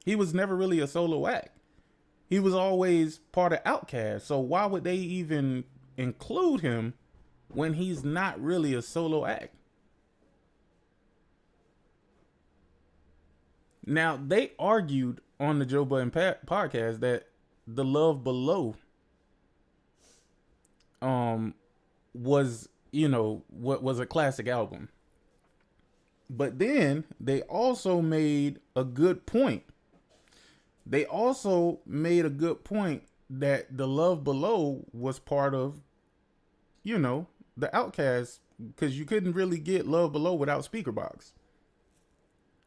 He was never really a solo act. He was always part of Outkast. So why would they even include him when he's not really a solo act? Now, they argued on the Joe Budden podcast that The Love Below was, what was a classic album. But then they also made a good point. They also made a good point that The Love Below was part of, the Outkast, because you couldn't really get Love Below without Speakerbox,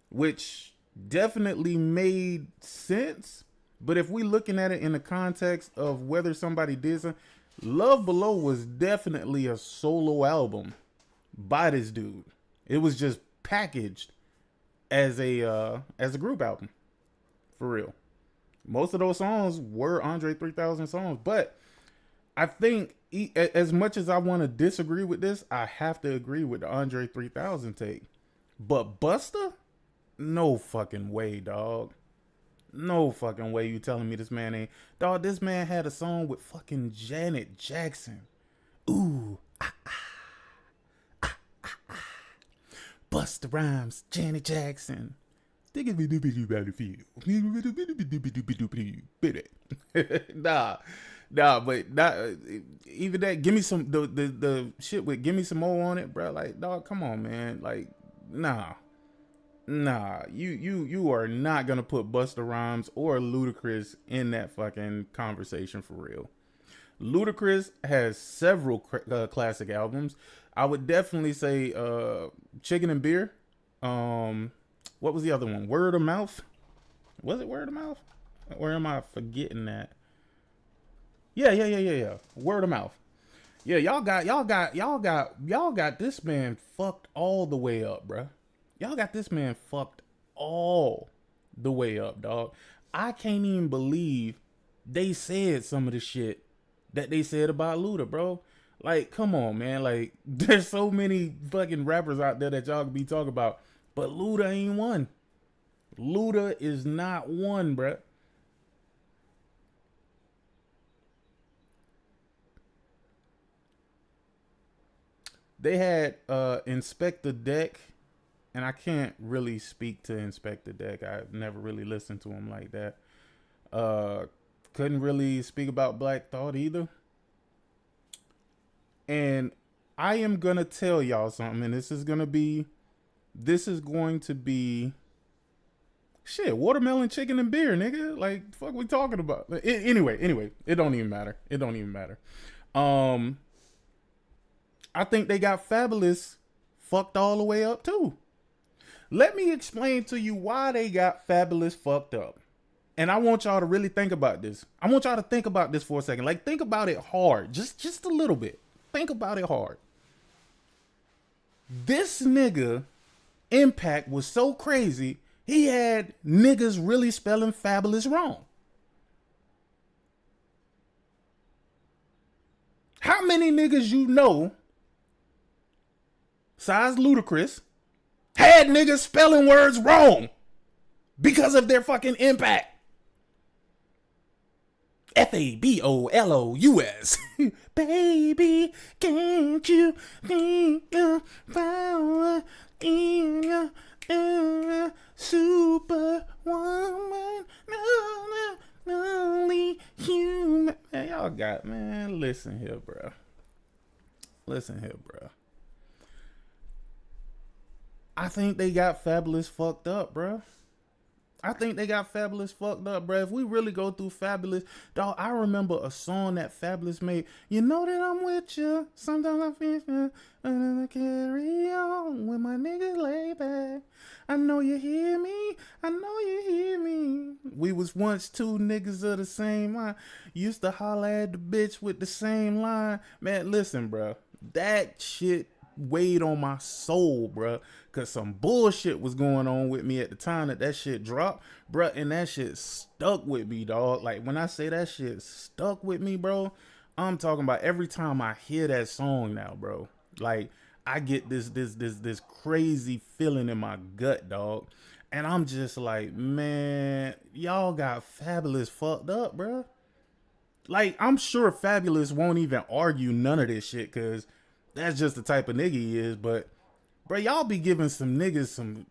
which definitely made sense. But if we looking at it in the context of whether somebody did something, Love Below was definitely a solo album by this dude. It was just packaged as a group album, for real. Most of those songs were Andre 3000 songs, but I think as much as I want to disagree with this, I have to agree with the Andre 3000 take. But Busta? No fucking way, dog. No fucking way you telling me this man ain't. Dog, this man had a song with fucking Janet Jackson. Ooh. Busta Rhymes, Janet Jackson. Nah, but even that. Give me some the shit with give me some more on it, bro. Like, dog, come on, man. Like, nah. You are not gonna put Busta Rhymes or Ludacris in that fucking conversation for real. Ludacris has several classic albums. I would definitely say Chicken and Beer. What was the other one? Word of Mouth? Was it Word of Mouth? Or am I forgetting that? Yeah. Word of Mouth. Yeah, y'all got this man fucked all the way up, bruh. Y'all got this man fucked all the way up, dog. I can't even believe they said some of the shit that they said about Luda, bro. Like, come on, man. Like, there's so many fucking rappers out there that y'all could be talking about, but Luda ain't one. Luda is not one, bruh. They had Inspector Deck, and I can't really speak to Inspector Deck. I've never really listened to him like that. Couldn't really speak about Black Thought either. And I am gonna tell y'all something, and this is going to be shit, watermelon, chicken, and beer, nigga. Like, the fuck we talking about? Anyway, it don't even matter. I think they got Fabulous fucked all the way up too. Let me explain to you why they got Fabulous fucked up. And I want y'all to really think about this. I want y'all to think about this for a second. Like, think about it hard. Just a little bit. Think about it hard. This nigga, Impact, was so crazy, he had niggas really spelling Fabulous wrong. How many niggas you know, besides Ludacris, had niggas spelling words wrong because of their fucking impact? Fabulous. Baby, can't you think of power in your superwoman? No, only human. Man, y'all got, man, listen here, bro. I think they got Fabulous fucked up, bro. If we really go through Fabulous, dog, I remember a song that Fabulous made. You know that I'm with you. Sometimes I feel you. And I carry on when my niggas lay back. I know you hear me. We was once two niggas of the same line. Used to holler at the bitch with the same line. Man, listen, bro. That shit weighed on my soul, bruh, because some bullshit was going on with me at the time that shit dropped, bruh, and that shit stuck with me, dog. Like, when I say that shit stuck with me, bro, I'm talking about every time I hear that song now, bro. Like, I get this crazy feeling in my gut, dog. And I'm just like, man, y'all got Fabulous fucked up, bro. Like, I'm sure Fabulous won't even argue none of this shit, because that's just the type of nigga he is. But, bro, y'all be giving some niggas some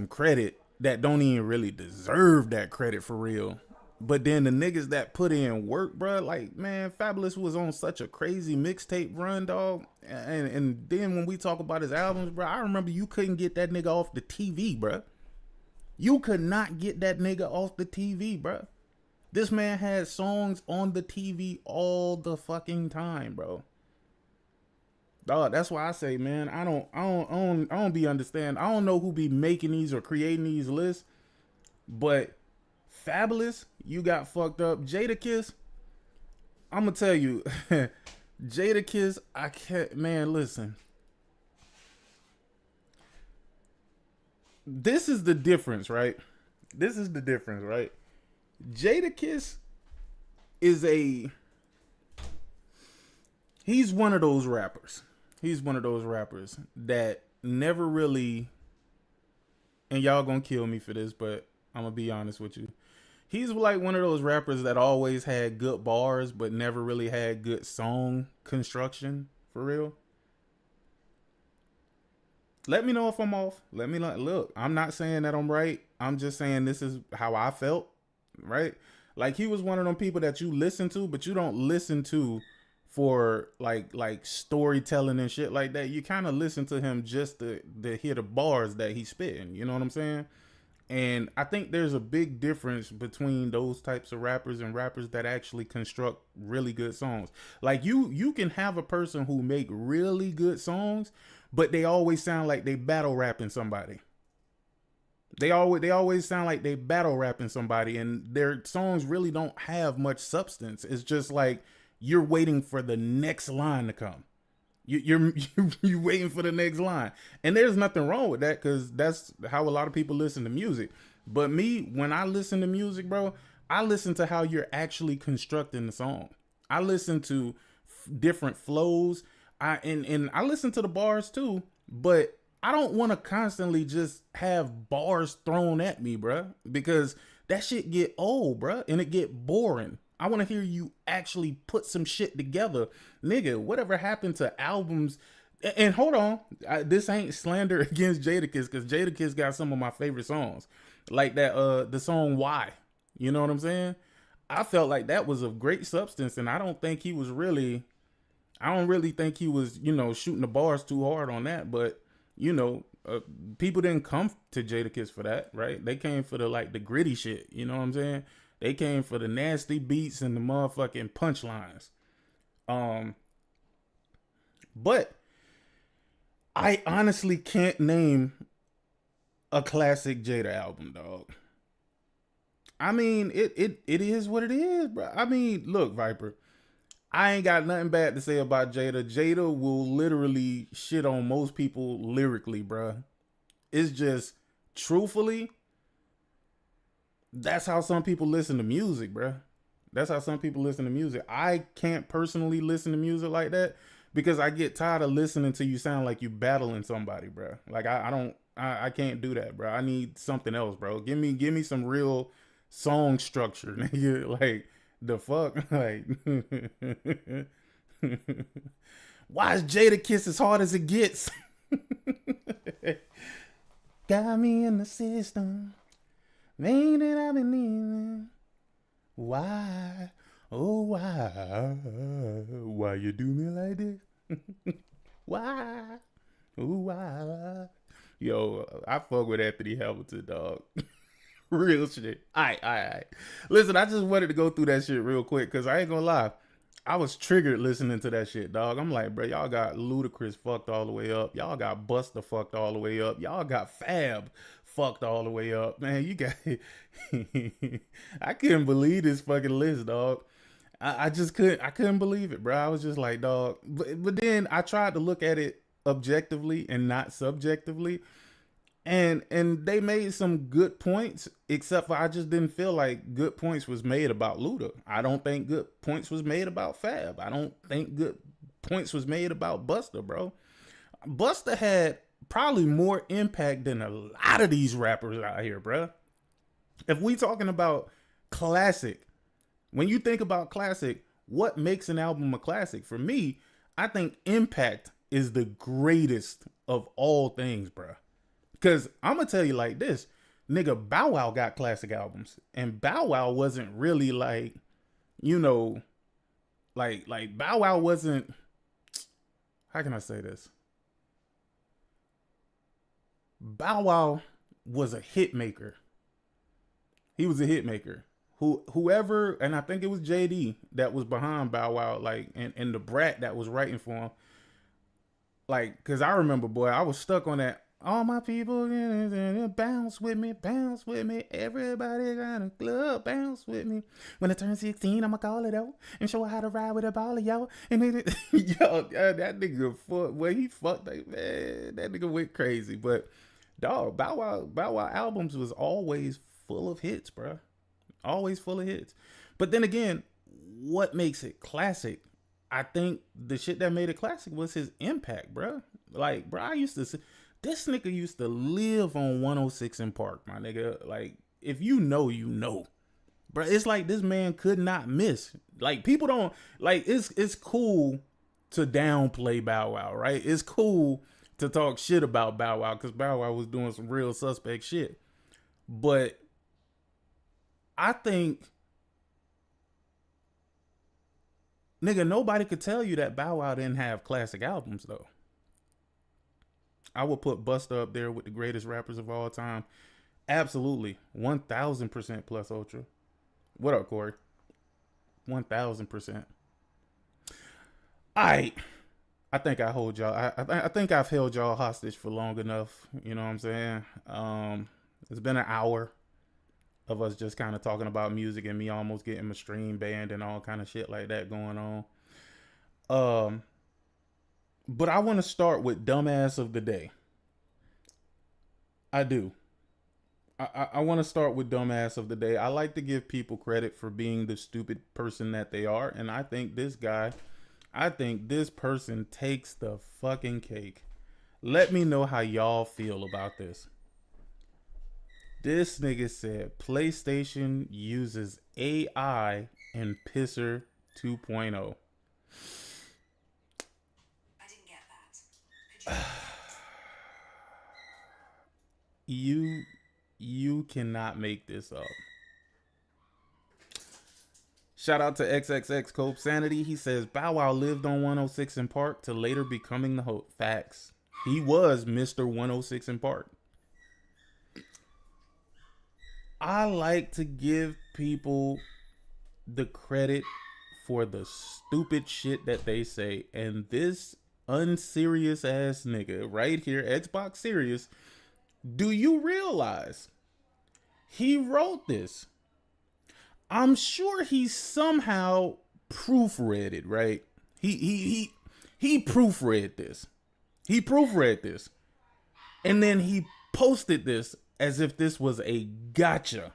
credit that don't even really deserve that credit for real. But then the niggas that put in work, bro, like, man, Fabulous was on such a crazy mixtape run, dog. And then when we talk about his albums, bro, I remember you couldn't get that nigga off the TV, bro. You could not get that nigga off the TV, bro. This man had songs on the TV all the fucking time, bro. Dog, that's why I say, man, I don't be understand. I don't know who be making these or creating these lists, but Fabulous, you got fucked up. Jadakiss, I'm gonna tell you, Jadakiss, I can't, man, listen. This is the difference, right? Jadakiss is he's one of those rappers. That never really, and y'all gonna kill me for this, but I'm gonna be honest with you. He's like one of those rappers that always had good bars, but never really had good song construction, for real. Let me know if I'm off. Let me look. I'm not saying that I'm right. I'm just saying this is how I felt, right? Like, he was one of them people that you listen to, but you don't listen to for like storytelling and shit like that. You kind of listen to him just to hear the bars that he's spitting. You know what I'm saying? And I think there's a big difference between those types of rappers and rappers that actually construct really good songs. Like, you can have a person who make really good songs, but they always sound like they battle rapping somebody. They always sound like they battle rapping somebody, and their songs really don't have much substance. It's just like you're waiting for the next line to come. You're waiting for the next line. And there's nothing wrong with that, because that's how a lot of people listen to music. But me, when I listen to music, bro, I listen to how you're actually constructing the song. I listen to different flows. And I listen to the bars too, but I don't want to constantly just have bars thrown at me, bro, because that shit get old, bro, and it get boring. I want to hear you actually put some shit together. Nigga, whatever happened to albums? And hold on, this ain't slander against Jadakiss, because Jadakiss got some of my favorite songs. Like that, the song Why. You know what I'm saying? I felt like that was of great substance, and I don't really think he was, shooting the bars too hard on that. But, people didn't come to Jadakiss for that, right? They came for the gritty shit. You know what I'm saying? They came for the nasty beats and the motherfucking punchlines. But I honestly can't name a classic Jada album, dog. I mean, it is what it is, bro. I mean, look, Viper, I ain't got nothing bad to say about Jada. Jada will literally shit on most people lyrically, bro. It's just, truthfully, that's how some people listen to music, bro. That's how some people listen to music. I can't personally listen to music like that, because I get tired of listening to you sound like you battling somebody, bro. Like, I can't do that, bro. I need something else, bro. Give me some real song structure, nigga. Like, the fuck? Like, why is Jadakiss as hard as it gets? Got me in the system. Ain't it I've been needing? Why? Oh, why you do me like this? Why? Oh, why? Yo, I fuck with Anthony Hamilton, dog. Real shit. All right. Listen, I just wanted to go through that shit real quick, because I ain't gonna lie, I was triggered listening to that shit, dog. I'm like, bro, y'all got Ludacris fucked all the way up. Y'all got Busta fucked all the way up. Y'all got Fab fucked all the way up. Man, you got I couldn't believe this fucking list, dog. I couldn't believe it, bro. I was just like, dog. But then I tried to look at it objectively and not subjectively. And they made some good points, except for I just didn't feel like good points was made about Luda. I don't think good points was made about Fab. I don't think good points was made about Busta, bro. Busta had probably more impact than a lot of these rappers out here, bruh. If we talking about classic, when you think about classic, what makes an album a classic? For me, I think impact is the greatest of all things, bruh. Because I'm going to tell you like this. Nigga, Bow Wow got classic albums. And Bow Wow wasn't really like, you know, like Bow Wow wasn't, how can I say this? Bow Wow was a hit maker. He was a hit maker. Whoever, and I think it was JD that was behind Bow Wow, like, and the brat that was writing for him. Like, cause I remember, boy, I was stuck on that. All my people, bounce with me, bounce with me. Everybody got a club, bounce with me. When I turn 16, I'ma call it out and show her how to ride with a baller, yo. And it, yo, that nigga, well, he fucked, like, man, that nigga went crazy. But dog, Bow Wow albums was always full of hits, bro. Always full of hits. But then again, what makes it classic? I think the shit that made it classic was his impact, bro. Like, bro, this nigga used to live on 106 in Park, my nigga. Like, if you know, you know. Bro, it's like this man could not miss. Like, people don't, like, it's cool to downplay Bow Wow, right? It's cool to talk shit about Bow Wow because Bow Wow was doing some real suspect shit. But I think, nigga, nobody could tell you that Bow Wow didn't have classic albums, though. I would put Busta up there with the greatest rappers of all time. Absolutely. 1000% plus ultra. What up, Corey? 1000%. I think I hold y'all. I think I've held y'all hostage for long enough. You know what I'm saying? It's been an hour of us just kind of talking about music and me almost getting my stream banned and all kind of shit like that going on. But I want to start with dumbass of the day. I do. I want to start with dumbass of the day. I like to give people credit for being the stupid person that they are. And I think this person takes the fucking cake. Let me know how y'all feel about this. This nigga said PlayStation uses AI in Pisser 2.0. You cannot make this up. Shout out to XXX Cope Sanity. He says Bow Wow lived on 106 in Park to later becoming the host. Facts. He was Mr. 106 in Park. I like to give people the credit for the stupid shit that they say, and this unserious ass nigga right here, Xbox Serious, do you realize he wrote this? I'm sure he somehow proofread it, right? He proofread this. He proofread this. And then he posted this as if this was a gotcha.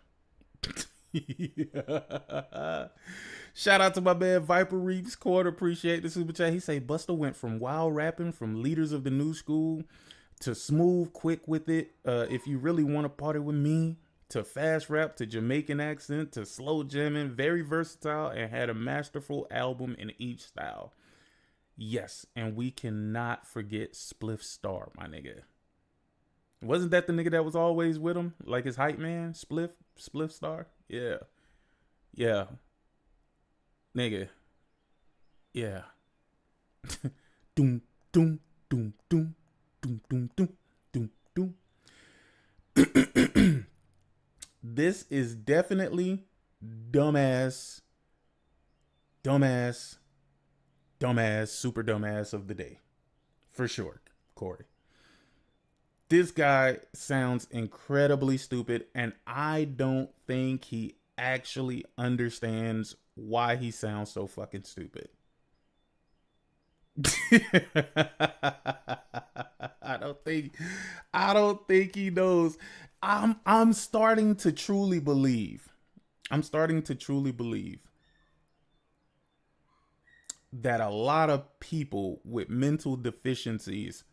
Shout out to my man Viper Reeves Court. Appreciate the super chat. He say Busta went from wild rapping from leaders of the new school to smooth, quick with it. If you really want to party with me, to fast rap, to Jamaican accent, to slow jamming. Very versatile and had a masterful album in each style. Yes, and we cannot forget Spliff Star, my nigga. Wasn't that the nigga that was always with him? Like his hype man? Spliff Star? Yeah. Yeah. Nigga. Yeah. Doom, doom, doom, doom, doom, doom, doom, doom, doom. This is definitely dumbass, super dumbass of the day. For sure, Corey. This guy sounds incredibly stupid, and I don't think he actually understands why he sounds so fucking stupid. I don't think he knows. I'm starting to truly believe that a lot of people with mental deficiencies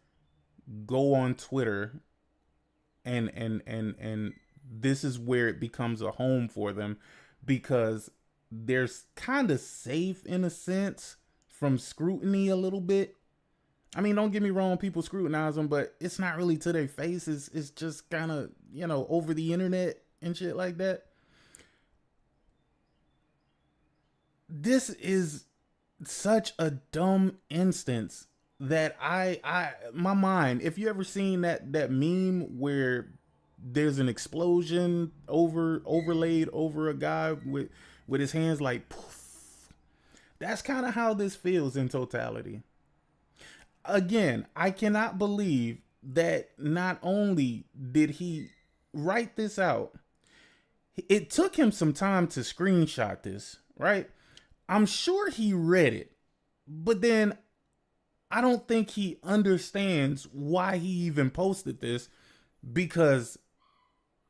go on Twitter and this is where it becomes a home for them, because they're kind of safe in a sense from scrutiny a little bit. I mean, don't get me wrong, people scrutinize them, but it's not really to their face. It's just kind of, you know, over the internet and shit like that. This is such a dumb instance that my mind, if you ever seen that meme where there's an explosion overlaid over a guy with his hands like poof, that's kind of how this feels in totality. Again, I cannot believe that not only did he write this out, it took him some time to screenshot this, right? I'm sure he read it, but then I don't think he understands why he even posted this, because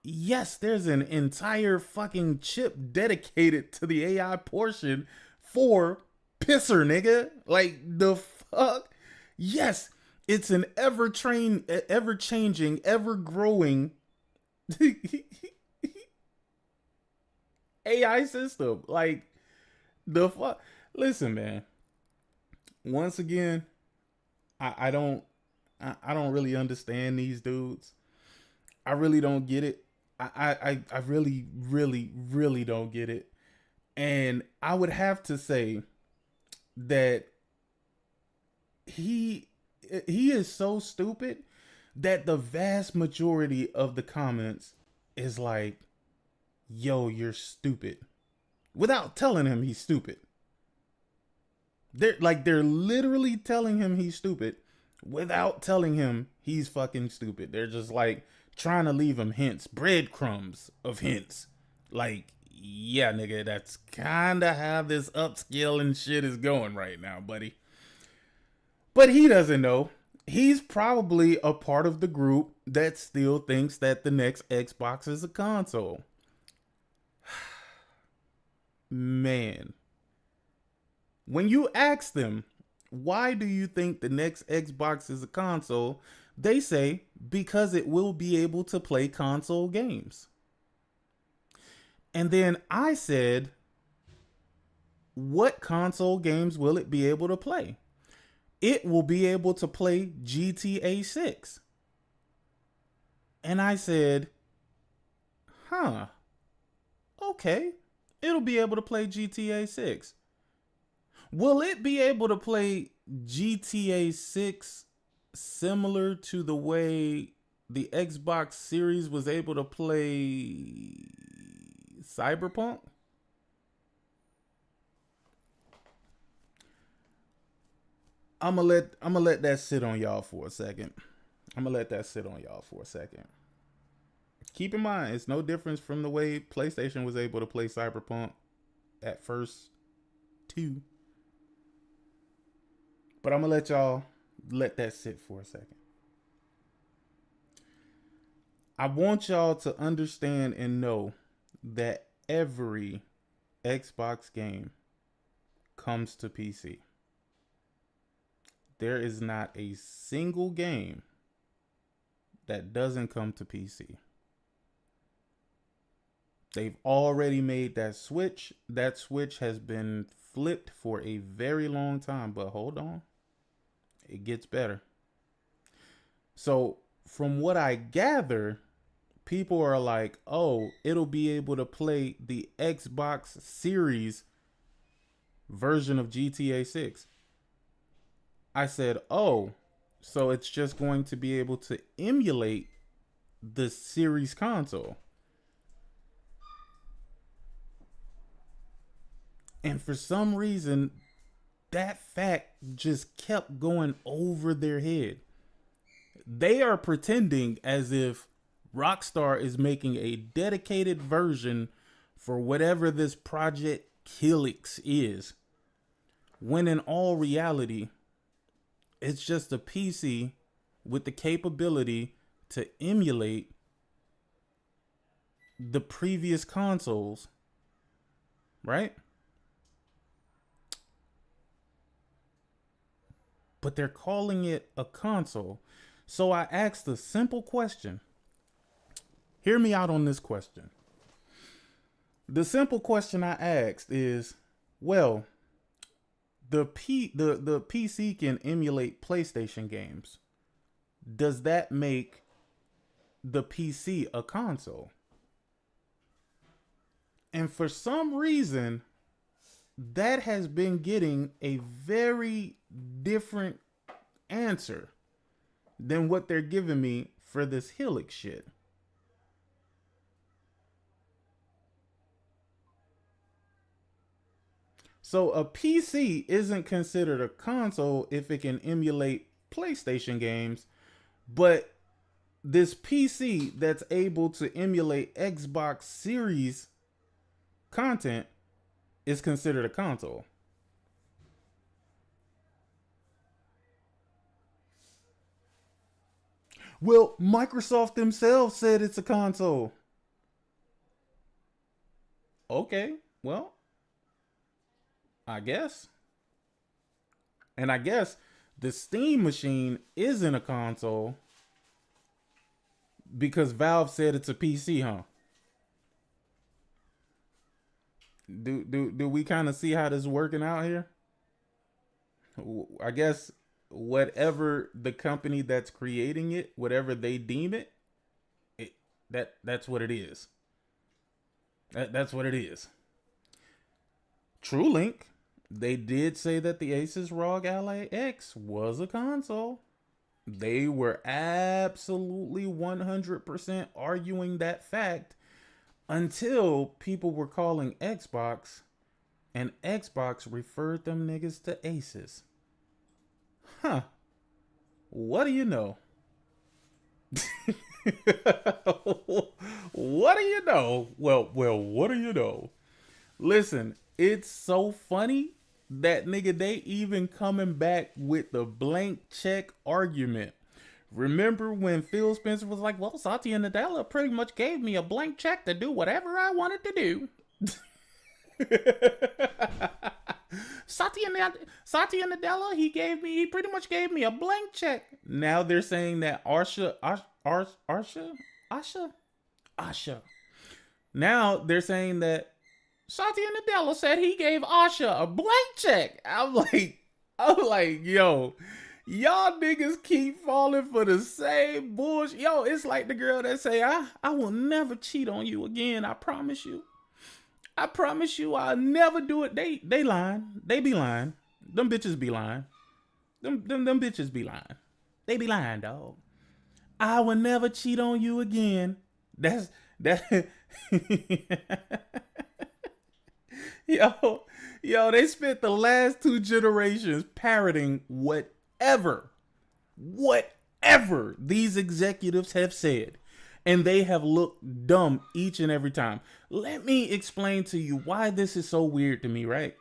yes, there's an entire fucking chip dedicated to the AI portion for pisser, nigga. Like, the fuck? Yes, it's an ever changing, ever growing AI system. Like, the fuck? Listen, man. Once again, I don't really understand these dudes. I really don't get it. I really, really, really don't get it. And I would have to say that he is so stupid that the vast majority of the comments is like, yo, you're stupid, without telling him he's stupid. They're literally telling him he's stupid without telling him he's fucking stupid. They're just like trying to leave him hints, breadcrumbs of hints. Like, yeah, nigga, that's kind of how this upskilling shit is going right now, buddy. But he doesn't know. He's probably a part of the group that still thinks that the next Xbox is a console. Man. When you ask them, why do you think the next Xbox is a console? They say, because it will be able to play console games. And then I said, what console games will it be able to play? It will be able to play GTA 6. And I said, huh, okay, it'll be able to play GTA 6. Will it be able to play GTA 6 similar to the way the Xbox Series was able to play Cyberpunk? I'm gonna let that sit on y'all for a second. Keep in mind, it's no difference from the way PlayStation was able to play Cyberpunk at first too. But I'm gonna let that sit for a second. I want y'all to understand and know that every Xbox game comes to PC. There is not a single game that doesn't come to PC. They've already made that switch. That switch has been flipped for a very long time, but hold on. It gets better. So, from what I gather, people are like, oh, it'll be able to play the Xbox Series version of GTA 6. I said, oh, so it's just going to be able to emulate the Series console. And for some reason, that fact just kept going over their head. They are pretending as if Rockstar is making a dedicated version for whatever this Project Helix is, when in all reality, it's just a PC with the capability to emulate the previous consoles, right? But they're calling it a console. So I asked a simple question. Hear me out on this question. The simple question I asked is, well, the PC can emulate PlayStation games. Does that make the PC a console? And for some reason, that has been getting a very different answer than what they're giving me for this Helix shit. So a PC isn't considered a console if it can emulate PlayStation games, but this PC that's able to emulate Xbox Series content is considered a console. Well, Microsoft themselves said it's a console. Okay, well, I guess. And I guess the Steam machine isn't a console because Valve said it's a PC, huh? Do we kind of see how this is working out here? I guess whatever the company that's creating it, whatever they deem it, that's what it is. That's what it is. TrueLink, they did say that the Asus ROG Ally X was a console. They were absolutely 100% arguing that fact until people were calling Xbox, and Xbox referred them niggas to Asus. Huh. What do you know? What do you know? Well, what do you know? Listen, it's so funny that nigga they even coming back with the blank check argument. Remember when Phil Spencer was like, well, Satya Nadella pretty much gave me a blank check to do whatever I wanted to do. Satya Nadella, he pretty much gave me a blank check. Now they're saying that Asha. Now they're saying that Satya Nadella said he gave Asha a blank check. I'm like, yo, y'all niggas keep falling for the same bullshit. Yo, it's like the girl that say, I will never cheat on you again. I promise you. I promise you I'll never do it. They lying. They be lying. Them bitches be lying. Them bitches be lying. They be lying, dog. I will never cheat on you again. That. Yo, they spent the last 2 generations parroting whatever these executives have said. And they have looked dumb each and every time. Let me explain to you why this is so weird to me, right?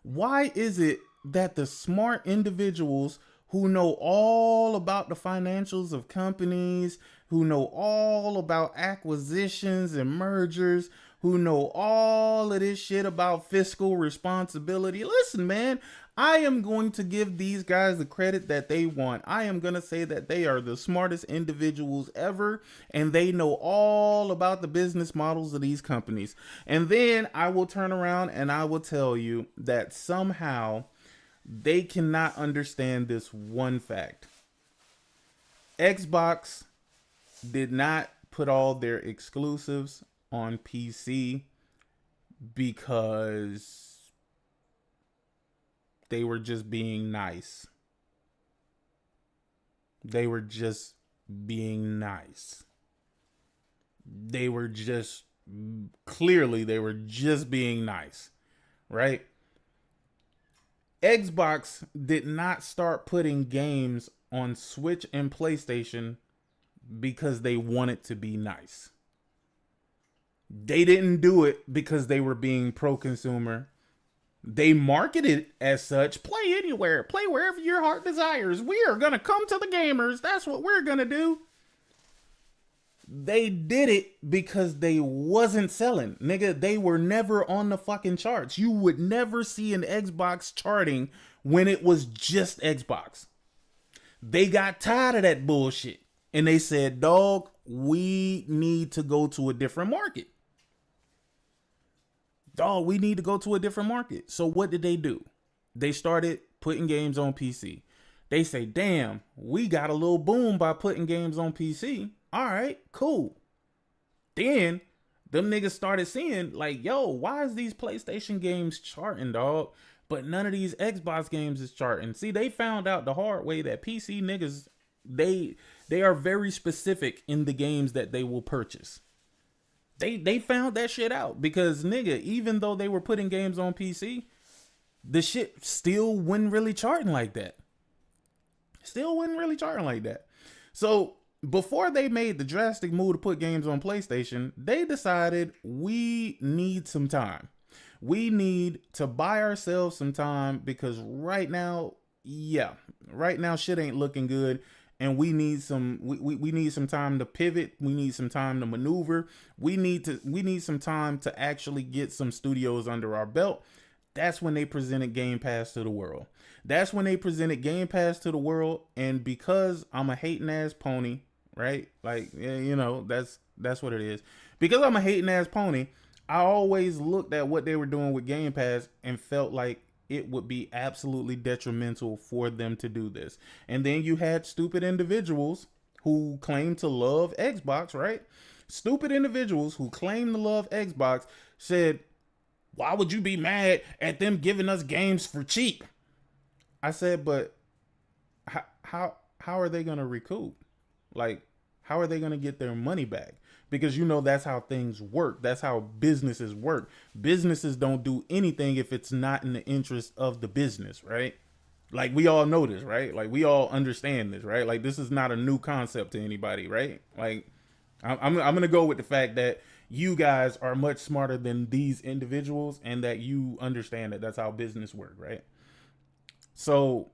Why is it that the smart individuals who know all about the financials of companies, who know all about acquisitions and mergers, who know all of this shit about fiscal responsibility. Listen, man, I am going to give these guys the credit that they want. I am going to say that they are the smartest individuals ever, and they know all about the business models of these companies. And then I will turn around and I will tell you that somehow they cannot understand this one fact. Xbox did not put all their exclusives on PC because they were just being nice. They were just being nice. They were just, clearly they were just being nice, right? Xbox did not start putting games on Switch and PlayStation because they wanted to be nice. They didn't do it because they were being pro-consumer. They marketed as such. Play anywhere. Play wherever your heart desires. We are going to come to the gamers. That's what we're going to do. They did it because they wasn't selling. Nigga, they were never on the fucking charts. You would never see an Xbox charting when it was just Xbox. They got tired of that bullshit. And they said, dog, we need to go to a different market. Dog, we need to go to a different market. So what did they do? They started putting games on PC. They say, damn, we got a little boom by putting games on PC. All right, cool. Then them niggas started seeing like, yo, why is these PlayStation games charting, dog? But none of these Xbox games is charting. See, they found out the hard way that PC niggas, they are very specific in the games that they will purchase. They found that shit out because, nigga, even though they were putting games on PC, the shit still wasn't really charting like that. So before they made the drastic move to put games on PlayStation, they decided we need some time. We need to buy ourselves some time because right now shit ain't looking good. And we need some we need some time to pivot. We need some time to maneuver. We need some time to actually get some studios under our belt. That's when they presented Game Pass to the world. And because I'm a hating ass pony, right? Like, you know, that's what it is. Because I'm a hating ass pony, I always looked at what they were doing with Game Pass and felt like it would be absolutely detrimental for them to do this. And then you had stupid individuals who claim to love Xbox, right? Stupid individuals who claim to love Xbox said, why would you be mad at them giving us games for cheap? I said, but how are they going to recoup? Like, how are they going to get their money back? Because, you know, that's how things work. That's how businesses work. Businesses don't do anything if it's not in the interest of the business, right? Like, we all know this, right? Like, we all understand this, right? Like, this is not a new concept to anybody, right? Like, I'm going to go with the fact that you guys are much smarter than these individuals and that you understand that that's how business work, right? So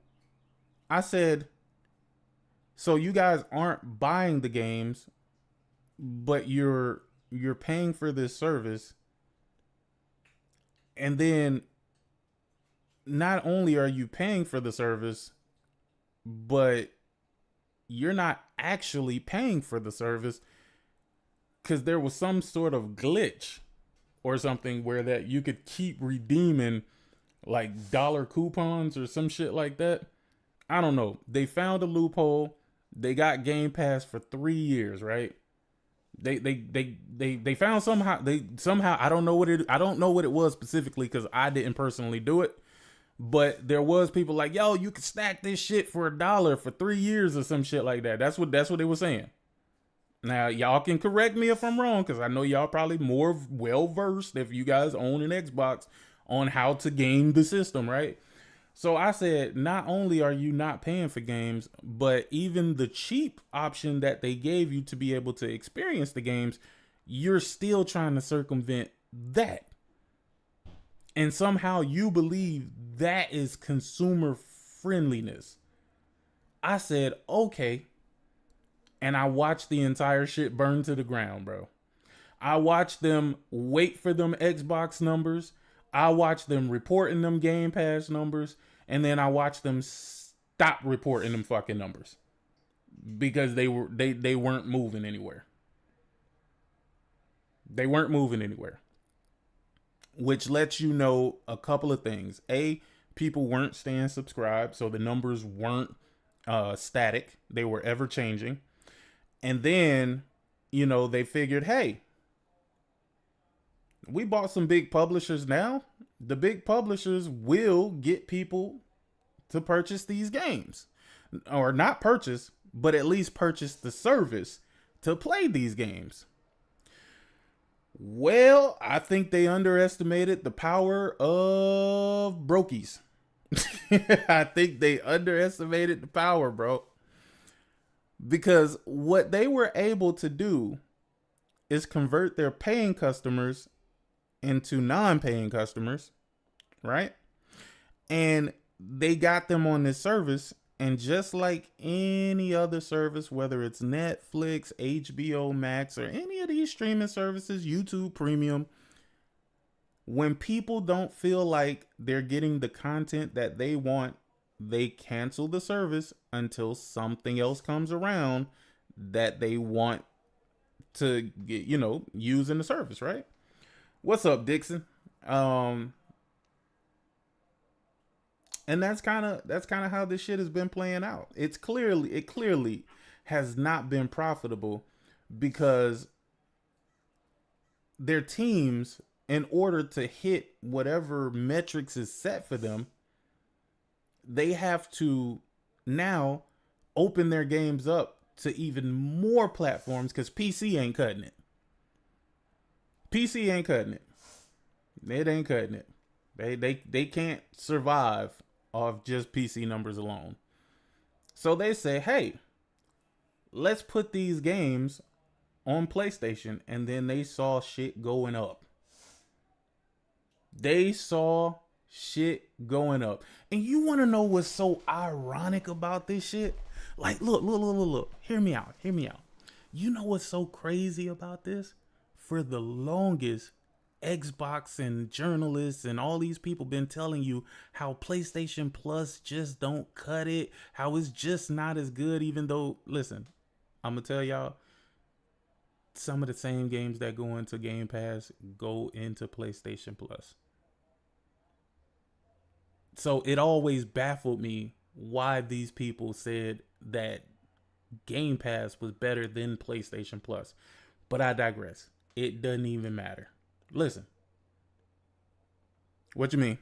I said, so you guys aren't buying the games, but you're paying for this service. And then not only are you paying for the service, but you're not actually paying for the service because there was some sort of glitch or something where that you could keep redeeming like dollar coupons or some shit like that. I don't know. They found a loophole. They got Game Pass for 3 years, right? They found somehow I don't know what it was specifically because I didn't personally do it, but there was people like, yo, you can stack this shit for $1 for 3 years or some shit like that. That's what they were saying. Now y'all can correct me if I'm wrong because I know y'all probably more well versed if you guys own an Xbox on how to game the system, right? So I said, not only are you not paying for games, but even the cheap option that they gave you to be able to experience the games, you're still trying to circumvent that. And somehow you believe that is consumer friendliness. I said, okay. And I watched the entire shit burn to the ground, bro. I watched them wait for them Xbox numbers. I watched them reporting them Game Pass numbers, and then I watched them stop reporting them fucking numbers because they weren't moving anywhere. They weren't moving anywhere, which lets you know a couple of things. A, people weren't staying subscribed, so the numbers weren't static. They were ever changing. And then, you know, they figured, hey, we bought some big publishers now. The big publishers will get people to purchase these games. Or not purchase, but at least purchase the service to play these games. Well, I think they underestimated the power of brokies. I think they underestimated the power, bro. Because what they were able to do is convert their paying customers into non-paying customers, right? And they got them on this service, and just like any other service, whether it's Netflix, HBO Max, or any of these streaming services, YouTube Premium, when people don't feel like they're getting the content that they want they cancel the service until something else comes around that they want to get, use in the service, right? What's up, Dixon? And that's kind of how this shit has been playing out. It clearly has not been profitable because their teams, in order to hit whatever metrics is set for them, they have to now open their games up to even more platforms because PC ain't cutting it. PC ain't cutting it. It ain't cutting it. They can't survive off just PC numbers alone. So they say, hey, let's put these games on PlayStation. And then they saw shit going up. They saw shit going up. And you want to know what's so ironic about this shit? Like, look. Hear me out. You know what's so crazy about this? For the longest, Xbox and journalists and all these people been telling you how PlayStation Plus just don't cut it, how it's just not as good, even though, listen, I'm gonna tell y'all, some of the same games that go into Game Pass go into PlayStation Plus. So it always baffled me why these people said that Game Pass was better than PlayStation Plus. But I digress. It doesn't even matter. Listen. What you mean?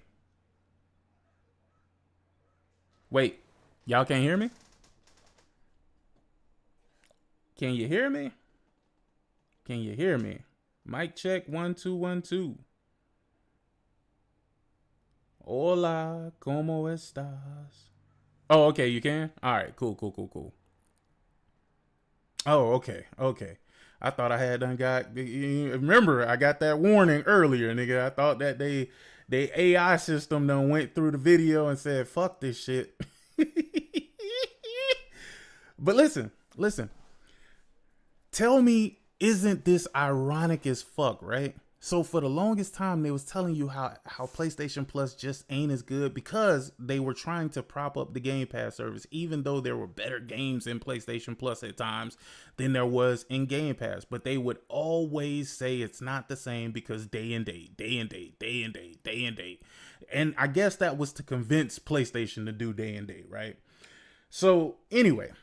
Wait, y'all can't hear me? Can you hear me? Can you hear me? Mic check 1 2 1 2. Hola, ¿cómo estás? Oh, okay, you can? All right, cool. Oh, okay. I thought I had done got. Remember, I got that warning earlier, nigga. I thought that they AI system done went through the video and said, fuck this shit. But listen. Tell me, isn't this ironic as fuck, right? So for the longest time, they was telling you how PlayStation Plus just ain't as good because they were trying to prop up the Game Pass service, even though there were better games in PlayStation Plus at times than there was in Game Pass. But they would always say it's not the same because day and date. And I guess that was to convince PlayStation to do day and date, right? So anyway,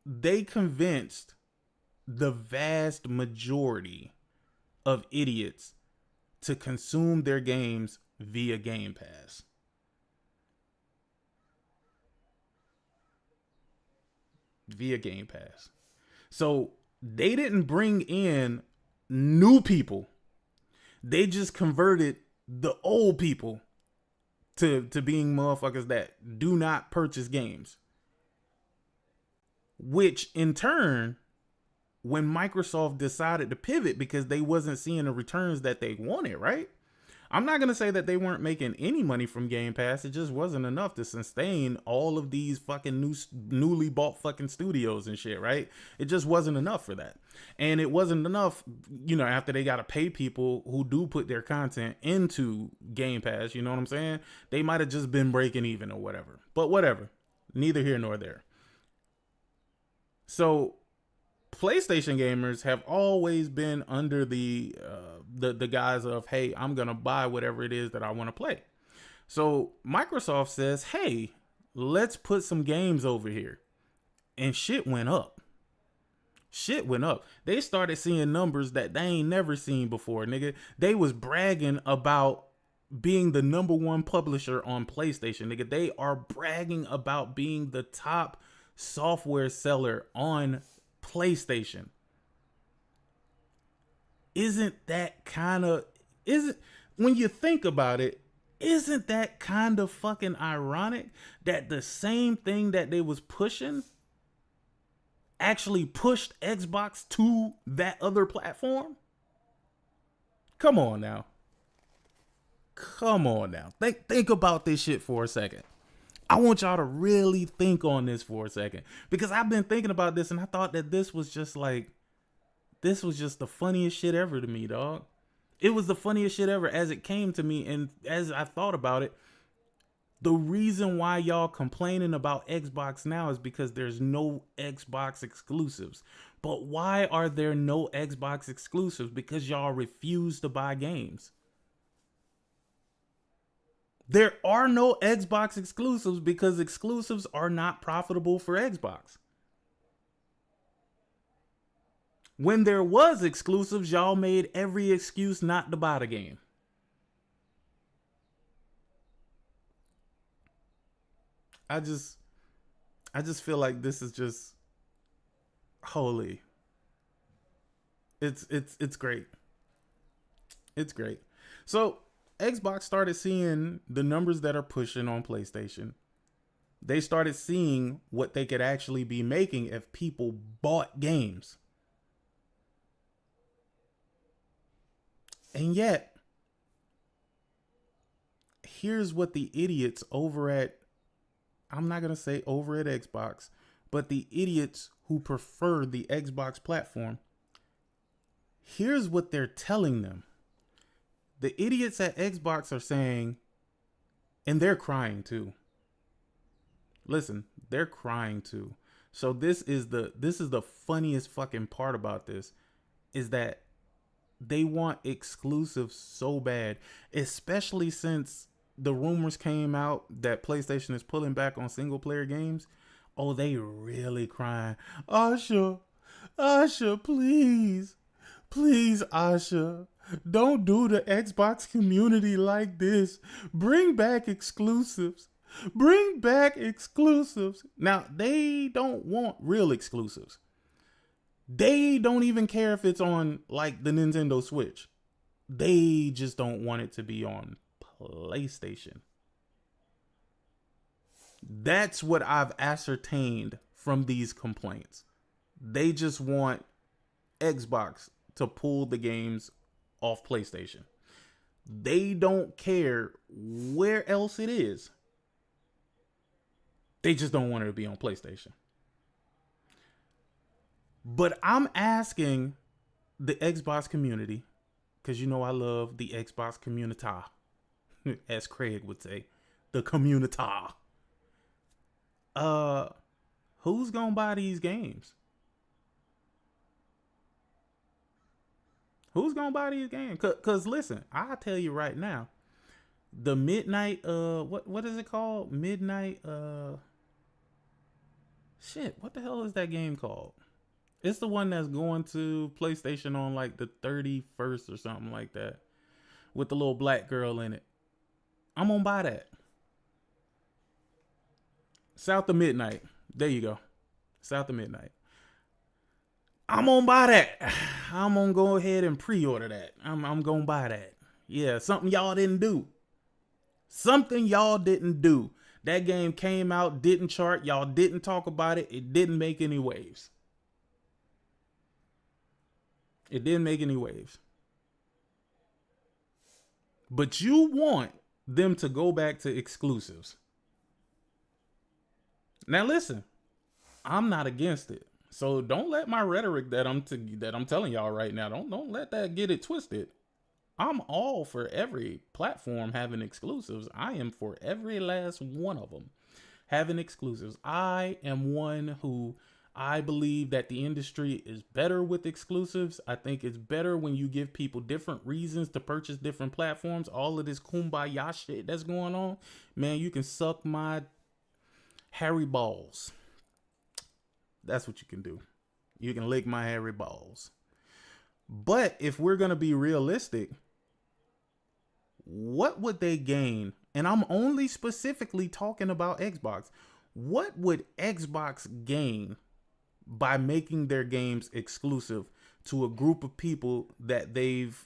they convinced the vast majority of idiots to consume their games via Game Pass. So they didn't bring in new people. They just converted the old people to being motherfuckers that do not purchase games. Which in turn, when Microsoft decided to pivot because they wasn't seeing the returns that they wanted, right? I'm not going to say that they weren't making any money from Game Pass. It just wasn't enough to sustain all of these fucking newly bought fucking studios and shit, right? It just wasn't enough for that. And it wasn't enough, after they got to pay people who do put their content into Game Pass, you know what I'm saying? They might have just been breaking even or whatever. But whatever. Neither here nor there. So PlayStation gamers have always been under the guise of, hey, I'm going to buy whatever it is that I want to play. So Microsoft says, hey, let's put some games over here. And shit went up. They started seeing numbers that they ain't never seen before, nigga. They was bragging about being the number one publisher on PlayStation, nigga. They are bragging about being the top software seller on PlayStation. When you think about it, isn't that kind of fucking ironic that the same thing that they was pushing actually pushed Xbox to that other platform? Come on now. Think about this shit for a second. I want y'all to really think on this for a second, because I've been thinking about this and I thought that this was just the funniest shit ever to me, dog. It was the funniest shit ever as it came to me. And as I thought about it, The reason why y'all complaining about Xbox now is because there's no Xbox exclusives. But why are there no Xbox exclusives? Because y'all refuse to buy games. There are no Xbox exclusives because exclusives are not profitable for Xbox. When there was exclusives, y'all made every excuse not to buy the game. I just feel like this is just holy. It's great. It's great. So Xbox started seeing the numbers that are pushing on PlayStation. They started seeing what they could actually be making if people bought games. And yet, here's what the idiots over at, I'm not going to say over at Xbox, but the idiots who prefer the Xbox platform, here's what they're telling them. The idiots at Xbox are saying, and they're crying too. Listen, they're crying too. So this is the funniest fucking part about this, is that they want exclusives so bad, especially since the rumors came out that PlayStation is pulling back on single player games. Oh, they really crying. Asha, please, Asha, don't do the Xbox community like this. Bring back exclusives. Bring back exclusives. Now, they don't want real exclusives. They don't even care if it's on like the Nintendo Switch. They just don't want it to be on PlayStation. That's what I've ascertained from these complaints. They just want Xbox to pull the games off PlayStation. They don't care where else it is. They just don't want it to be on PlayStation. But I'm asking the Xbox community, because you know I love the Xbox community, as Craig would say, the community. Who's gonna buy these games? Who's gonna buy these games? Cause listen, I'll tell you right now, the midnight what is it called? Midnight shit, what the hell is that game called? It's the one that's going to PlayStation on like the 31st or something like that, with the little black girl in it. I'm gonna buy that. South of Midnight. There you go. South of Midnight. I'm gonna buy that. I'm gonna go ahead and pre-order that. I'm gonna buy that. Yeah, something y'all didn't do. Something y'all didn't do. That game came out, didn't chart. Y'all didn't talk about it. It didn't make any waves. It didn't make any waves. But you want them to go back to exclusives. Now listen, I'm not against it. So don't let my rhetoric that I'm telling y'all right now, don't let that get it twisted. I'm all for every platform having exclusives. I am for every last one of them having exclusives. I am one who, I believe that the industry is better with exclusives. I think it's better when you give people different reasons to purchase different platforms. All of this kumbaya shit that's going on, man, you can suck my hairy balls. That's what you can do. You can lick my hairy balls. But if we're going to be realistic, what would they gain? And I'm only specifically talking about Xbox. What would Xbox gain by making their games exclusive to a group of people that they've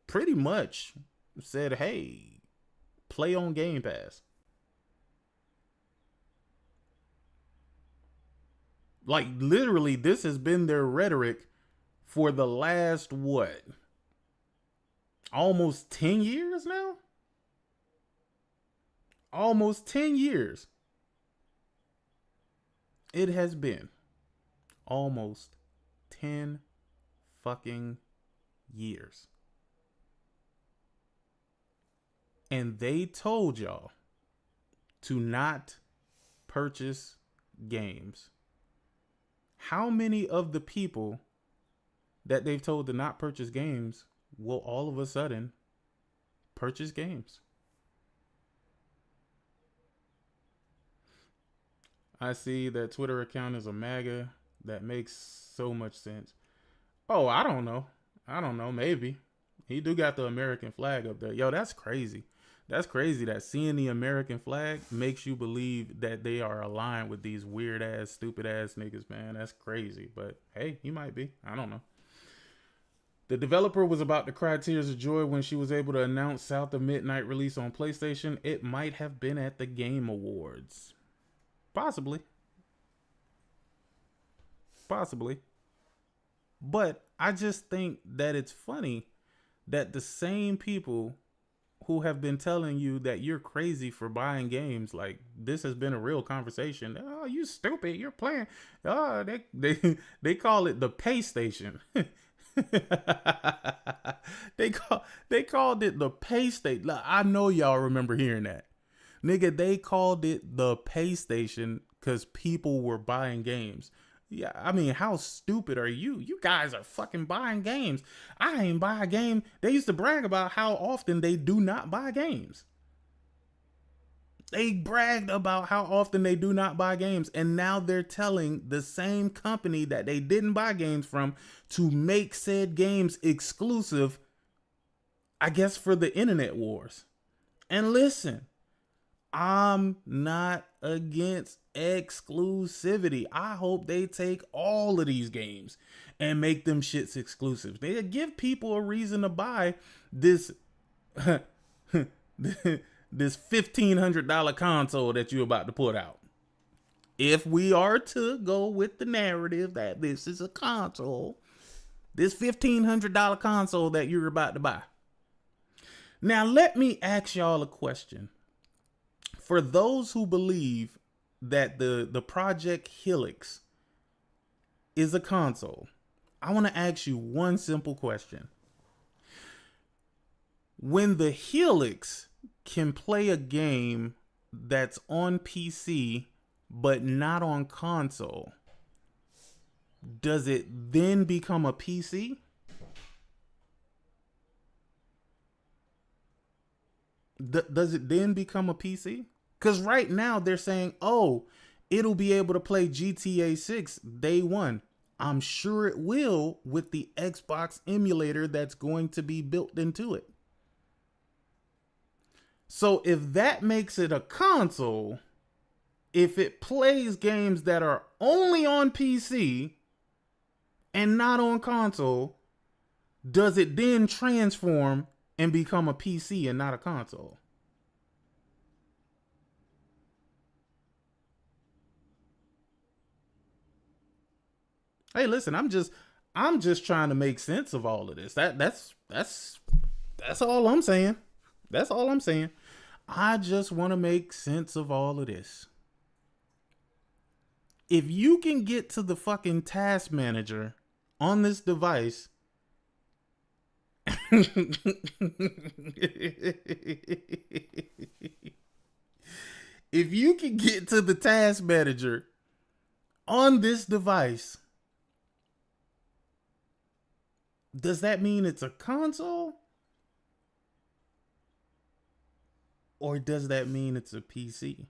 pretty much said, hey, play on Game Pass? Like, literally, this has been their rhetoric for the last, what? Almost 10 years now? Almost 10 years. It has been almost 10 fucking years. And they told y'all to not purchase games, how many of the people that they've told to not purchase games will all of a sudden purchase games? I see that Twitter account is a MAGA. That makes so much sense. Oh, I don't know. Maybe. He do got the American flag up there. Yo, that's crazy. That's crazy that seeing the American flag makes you believe that they are aligned with these weird ass, stupid ass niggas, man. That's crazy. But hey, he might be. I don't know. The developer was about to cry tears of joy when she was able to announce South of Midnight release on PlayStation. It might have been at the Game Awards. Possibly. But I just think that it's funny that the same people who have been telling you that you're crazy for buying games, like this has been a real conversation. Oh, you stupid, you're playing. Oh, they call it the pay station. they called it the pay station. I know y'all remember hearing that. Nigga, they called it the pay station because people were buying games. Yeah, I mean, how stupid are you? You guys are fucking buying games. I ain't buy a game. They used to brag about how often they do not buy games. They bragged about how often they do not buy games. And now they're telling the same company that they didn't buy games from to make said games exclusive, I guess, for the internet wars. And listen, I'm not against exclusivity. I hope they take all of these games and make them shits exclusive. They give people a reason to buy this this $1,500 console that you're about to put out. If we are to go with the narrative that this is a console, this $1,500 console that you're about to buy. Now, let me ask y'all a question. For those who believe that the Project Helix is a console, I want to ask you one simple question. When the Helix can play a game that's on PC but not on console, does it then become a PC? Does it then become a PC? Because right now they're saying, oh, it'll be able to play GTA 6 day one. I'm sure it will with the Xbox emulator that's going to be built into it. So if that makes it a console, if it plays games that are only on PC and not on console, does it then transform and become a PC and not a console? Hey, listen, I'm just trying to make sense of all of this. That's all I'm saying. That's all I'm saying. I just want to make sense of all of this. If you can get to the fucking task manager on this device if you can get to the task manager on this device, does that mean it's a console? Or does that mean it's a PC?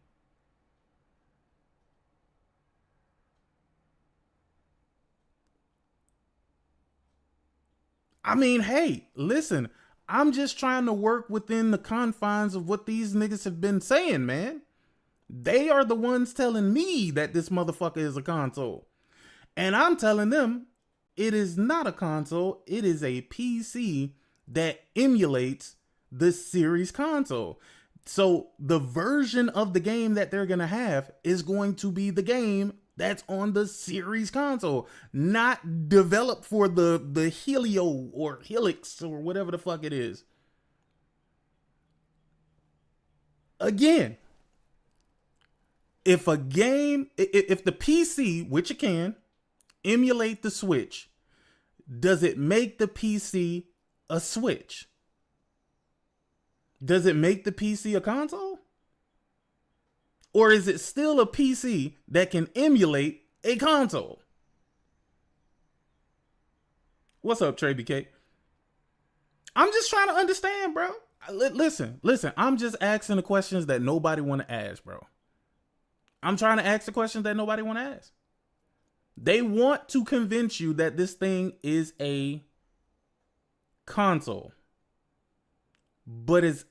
I mean, hey, listen, I'm just trying to work within the confines of what these niggas have been saying, man. They are the ones telling me that this motherfucker is a console. And I'm telling them it is not a console. It is a PC that emulates the series console. So the version of the game that they're going to have is going to be the game that's on the series console, not developed for the Helio or Helix or whatever the fuck it is. Again, if the PC, which it can, emulate the Switch, does it make the PC a Switch? Does it make the PC a console? Or is it still a PC that can emulate a console? What's up, Trey BK? I'm just trying to understand, bro. Listen. I'm just asking the questions that nobody want to ask, bro. I'm trying to ask the questions that nobody want to ask. They want to convince you that this thing is a console, but it's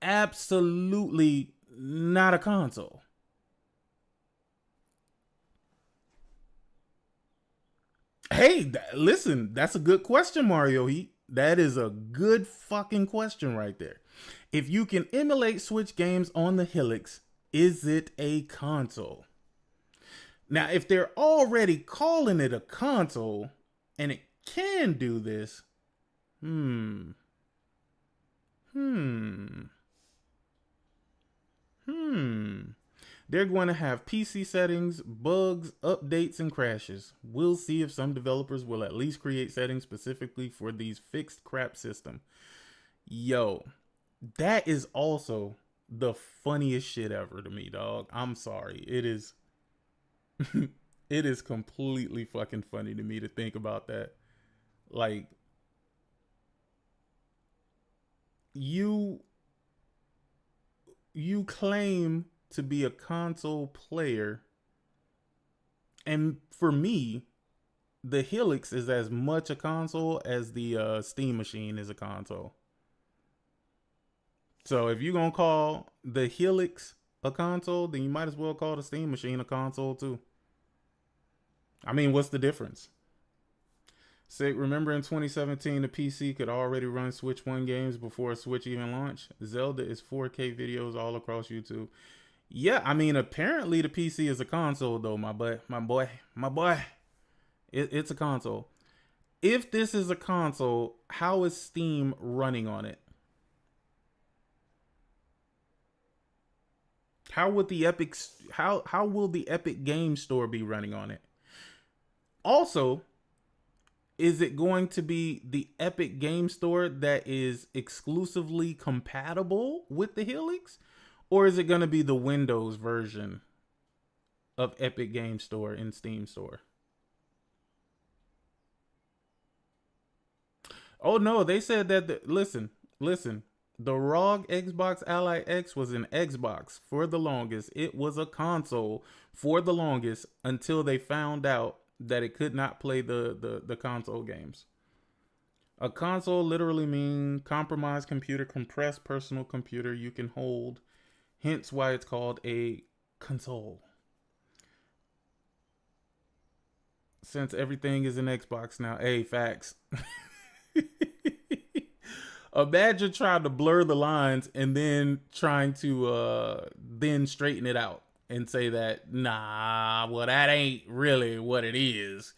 absolutely not a console. Hey, listen, that's a good question, Mario Heat. That is a good fucking question right there. If you can emulate Switch games on the Helix, is it a console? Now, if they're already calling it a console and it can do this, they're going to have PC settings, bugs, updates, and crashes. We'll see if some developers will at least create settings specifically for these fixed crap system. Yo, that is also the funniest shit ever to me, dog. I'm sorry. It is it is completely fucking funny to me to think about that. Like, you claim to be a console player, and for me, the Helix is as much a console as the Steam Machine is a console. So if you're gonna call the Helix a console, then you might as well call the Steam Machine a console too. I mean, what's the difference? Say, remember in 2017, the PC could already run Switch 1 games before Switch even launched? Zelda is 4K videos all across YouTube. Yeah, I mean, apparently the PC is a console, though, my boy. It's a console. If this is a console, how is Steam running on it? How would the Epic how will the Epic Game Store be running on it? Also, is it going to be the Epic Game Store that is exclusively compatible with the Helix? Or is it going to be the Windows version of Epic Game Store and Steam Store? Oh no, they said that listen. The ROG Xbox Ally X was an Xbox for the longest. It was a console for the longest until they found out that it could not play the console games. A console literally means compromised computer, compressed personal computer you can hold. Hence why it's called a console. Since everything is an Xbox now. Hey, facts. Imagine trying to blur the lines and then trying to then straighten it out and say that, nah, well, that ain't really what it is.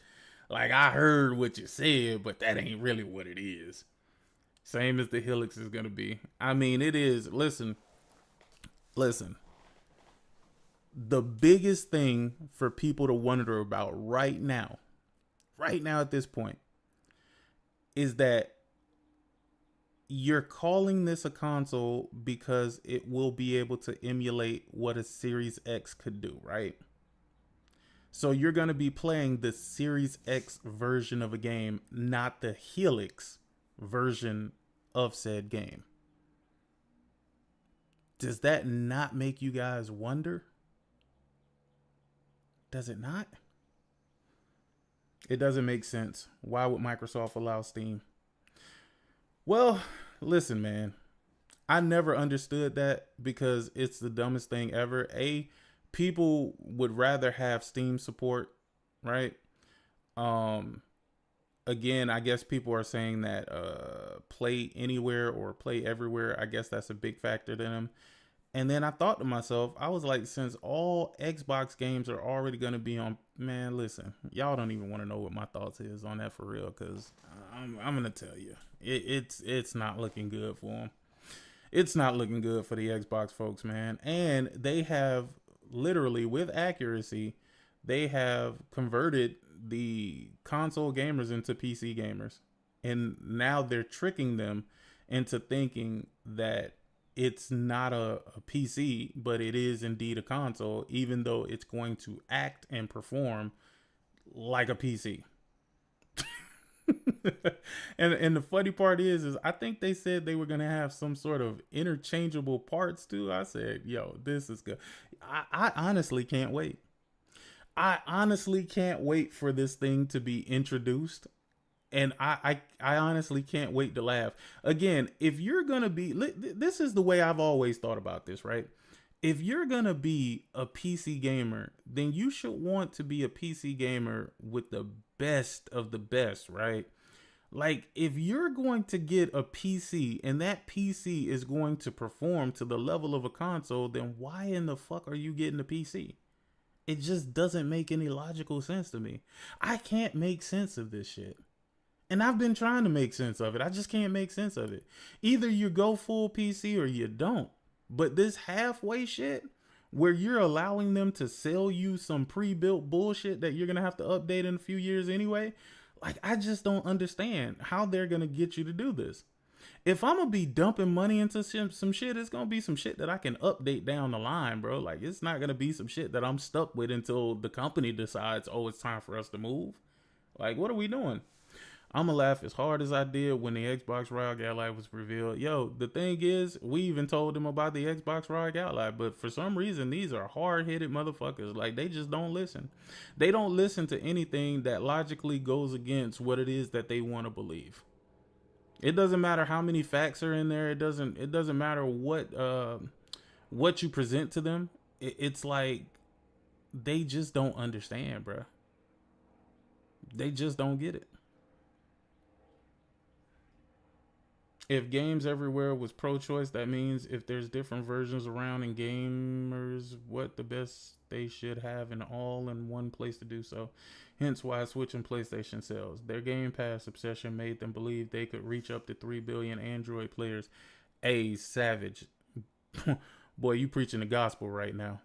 Like, I heard what you said, but that ain't really what it is. Same as the Helix is going to be. I mean, it is. Listen. The biggest thing for people to wonder about right now at this point, is that you're calling this a console because it will be able to emulate what a Series X could do, right? So you're going to be playing the Series X version of a game, not the Helix version of said game. Does that not make you guys wonder? Does it not? It doesn't make sense. Why would Microsoft allow Steam? Well, listen, man. I never understood that because it's the dumbest thing ever. People would rather have Steam support, right? Again, I guess people are saying that play anywhere or play everywhere. I guess that's a big factor to them. And then I thought to myself, I was like, since all Xbox games are already going to be on, man, listen, y'all don't even want to know what my thoughts is on that for real, because I'm going to tell you, it's not looking good for them. It's not looking good for the Xbox folks, man. And they have literally, with accuracy, they have converted the console gamers into PC gamers. And now they're tricking them into thinking that it's not a PC, but it is indeed a console, even though it's going to act and perform like a PC. and the funny part is I think they said they were gonna have some sort of interchangeable parts too. I said, yo, this is good. I honestly can't wait. I honestly can't wait for this thing to be introduced. And I honestly can't wait to laugh. Again, if you're gonna be, this is the way I've always thought about this, right? If you're gonna be a PC gamer, then you should want to be a PC gamer with the best of the best, right? Like, if you're going to get a PC and that PC is going to perform to the level of a console, then why in the fuck are you getting a PC? It just doesn't make any logical sense to me. I can't make sense of this shit. And I've been trying to make sense of it. I just can't make sense of it. Either you go full PC or you don't. But this halfway shit where you're allowing them to sell you some pre-built bullshit that you're going to have to update in a few years anyway. Like, I just don't understand how they're going to get you to do this. If I'm going to be dumping money into some shit, it's going to be some shit that I can update down the line, bro. Like, it's not going to be some shit that I'm stuck with until the company decides, oh, it's time for us to move. Like, what are we doing? I'm gonna laugh as hard as I did when the Xbox ROG Ally was revealed. Yo, the thing is, we even told them about the Xbox ROG Ally, but for some reason, these are hard-headed motherfuckers. Like, they just don't listen. They don't listen to anything that logically goes against what it is that they want to believe. It doesn't matter how many facts are in there. It doesn't matter what you present to them. It's like they just don't understand, bro. They just don't get it. If games everywhere was pro-choice, that means if there's different versions around and gamers, what the best they should have an all-in-one place to do so. Hence why switching PlayStation sells. Their Game Pass obsession made them believe they could reach up to 3 billion Android players. Hey, Savage. Boy, you preaching the gospel right now.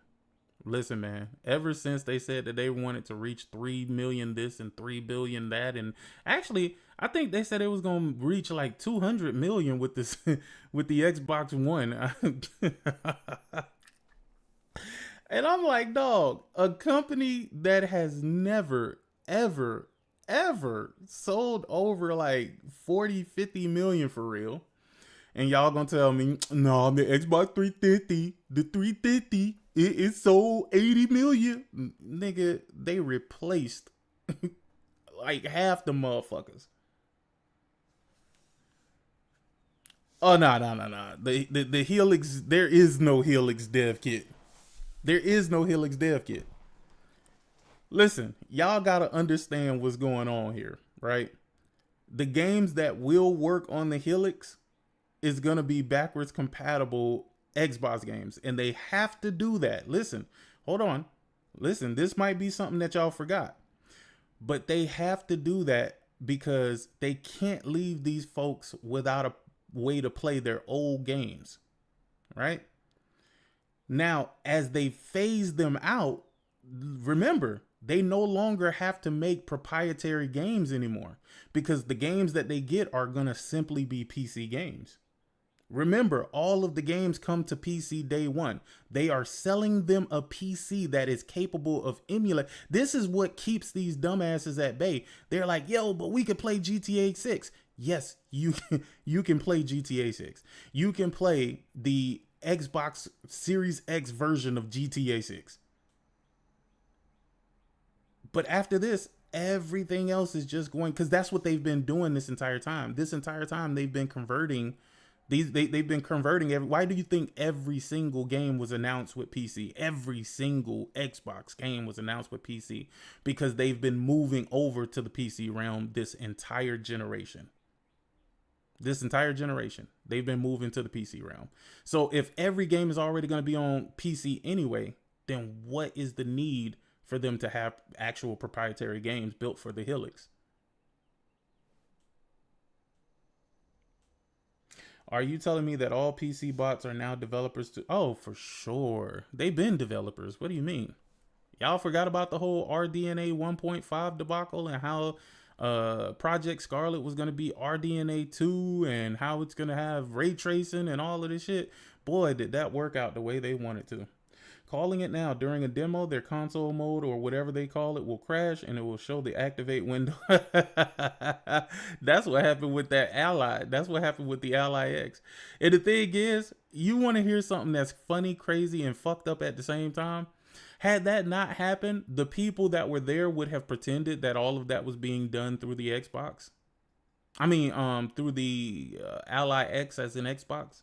Listen, man, ever since they said that they wanted to reach 3 million this and 3 billion that, and actually, I think they said it was going to reach like 200 million with this, with the Xbox One. And I'm like, dog, a company that has never, ever, ever sold over like 40, 50 million for real. And y'all gonna tell me, no, the Xbox 350, the 350, it sold 80 million. Nigga, they replaced like half the motherfuckers. Oh, no. The Helix, there is no Helix dev kit. There is no Helix dev kit. Listen, y'all gotta understand what's going on here, right? The games that will work on the Helix is going to be backwards compatible Xbox games, and they have to do that. Listen, hold on. Listen, this might be something that y'all forgot, but they have to do that because they can't leave these folks without a way to play their old games, right? Now, as they phase them out, remember, they no longer have to make proprietary games anymore because the games that they get are going to simply be PC games. Remember, all of the games come to PC day one. They are selling them a PC that is capable of emulate. This is what keeps these dumbasses at bay. They're like, yo, but we could play GTA 6. Yes, you can play GTA 6. You can play the Xbox Series X version of GTA 6. But after this, everything else is just going, because that's what they've been doing this entire time. This entire time, they've been converting they've been converting why do you think every single game was announced with PC? Every single Xbox game was announced with PC because they've been moving over to the PC realm this entire generation. They've been moving to the PC realm. So if every game is already going to be on PC anyway, then what is the need for them to have actual proprietary games built for the Helix? Are you telling me that all PC bots are now developers too? Oh, for sure. They've been developers. What do you mean? Y'all forgot about the whole RDNA 1.5 debacle and how Project Scarlet was going to be RDNA 2 and how it's going to have ray tracing and all of this shit. Boy, did that work out the way they wanted to. Calling it now, during a demo, their console mode or whatever they call it will crash and it will show the activate window. That's what happened with that Ally. That's what happened with the Ally X. And the thing is, you want to hear something that's funny, crazy, and fucked up at the same time? Had that not happened, the people that were there would have pretended that all of that was being done through the Xbox. I mean, through the Ally X as an Xbox.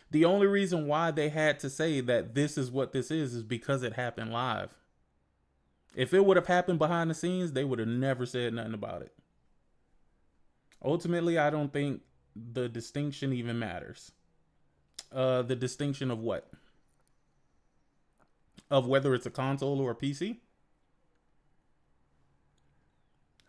The only reason why they had to say that this is what this is because it happened live. If it would have happened behind the scenes, they would have never said nothing about it. Ultimately, I don't think the distinction even matters. The distinction of what? Of whether it's a console or a PC?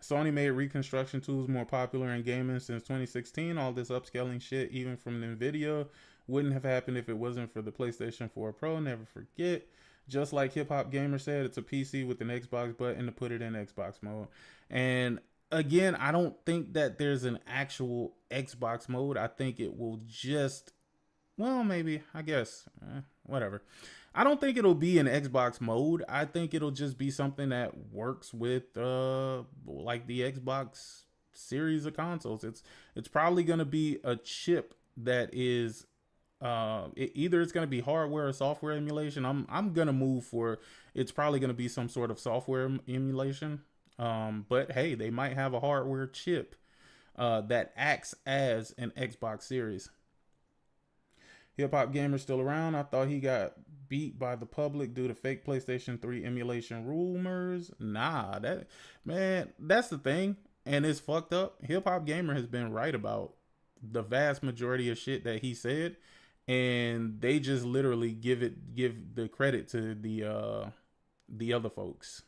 Sony made reconstruction tools more popular in gaming since 2016. All this upscaling shit, even from NVIDIA, wouldn't have happened if it wasn't for the PlayStation 4 Pro. Never forget. Just like Hip Hop Gamer said, it's a PC with an Xbox button to put it in Xbox mode. And again, I don't think that there's an actual Xbox mode. I think it will just, well, maybe, I guess, whatever. I don't think it'll be an Xbox mode. I think it'll just be something that works with like the Xbox series of consoles. It's probably going to be a chip that is either it's going to be hardware or software emulation. I'm going to move for it's probably going to be some sort of software emulation. But hey, they might have a hardware chip that acts as an Xbox series. Hip Hop Gamer still around. I thought he got beat by the public due to fake PlayStation 3 emulation rumors. Nah, that's the thing. And it's fucked up. Hip Hop Gamer has been right about the vast majority of shit that he said. And they just literally give the credit to the other folks.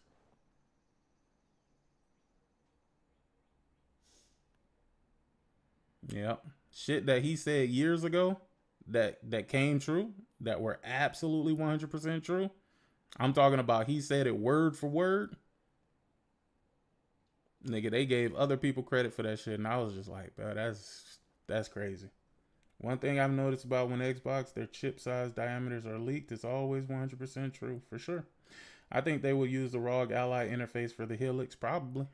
Yep. Shit that he said years ago that came true, that were absolutely 100% true. I'm talking about he said it word for word. Nigga, they gave other people credit for that shit, and I was just like, bro, that's crazy. One thing I've noticed about when Xbox, their chip size diameters are leaked, it's always 100% true, for sure. I think they will use the ROG Ally interface for the Helix, probably.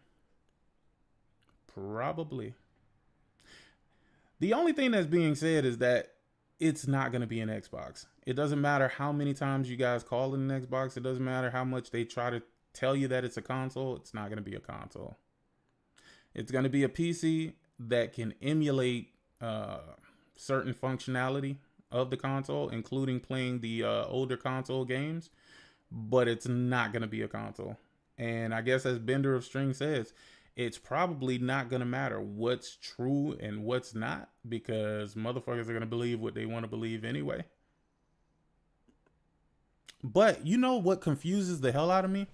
Probably. The only thing that's being said is that it's not going to be an Xbox. It doesn't matter how many times you guys call it an Xbox. It doesn't matter how much they try to tell you that it's a console. It's not going to be a console. It's going to be a PC that can emulate certain functionality of the console, including playing the older console games, but it's not going to be a console. And I guess as Bender of String says, it's probably not going to matter what's true and what's not, because motherfuckers are going to believe what they want to believe anyway. But you know what confuses the hell out of me?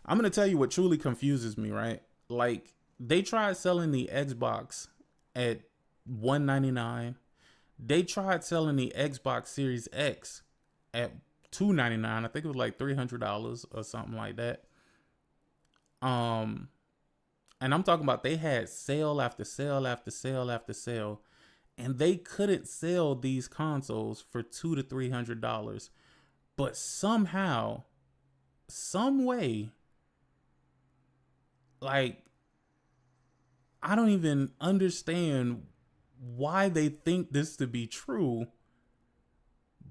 I'm going to tell you what truly confuses me, right? Like, they tried selling the Xbox at $199. They tried selling the Xbox Series X at $299. I think it was like $300 or something like that. And I'm talking about they had sale after sale after sale after sale, and they couldn't sell these consoles for $200 to $300. But somehow, some way, like, I don't even understand why they think this to be true,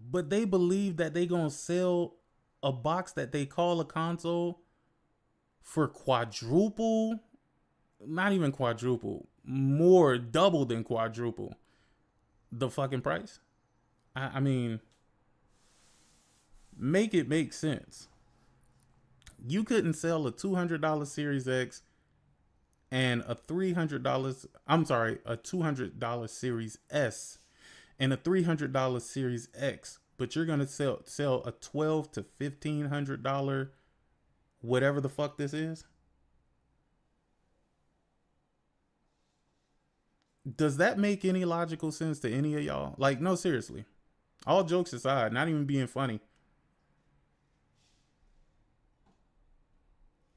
but they believe that they gonna sell a box that they call a console for quadruple, not even quadruple, more, double than quadruple the fucking price. I mean, make it make sense. You couldn't sell a $200 Series X and a $300, I'm sorry, a $200 Series S and a $300 Series X, but you're gonna sell a $1,200 to $1,500 whatever the fuck this is. Does that make any logical sense to any of y'all? Like, no, seriously. All jokes aside, not even being funny.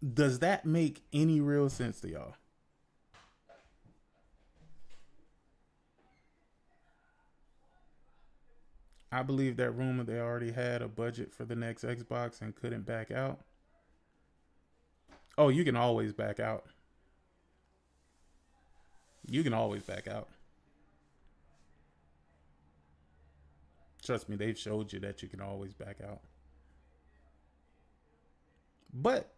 Does that make any real sense to y'all? I believe that rumor they already had a budget for the next Xbox and couldn't back out. Oh, you can always back out. You can always back out. Trust me, they've showed you that you can always back out. But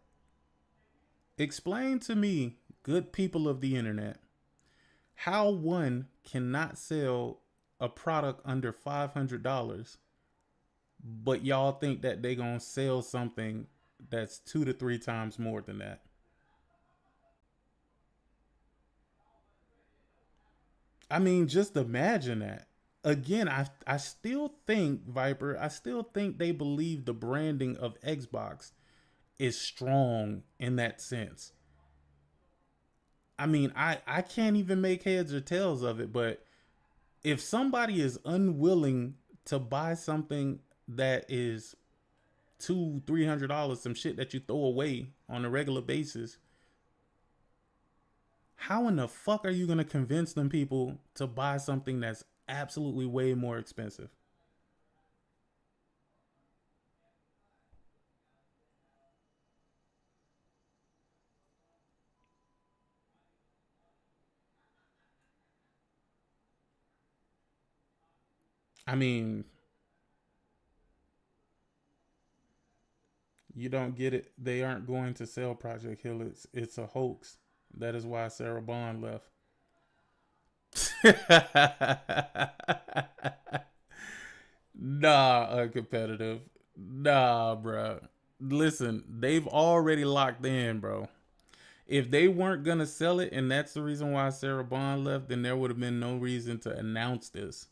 explain to me, good people of the internet, how one cannot sell a product under $500, but y'all think that they gonna sell something that's 2 to 3 times more than that. I mean, just imagine that. Again, I still think, Viper, I still think they believe the branding of Xbox is strong in that sense. I mean, I can't even make heads or tails of it, but if somebody is unwilling to buy something that is $200-300, some shit that you throw away on a regular basis, how in the fuck are you gonna convince them people to buy something that's absolutely way more expensive? I mean, you don't get it. They aren't going to sell Project Hill. It's a hoax. That is why Sarah Bond left. Nah, uncompetitive. Nah, bro. Listen, they've already locked in, bro. If they weren't gonna sell it, and that's the reason why Sarah Bond left, then there would have been no reason to announce this.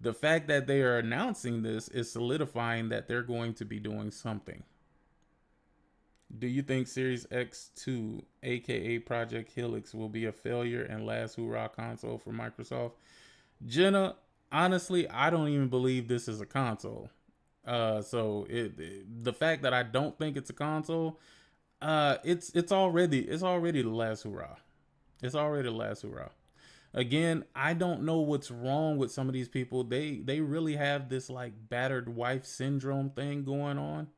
The fact that they are announcing this is solidifying that they're going to be doing something. Do you think Series X2, aka Project Helix, will be a failure and last hurrah console for Microsoft? Jenna, honestly, I don't even believe this is a console. The fact that I don't think it's a console, it's already the last hurrah. It's already the last hurrah. Again, I don't know what's wrong with some of these people. They really have this like battered wife syndrome thing going on.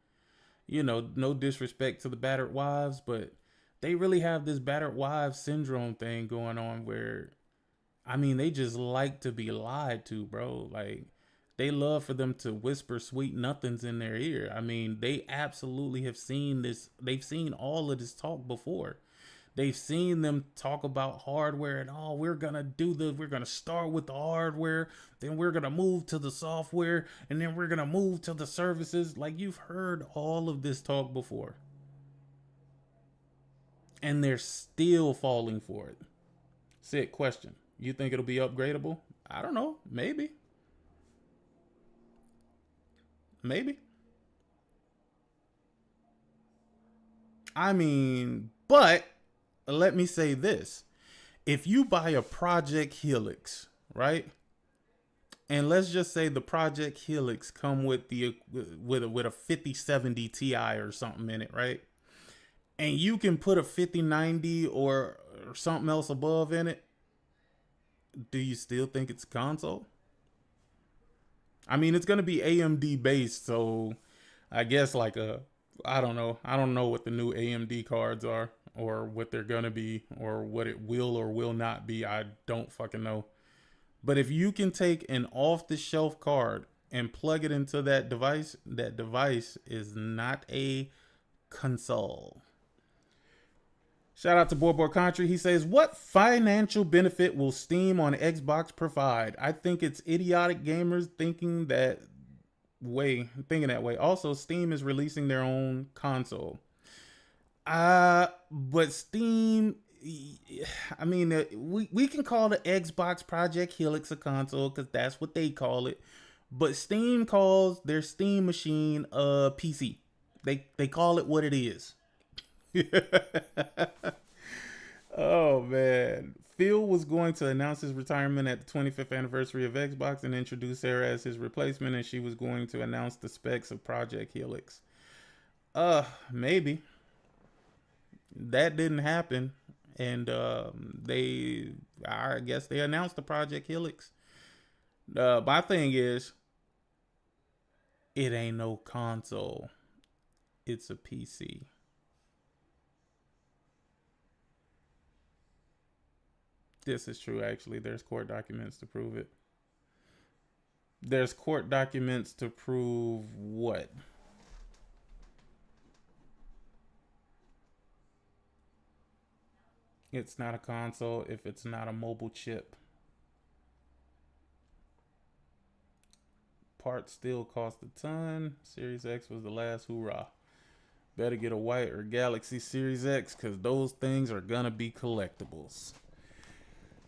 You know, no disrespect to the battered wives, but they really have this battered wives syndrome thing going on where, I mean, they just like to be lied to, bro. Like, they love for them to whisper sweet nothings in their ear. I mean, they absolutely have seen this. They've seen all of this talk before. They've seen them talk about hardware and, oh, we're gonna start with the hardware, then we're gonna move to the software, and then we're gonna move to the services. Like, you've heard all of this talk before, and they're still falling for it. Sick question. You think it'll be upgradable? I don't know. Maybe. Maybe. I mean, but let me say this. If you buy a Project Helix, right? And let's just say the Project Helix come with the with a 5070 Ti or something in it, right? And you can put a 5090 or something else above in it. Do you still think it's a console? I mean, it's going to be AMD based, so I guess like a, I don't know. I don't know what the new AMD cards are or what they're going to be or what it will or will not be. I don't fucking know. But if you can take an off the shelf card and plug it into that device is not a console. Shout out to Boy Country. He says, what financial benefit will Steam on Xbox provide? I think it's idiotic gamers thinking that way. Also, Steam is releasing their own console. But Steam, I mean, we can call the Xbox Project Helix a console because that's what they call it. But Steam calls their Steam machine a PC. They call it what it is. Oh man. Phil was going to announce his retirement at the 25th anniversary of Xbox and introduce Sarah as his replacement, and she was going to announce the specs of Project Helix. Maybe. That didn't happen. And I guess they announced the Project Helix. My thing is, It ain't no console. It's a PC. This is true, actually. There's court documents to prove it. There's court documents to prove what? It's not a console if it's not a mobile chip. Parts still cost a ton. Series X was the last hoorah. Better get a white or Galaxy Series X because those things are gonna be collectibles.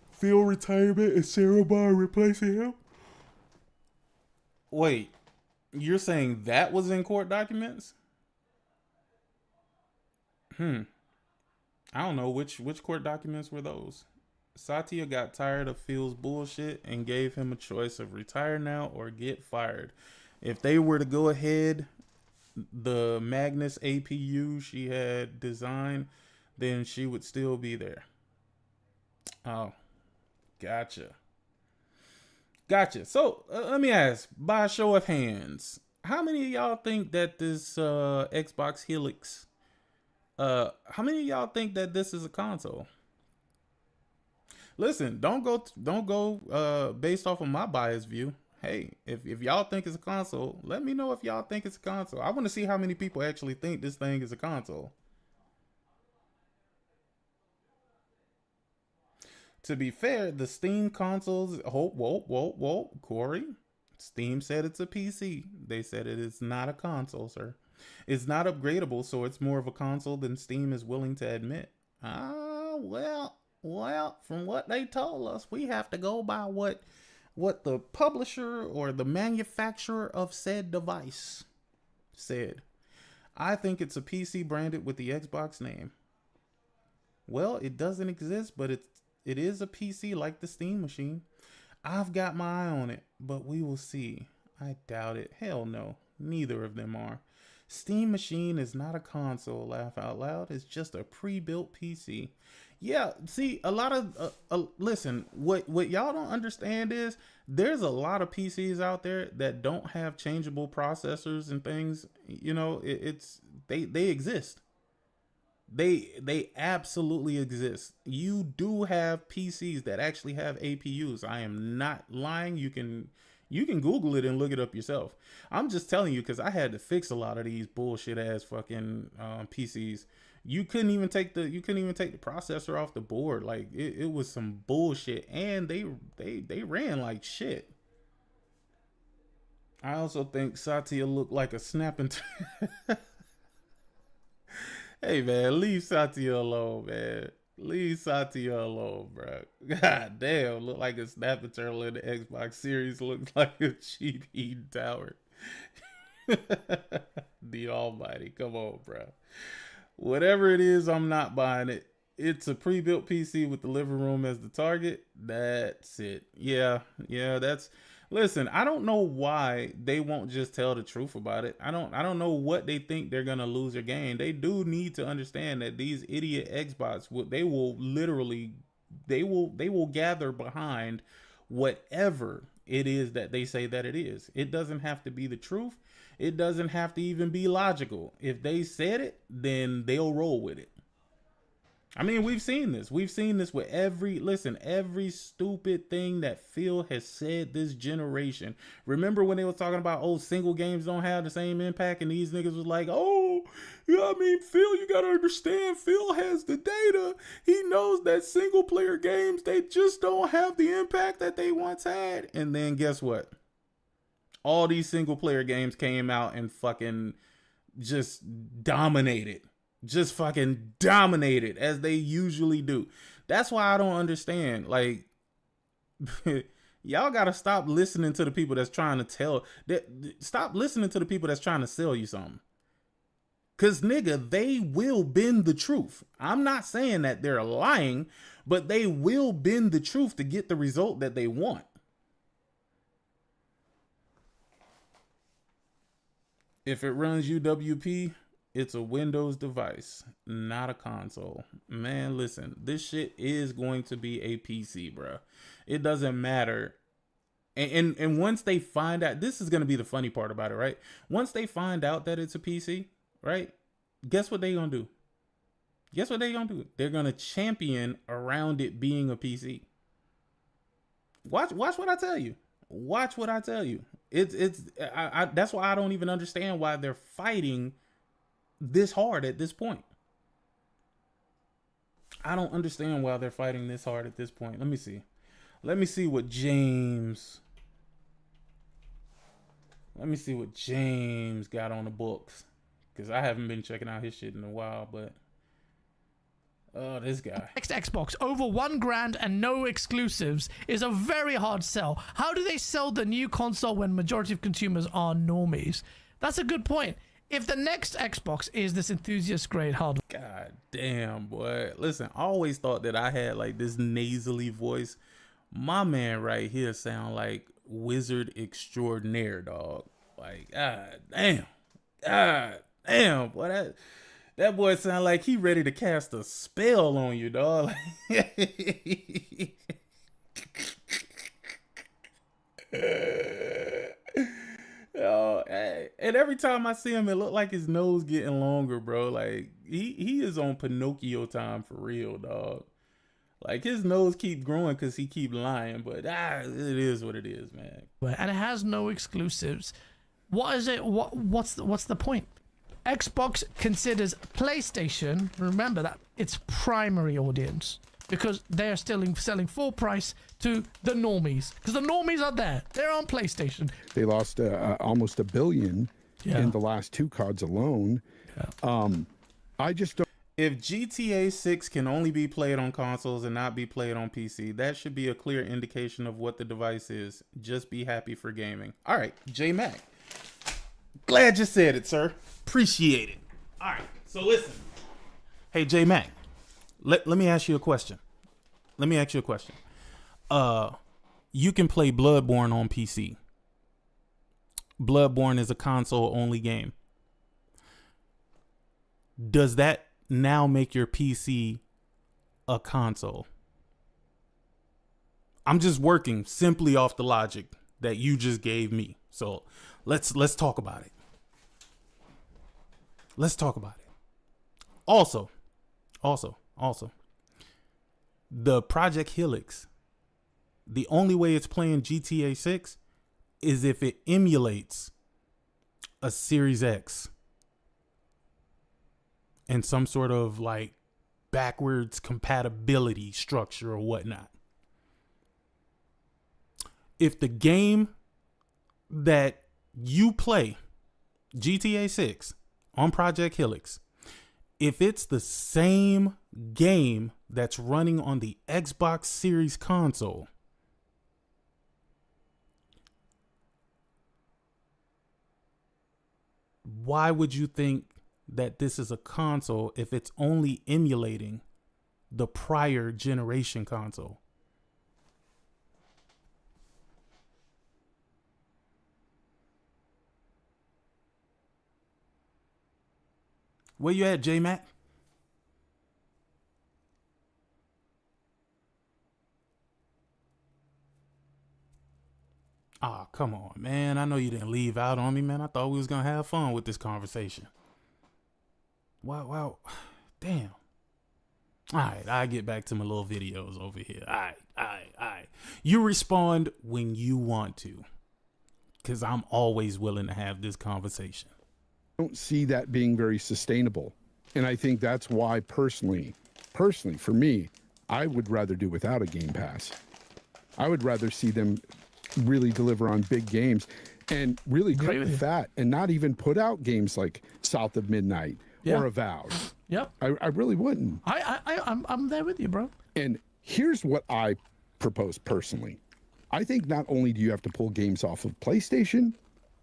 Phil retirement and Sarah Bar replacing him? Wait, you're saying that was in court documents? I don't know which court documents were those. Satya got tired of Phil's bullshit and gave him a choice of retire now or get fired. If they were to go ahead, the Magnus APU she had designed, then she would still be there. Oh, gotcha. So let me ask, by a show of hands, how many of y'all think that this Xbox Helix, how many of y'all think that this is a console? Listen, don't go based off of my biased view. Hey, if y'all think it's a console, let me know if y'all think it's a console. I want to see how many people actually think this thing is a console. To be fair, the Steam consoles. Whoa, Corey. Steam said it's a PC. They said it is not a console, sir. It's not upgradable, so it's more of a console than Steam is willing to admit. Well, from what they told us, we have to go by what the publisher or the manufacturer of said device said. I think it's a PC branded with the Xbox name. Well, it doesn't exist, but it is a PC like the Steam machine. I've got my eye on it, but we will see. I doubt it. Hell no. Neither of them are. Steam machine is not a console, laugh out loud. It's just a pre-built PC. Yeah, see, a lot of listen, what y'all don't understand is there's a lot of PCs out there that don't have changeable processors and things. You know, they exist. They absolutely exist. You do have PCs that actually have APUs. I am not lying. You can Google it and look it up yourself. I'm just telling you because I had to fix a lot of these bullshit ass fucking PCs. You couldn't even take the processor off the board. Like it was some bullshit, and they ran like shit. I also think Satya looked like a snapping. Hey man, leave Satya alone, man. Leave Satya alone, bro. God damn, look like a snapping turtle in the Xbox Series. Looks like a cheap Eden Tower. The Almighty, come on, bro. Whatever it is, I'm not buying it. It's a pre-built PC with the living room as the target. That's it. Yeah, that's. Listen, I don't know why they won't just tell the truth about it. I don't know what they think they're gonna lose or gain. They do need to understand that these idiot Xbots, they will gather behind whatever it is that they say that it is. It doesn't have to be the truth. It doesn't have to even be logical. If they said it, then they'll roll with it. I mean, we've seen this. We've seen this with every stupid thing that Phil has said this generation. Remember when they were talking about, single games don't have the same impact, and these niggas was like, Phil, you gotta understand, Phil has the data. He knows that single player games, they just don't have the impact that they once had. And then guess what? All these single player games came out and fucking just dominated. Just fucking dominated as they usually do. That's why I don't understand. Like, y'all gotta stop listening to the people that's trying to stop listening to the people that's trying to sell you something. Cause nigga, they will bend the truth. I'm not saying that they're lying, but they will bend the truth to get the result that they want. If it runs UWP, it's a Windows device, not a console. Man, listen, this shit is going to be a PC, bro. It doesn't matter. And once they find out, this is going to be the funny part about it, right? Once they find out that it's a PC, right? Guess what they going to do? Guess what they going to do? They're going to champion around it being a PC. Watch what I tell you. Watch what I tell you. That's why I don't even understand why they're fighting this hard at this point. I don't understand why they're fighting this hard at this point. Let me see. Let me see what James got on the books. Because I haven't been checking out his shit in a while, but oh, this guy. Next Xbox, over $1,000 and no exclusives is a very hard sell. How do they sell the new console when majority of consumers are normies? That's a good point. If the next Xbox is this enthusiast grade hardware. God damn, boy. Listen, I always thought that I had like this nasally voice. My man right here sound like wizard extraordinaire, dog. Like, God damn. God damn, boy. That boy sound like he ready to cast a spell on you, dog. Oh, and every time I see him, it look like his nose getting longer, bro. Like he is on Pinocchio time for real, dog. Like his nose keep growing because he keep lying, but it is what it is, man. And it has no exclusives. What is it? What's the point? Xbox considers PlayStation, remember that, its primary audience, because they're still selling full price to the normies, because the normies are there. They're on PlayStation. They lost almost $1 billion in the last 2 cards alone. Yeah. I just don't. If GTA 6 can only be played on consoles and not be played on PC, that should be a clear indication of what the device is. Just be happy for gaming. All right, J Mac. Glad you said it, sir. Appreciate it. All right, so listen. Hey, J Mac, let me ask you a question. You can play Bloodborne on PC. Bloodborne is a console-only game. Does that now make your PC a console? I'm just working simply off the logic that you just gave me. So let's talk about it. Also, the Project Helix, the only way it's playing GTA 6 is if it emulates a Series X and some sort of like backwards compatibility structure or whatnot. If the game that you play, GTA 6 on Project Helix, if it's the same game that's running on the Xbox Series console, why would you think that this is a console if it's only emulating the prior generation console? Where you at, J-Mac? Ah, come on, man. I know you didn't leave out on me, man. I thought we was going to have fun with this conversation. Wow. Damn. All right, I'll get back to my little videos over here. All right. You respond when you want to, because I'm always willing to have this conversation. Don't see that being very sustainable. And I think that's why personally, for me, I would rather do without a Game Pass. I would rather see them really deliver on big games and really cut the fat and not even put out games like South of Midnight or Avowed. Yep. I really wouldn't. I'm there with you, bro. And here's what I propose personally. I think not only do you have to pull games off of PlayStation,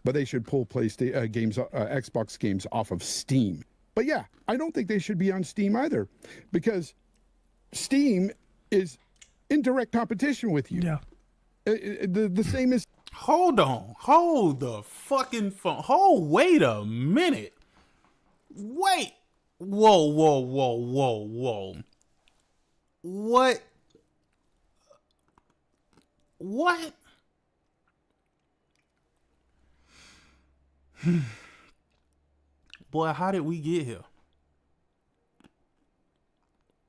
but they should pull Xbox games off of Steam. But yeah, I don't think they should be on Steam either, because Steam is in direct competition with you. Yeah. The same as. Hold on. Hold the fucking phone. Wait a minute. Wait. Whoa. What? Boy, how did we get here?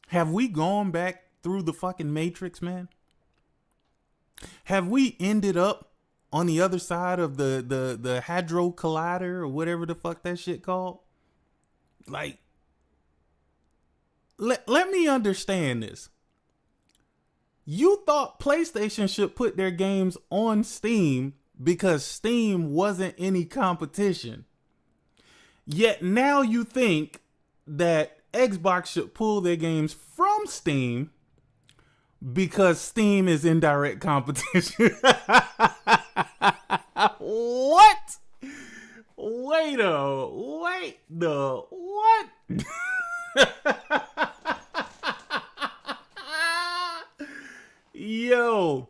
Have we gone back through the fucking Matrix, man? Have we ended up on the other side of the Hadron Collider or whatever the fuck that shit called? Like, let me understand this. You thought PlayStation should put their games on Steam because Steam wasn't any competition. Yet now you think that Xbox should pull their games from Steam because Steam is in direct competition. What? Wait the what? Yo.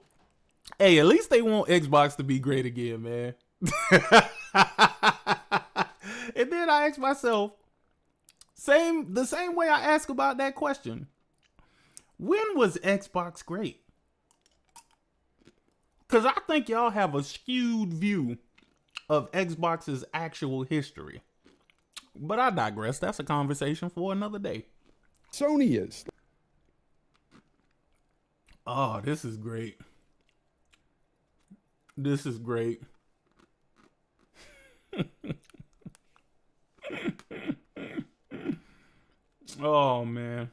Hey, at least they want Xbox to be great again, man. And then I ask myself, the same way I ask about that question. When was Xbox great? Because I think y'all have a skewed view of Xbox's actual history. But I digress. That's a conversation for another day. Sony is. Oh, this is great. This is great. Oh, man.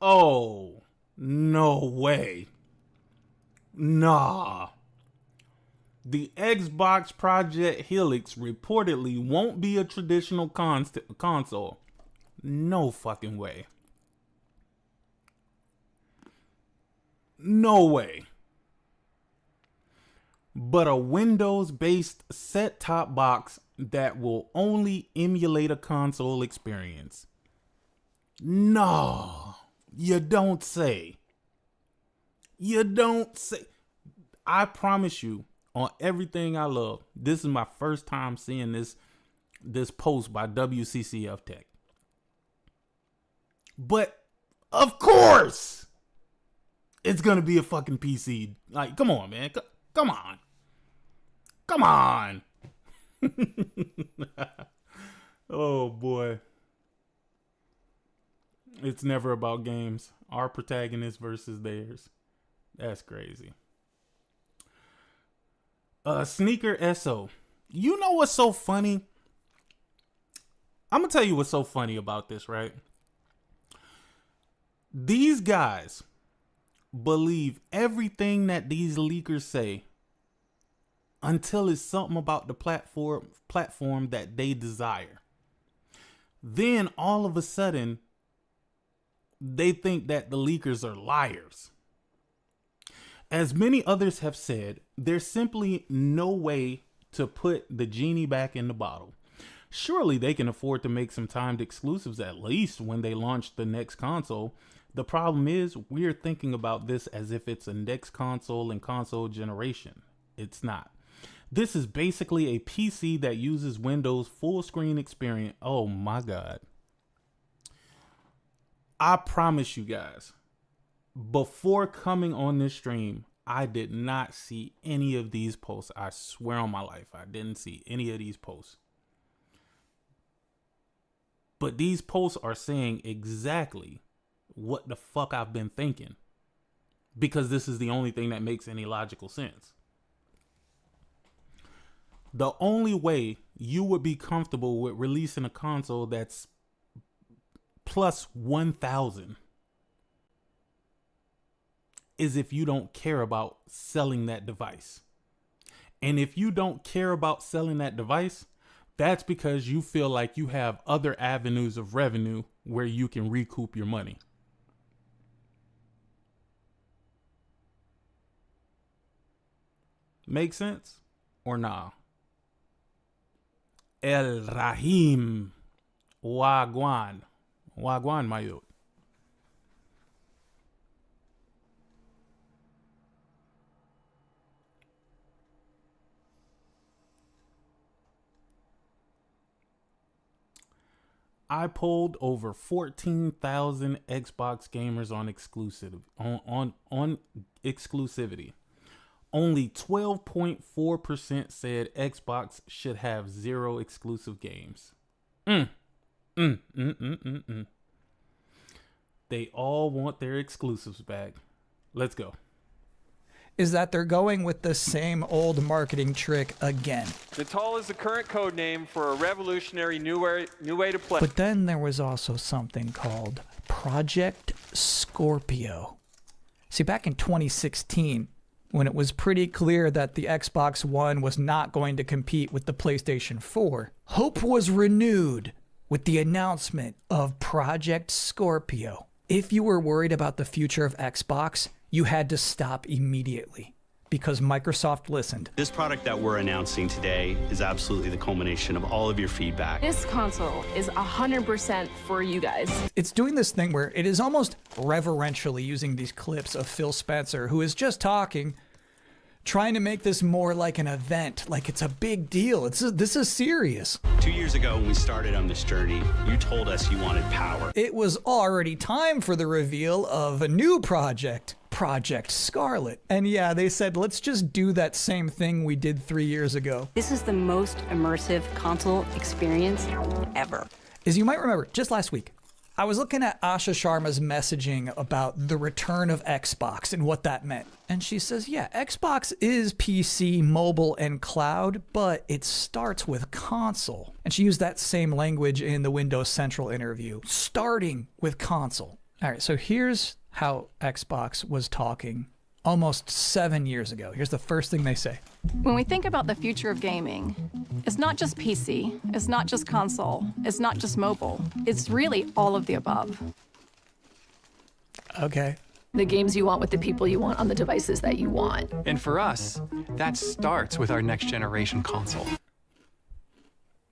Oh, no way. Nah. The Xbox Project Helix reportedly won't be a traditional console. No fucking way. No way. But a Windows-based set-top box that will only emulate a console experience. No, you don't say. You don't say. I promise you, on everything I love, this is my first time seeing this post by WCCF Tech. But of course, it's gonna be a fucking PC. Like, come on, man. Come on. Come on. Oh, boy. It's never about games. Our protagonist versus theirs. That's crazy. Sneaker SO. You know what's so funny? I'm going to tell you what's so funny about this, right? These guys believe everything that these leakers say until it's something about the platform that they desire. Then all of a sudden, they think that the leakers are liars. As many others have said, there's simply no way to put the genie back in the bottle. Surely they can afford to make some timed exclusives at least when they launch the next console. The problem is we're thinking about this as if it's a next console and console generation. It's not. This is basically a PC that uses Windows full screen experience. Oh my God. I promise you guys, before coming on this stream, I did not see any of these posts. I swear on my life, I didn't see any of these posts. But these posts are saying exactly what the fuck I've been thinking. Because this is the only thing that makes any logical sense. The only way you would be comfortable with releasing a console that's plus 1,000 is if you don't care about selling that device. And if you don't care about selling that device, that's because you feel like you have other avenues of revenue where you can recoup your money. Make sense or nah? El Rahim. Wagwan. Wagwan, my youth. I polled over 14,000 Xbox gamers on exclusivity. Only 12.4% said Xbox should have 0 exclusive games. They all want their exclusives back. Let's go. Is that they're going with the same old marketing trick again. Natal is the current code name for a revolutionary new way to play. But then there was also something called Project Scorpio. See, back in 2016, when it was pretty clear that the Xbox One was not going to compete with the PlayStation 4, hope was renewed with the announcement of Project Scorpio. If you were worried about the future of Xbox, you had to stop immediately because Microsoft listened. This product that we're announcing today is absolutely the culmination of all of your feedback. This console is 100% for you guys. It's doing this thing where it is almost reverentially using these clips of Phil Spencer, who is just talking, trying to make this more like an event, like it's a big deal. This is serious. 2 years ago when we started on this journey, you told us you wanted power. It was already time for the reveal of a new project, Project Scarlet. And yeah, they said, let's just do that same thing we did 3 years ago. This is the most immersive console experience ever. As you might remember, just last week, I was looking at Asha Sharma's messaging about the return of Xbox and what that meant. And she says, yeah, Xbox is PC, mobile, and cloud, but it starts with console. And she used that same language in the Windows Central interview, starting with console. All right, so here's how Xbox was talking almost 7 years ago. Here's the first thing they say. When we think about the future of gaming, it's not just PC, it's not just console, it's not just mobile. It's really all of the above. Okay. The games you want with the people you want on the devices that you want. And for us, that starts with our next generation console.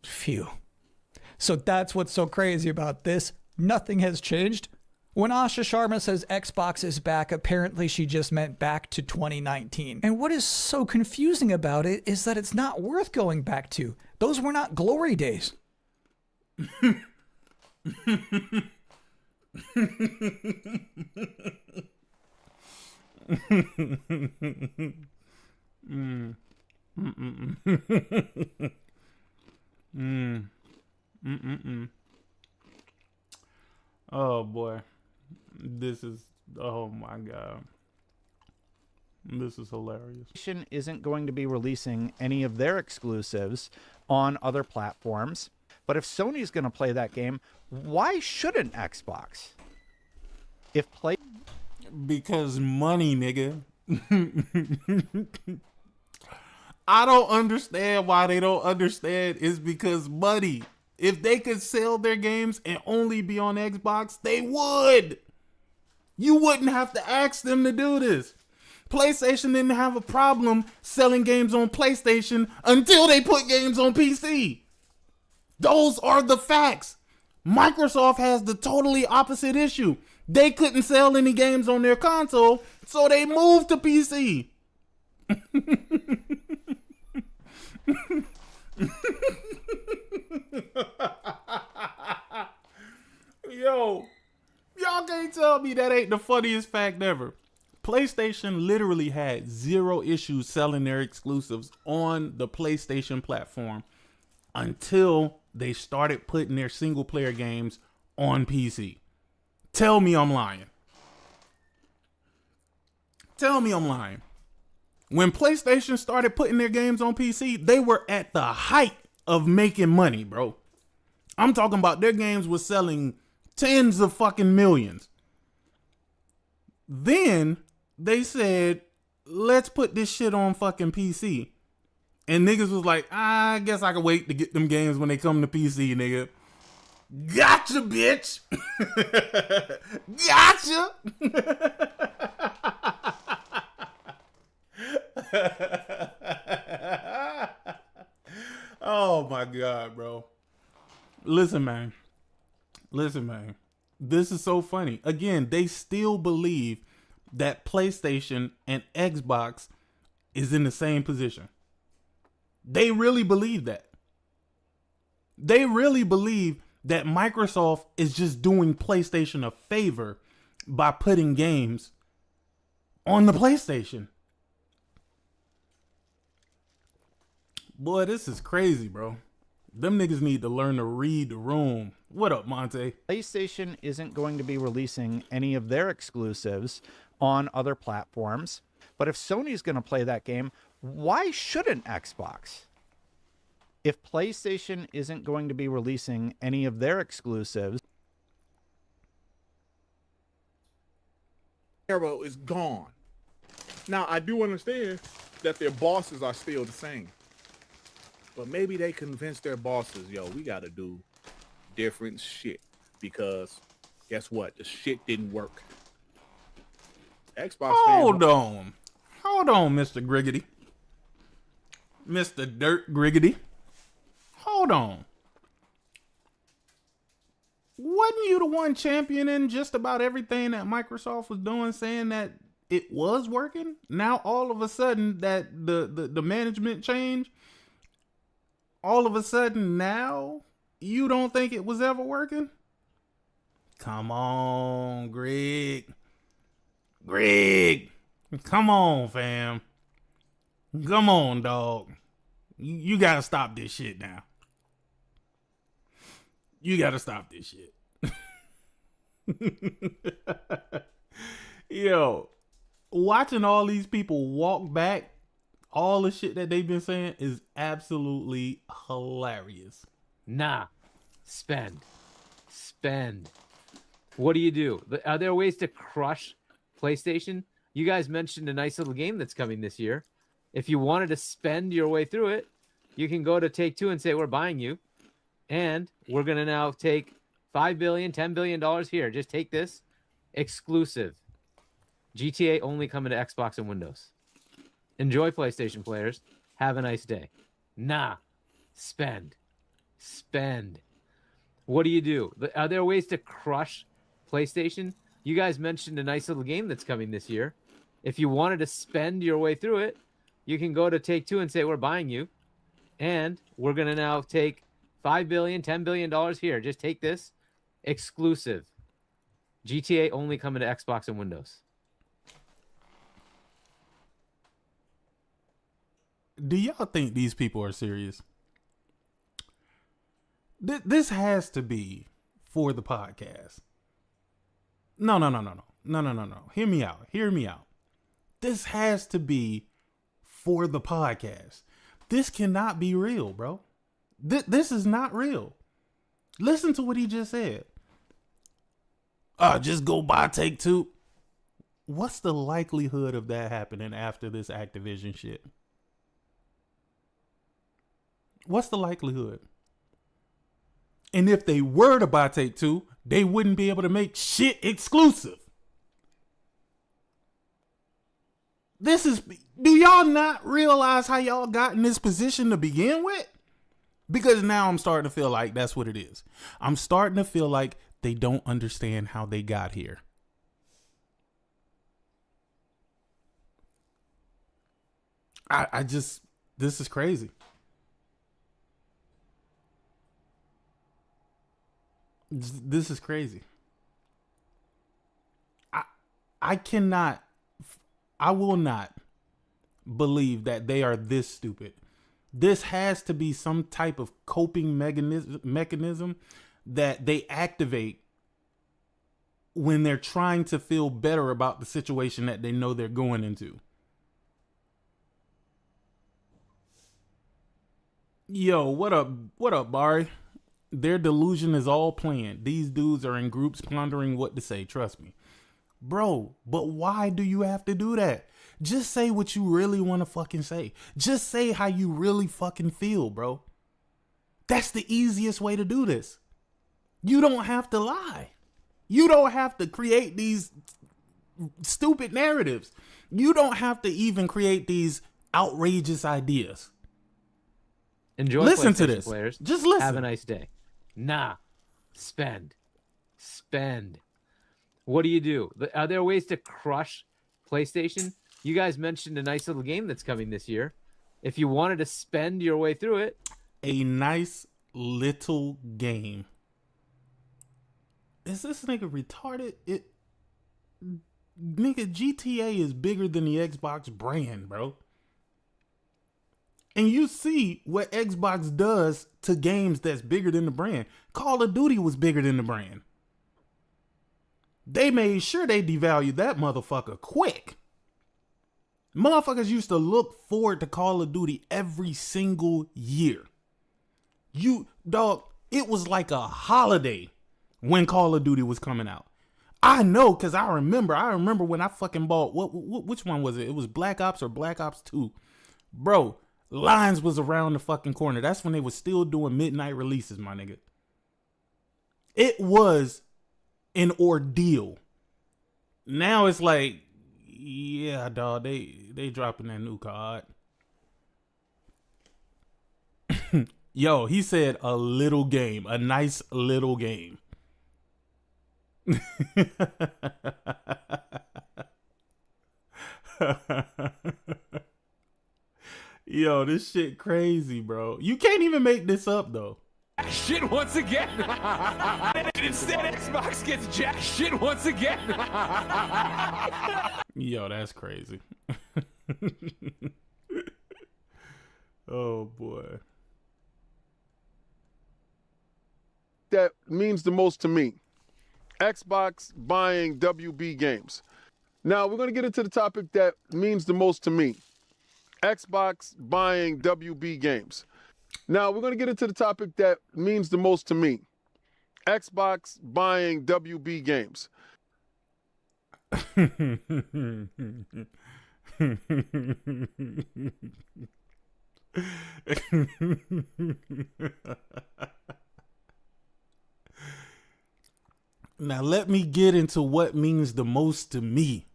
Phew. So that's what's so crazy about this. Nothing has changed. When Asha Sharma says Xbox is back, apparently she just meant back to 2019. And what is so confusing about it is that it's not worth going back to. Those were not glory days. Oh boy. This is, oh my God. This is hilarious. Isn't going to be releasing any of their exclusives on other platforms. But if Sony's going to play that game, why shouldn't Xbox? Because money, nigga. I don't understand why they don't understand. It's because money. If they could sell their games and only be on Xbox, they would. You wouldn't have to ask them to do this. PlayStation didn't have a problem selling games on PlayStation until they put games on PC. Those are the facts. Microsoft has the totally opposite issue. They couldn't sell any games on their console, so they moved to PC. Yo, y'all can't tell me that ain't the funniest fact ever. PlayStation literally had 0 issues selling their exclusives on the PlayStation platform until they started putting their single player games on PC. Tell me I'm lying. Tell me I'm lying. When PlayStation started putting their games on PC, they were at the height of making money, bro. I'm talking about their games were selling tens of fucking millions. Then they said, let's put this shit on fucking PC. And niggas was like, I guess I can wait to get them games when they come to PC, nigga. Gotcha, bitch. Gotcha. Oh my God, bro. Listen, man. This is so funny. Again, they still believe that PlayStation and Xbox is in the same position. They really believe that. They really believe that Microsoft is just doing PlayStation a favor by putting games on the PlayStation. Boy, this is crazy, bro. Them niggas need to learn to read the room. What up, Monte? PlayStation isn't going to be releasing any of their exclusives on other platforms. But if Sony's going to play that game, why shouldn't Xbox? If PlayStation isn't going to be releasing any of their exclusives, Arrow is gone. Now, I do understand that their bosses are still the same. But maybe they convince their bosses, yo, we got to do different shit. Because guess what? The shit didn't work. Xbox Hold on, Mr. Griggity. Mr. Dirt Griggity. Hold on. Wasn't you the one championing just about everything that Microsoft was doing, saying that it was working? Now all of a sudden that the management change, all of a sudden now you don't think it was ever working? Come on, Greg. Come on, fam. Come on, dog. You gotta stop this shit now. You gotta stop this shit. Yo, watching all these people walk back all the shit that they've been saying is absolutely hilarious. Nah. Spend. What do you do? Are there ways to crush PlayStation? You guys mentioned a nice little game that's coming this year. If you wanted to spend your way through it, you can go to Take-Two and say, we're buying you. And we're going to now take $5 billion, $10 billion here. Just take this. Exclusive. GTA only coming to Xbox and Windows. Enjoy, PlayStation players. Have a nice day. Nah. Spend. What do you do? Are there ways to crush PlayStation? You guys mentioned a nice little game that's coming this year. If you wanted to spend your way through it, you can go to Take-Two and say, we're buying you. And we're going to now take $5 billion, $10 billion here. Just take this. Exclusive. GTA only coming to Xbox and Windows. Do y'all think these people are serious? This has to be for the podcast. No. Hear me out. This has to be for the podcast. This cannot be real, bro. This is not real. Listen to what he just said. Just go buy Take-Two. What's the likelihood of that happening after this Activision shit? What's the likelihood? And if they were to buy Take-Two, they wouldn't be able to make shit exclusive. Do y'all not realize how y'all got in this position to begin with? Because now I'm starting to feel like that's what it is. I'm starting to feel like they don't understand how they got here. This is crazy. This is crazy. I will not believe that they are this stupid. This has to be some type of coping mechanism that they activate when they're trying to feel better about the situation that they know they're going into. Yo, what up, Barry? Their delusion is all planned. These dudes are in groups pondering what to say. Trust me. Bro, but why do you have to do that? Just say what you really want to fucking say. Just say how you really fucking feel, bro. That's the easiest way to do this. You don't have to lie. You don't have to create these stupid narratives. You don't have to even create these outrageous ideas. Enjoy. Listen to PlayStation this. Players. Just listen. Have a nice day. Nah. Spend. What do you do? Are there ways to crush PlayStation? You guys mentioned a nice little game that's coming this year. If you wanted to spend your way through it. A nice little game. is this nigga retarded? Nigga, GTA is bigger than the Xbox brand, bro. And you see what Xbox does to games that's bigger than the brand. Call of Duty was bigger than the brand. They made sure they devalued that motherfucker quick. Motherfuckers used to look forward to Call of Duty every single year. Dog, it was like a holiday when Call of Duty was coming out. I know, because I remember when I fucking bought, which one was it? It was Black Ops or Black Ops 2. Bro, lines was around the fucking corner. That's when they was still doing midnight releases, my nigga. It was an ordeal. Now it's like, yeah, dog, they dropping that new card. Yo, he said a little game, a nice little game. Yo, this shit crazy, bro. You can't even make this up, though. Shit once again. Instead, Xbox gets jack shit once again. Yo, that's crazy. Oh, boy. That means the most to me. Xbox buying WB Games. Now, we're going to get into the topic that means the most to me. Xbox buying WB Games. Now, we're going to get into the topic that means the most to me. Xbox buying WB Games. Now, let me get into what means the most to me.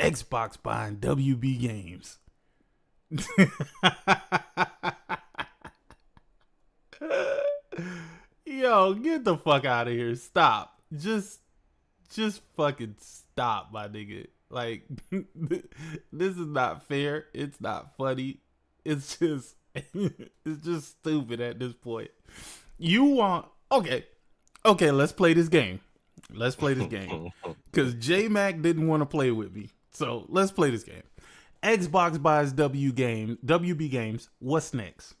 Xbox buying WB Games. Yo, get the fuck out of here. Stop. Just fucking stop, my nigga. Like, this is not fair. It's not funny. It's just stupid at this point. You want, okay, let's play this game. Let's play this game. Because J-Mac didn't want to play with me. So let's play this game. Xbox buys WB Games. What's next?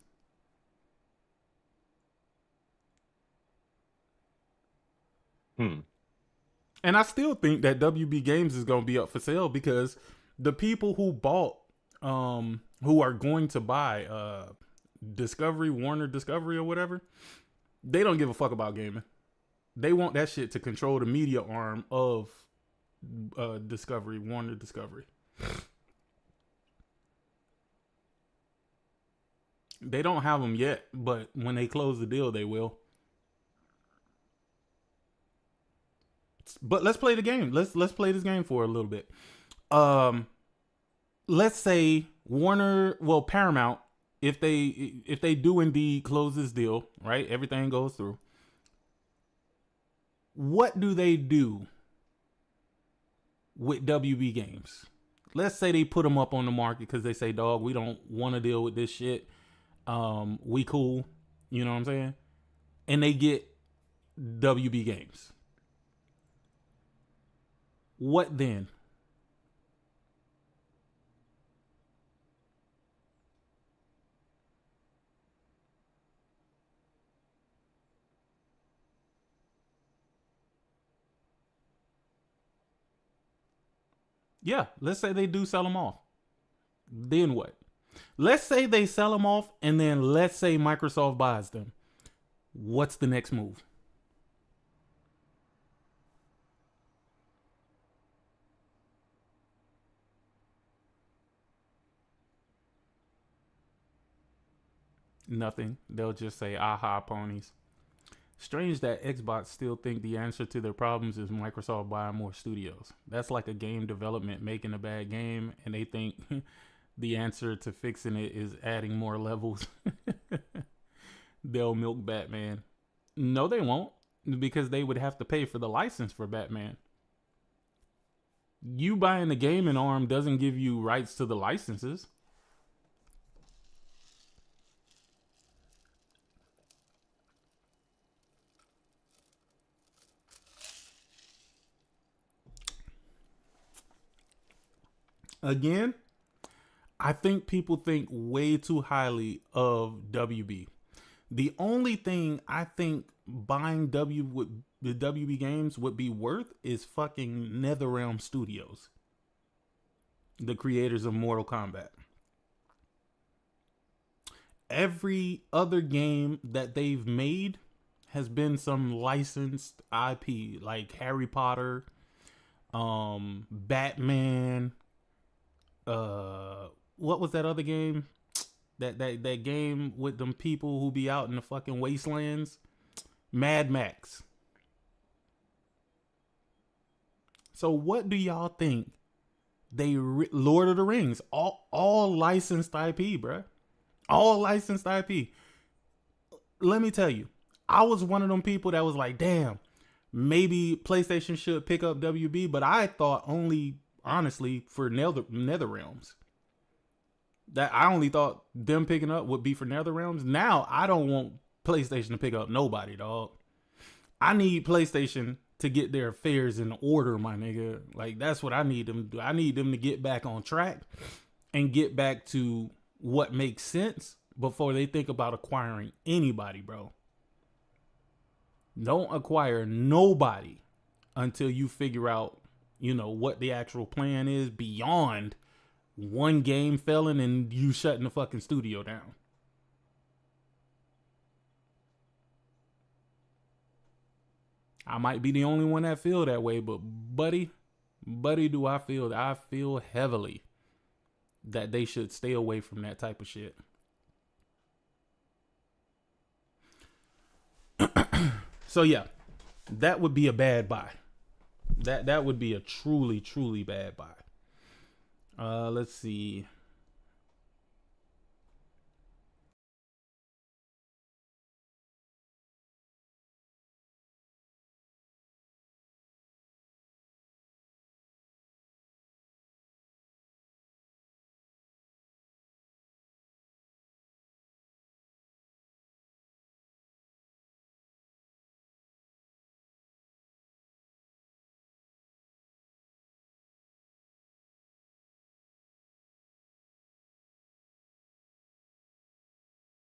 And I still think that WB Games is going to be up for sale because the people who bought, who are going to buy Discovery, Warner Discovery or whatever, they don't give a fuck about gaming. They want that shit to control the media arm of Discovery, Warner Discovery. They don't have them yet, but when they close the deal, they will. But let's play the game. Let's play this game for a little bit. Let's say Paramount, if they do indeed close this deal, right? Everything goes through. What do they do with WB Games? Let's say they put them up on the market because they say, dog, we don't want to deal with this shit. We cool. You know what I'm saying? And they get WB Games. What then? Yeah, let's say they do sell them off. Then what? Let's say they sell them off and then let's say Microsoft buys them. What's the next move? Nothing. They'll just say, aha, ponies. Strange that Xbox still think the answer to their problems is Microsoft buying more studios. That's like a game development making a bad game, and they think the answer to fixing it is adding more levels. They'll milk Batman. No, they won't, because they would have to pay for the license for Batman. You buying the gaming arm doesn't give you rights to the licenses. Again, I think people think way too highly of WB. The only thing I think buying the WB games would be worth is fucking NetherRealm Studios, the creators of Mortal Kombat. Every other game that they've made has been some licensed IP, like Harry Potter, Batman. What was that other game? That game with them people who be out in the fucking wastelands? Mad Max. So what do y'all think? Lord of the Rings, all licensed IP, bruh. All licensed IP. Let me tell you, I was one of them people that was like, damn, maybe PlayStation should pick up WB, but I thought only, honestly, for NetherRealms. That I only thought them picking up would be for NetherRealms. Now I don't want PlayStation to pick up nobody, dog. I need PlayStation to get their affairs in order, my nigga. Like, that's what I need them to do. I need them to get back on track and get back to what makes sense before they think about acquiring anybody, bro. Don't acquire nobody until you figure out, you know, what the actual plan is beyond one game failing and you shutting the fucking studio down. I might be the only one that feel that way, but buddy, do I feel heavily that they should stay away from that type of shit. So yeah, that would be a bad buy. That would be a truly bad buy. Let's see.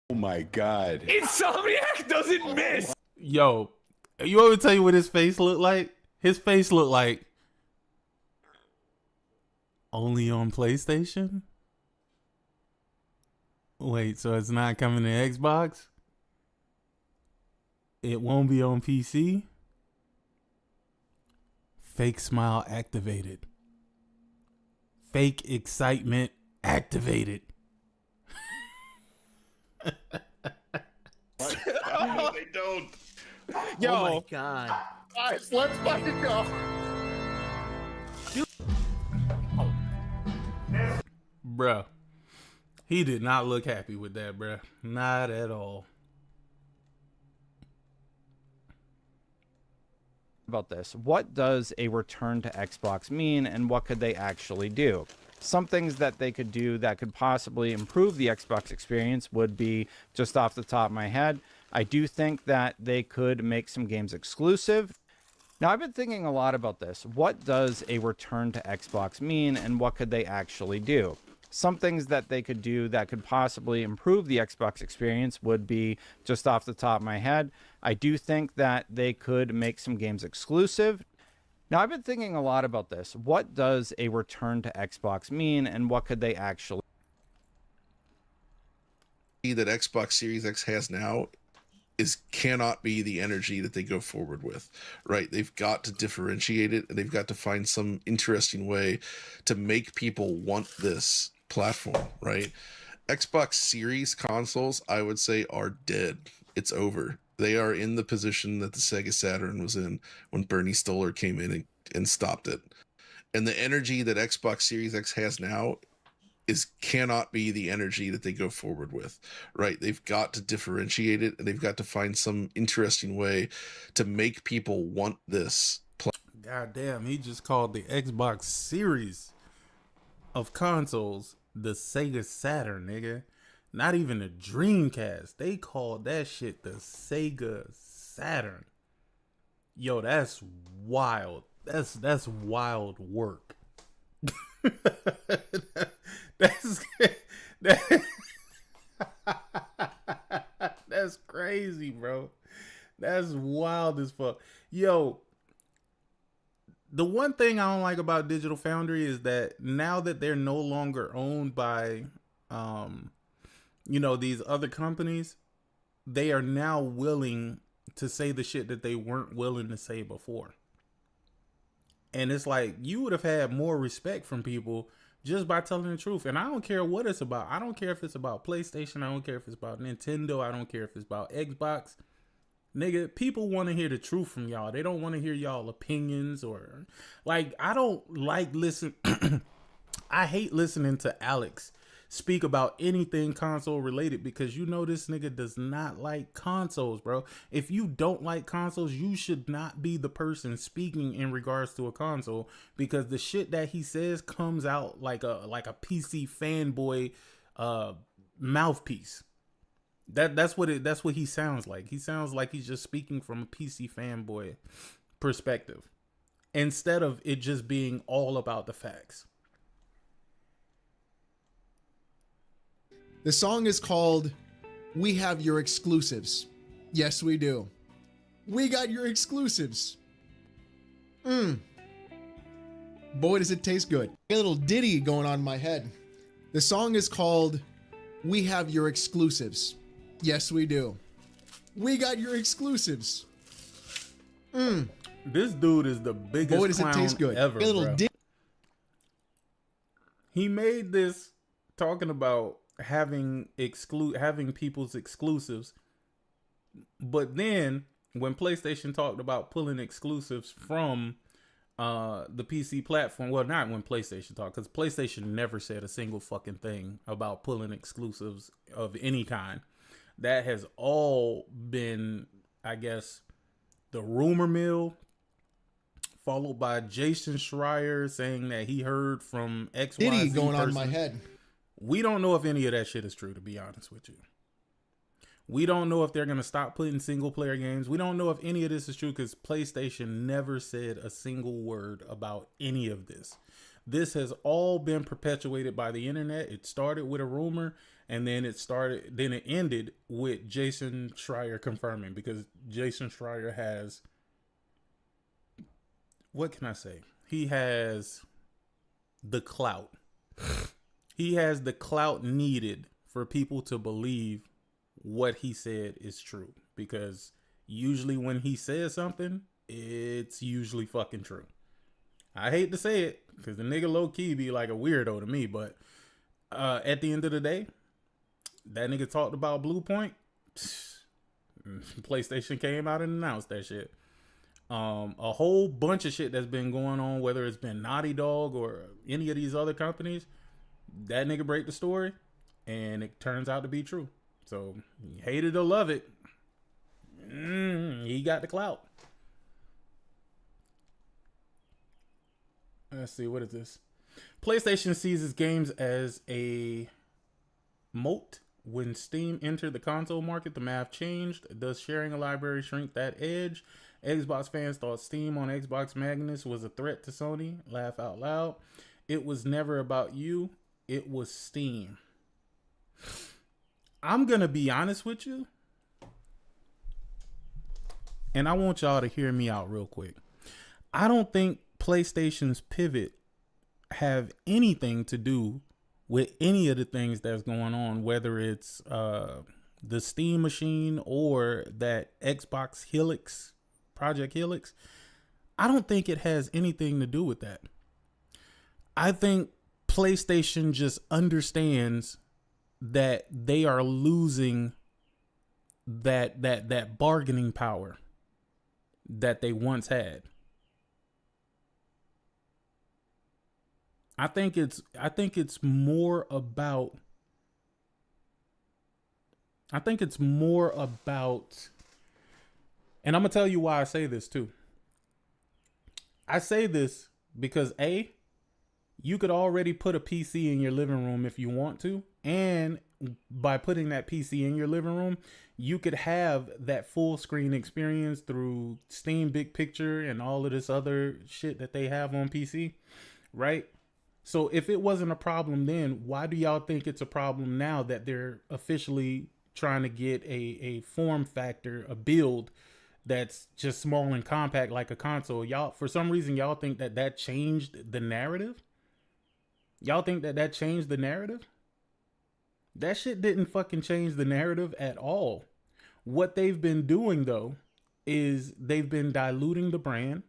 Oh my God. Insomniac doesn't miss. Yo, you want me to tell you what his face looked like? His face looked like only on PlayStation? Wait, so it's not coming to Xbox? It won't be on PC? Fake smile activated. Fake excitement activated. No, they don't. Yo, Oh my God. Guys, let's fucking go. Bruh. He did not look happy with that, bruh. Not at all. About this, what does a return to Xbox mean, and what could they actually do? Some things that they could do that could possibly improve the Xbox experience would be, just off the top of my head, I do think that they could make some games exclusive. Now, I've been thinking a lot about this. What does a return to Xbox mean, and what could they actually do? Some things that they could do that could possibly improve the Xbox experience would be, just off the top of my head, I do think that they could make some games exclusive. Now, I've been thinking a lot about this. What does a return to Xbox mean, and what could they actually that Xbox Series X has now cannot be the energy that they go forward with, right? They've got to differentiate it, and they've got to find some interesting way to make people want this platform, right? Xbox Series consoles, I would say, are dead. It's over. They are in the position that the Sega Saturn was in when Bernie Stoller came in and stopped it. And the energy that Xbox Series X has now cannot be the energy that they go forward with, right? They've got to differentiate it, and they've got to find some interesting way to make people want this. God damn, he just called the Xbox Series of consoles the Sega Saturn, nigga. Not even the Dreamcast. They called that shit the Sega Saturn. Yo, that's wild. That's wild work. That's that's crazy, bro. That's wild as fuck. Yo, the one thing I don't like about Digital Foundry is that now that they're no longer owned by these other companies, they are now willing to say the shit that they weren't willing to say before. And it's like, you would have had more respect from people just by telling the truth. And I don't care what it's about. I don't care if it's about PlayStation. I don't care if it's about Nintendo. I don't care if it's about Xbox. Nigga, people want to hear the truth from y'all. They don't want to hear y'all opinions or like, I don't like listen. I hate listening to Alex speak about anything console related because this nigga does not like consoles, bro. If you don't like consoles, you should not be the person speaking in regards to a console because the shit that he says comes out like a PC fanboy mouthpiece. That's what he sounds like. He sounds like he's just speaking from a PC fanboy perspective instead of it just being all about the facts. The song is called We Have Your Exclusives. Yes, we do. We got your exclusives. Boy, does it taste good. A little ditty going on in my head. The song is called We Have Your Exclusives. Yes, we do. We got your exclusives. This dude is the biggest Boy, does it clown taste good. ever, A little bro. He made this talking about having people's exclusives, but then when PlayStation talked about pulling exclusives from the PC platform, well, not when PlayStation talked, because PlayStation never said a single fucking thing about pulling exclusives of any kind. That has all been, I guess, the rumor mill, followed by Jason Schreier saying that he heard from XYZ Ditty going on in person. my head. We don't know if any of that shit is true, to be honest with you. We don't know if they're going to stop putting single player games. We don't know if any of this is true because PlayStation never said a single word about any of this. This has all been perpetuated by the internet. It started with a rumor and then it ended with Jason Schreier confirming, because Jason Schreier has, what can I say? He has the clout. He has the clout needed for people to believe what he said is true. Because usually when he says something, it's usually fucking true. I hate to say it, because the nigga low-key be like a weirdo to me, but at the end of the day, that nigga talked about Blue Point. PlayStation came out and announced that shit. A whole bunch of shit that's been going on, whether it's been Naughty Dog or any of these other companies, that nigga break the story and it turns out to be true. So hate it or love it, he got the clout. Let's see, what is this? PlayStation sees its games as a moat. When Steam entered the console market, the math changed. Does sharing a library shrink that edge? Xbox fans thought Steam on Xbox Magnus was a threat to Sony. Laugh out loud. It was never about you. It was Steam. I'm going to be honest with you. And I want y'all to hear me out real quick. I don't think PlayStation's pivot have anything to do with any of the things that's going on, whether it's the Steam machine or that Xbox Helix, Project Helix. I don't think it has anything to do with that. I think PlayStation just understands that they are losing that bargaining power that they once had. I think it's more about and I'm gonna tell you why I say this too. I say this because A, you could already put a PC in your living room if you want to, and by putting that PC in your living room, you could have that full screen experience through Steam Big Picture and all of this other shit that they have on PC, right? So if it wasn't a problem then, why do y'all think it's a problem now that they're officially trying to get a form factor, a build that's just small and compact like a console? Y'all, for some reason, y'all think that that changed the narrative? Y'all think that that changed the narrative? That shit didn't fucking change the narrative at all. What they've been doing, though, is they've been diluting the brand,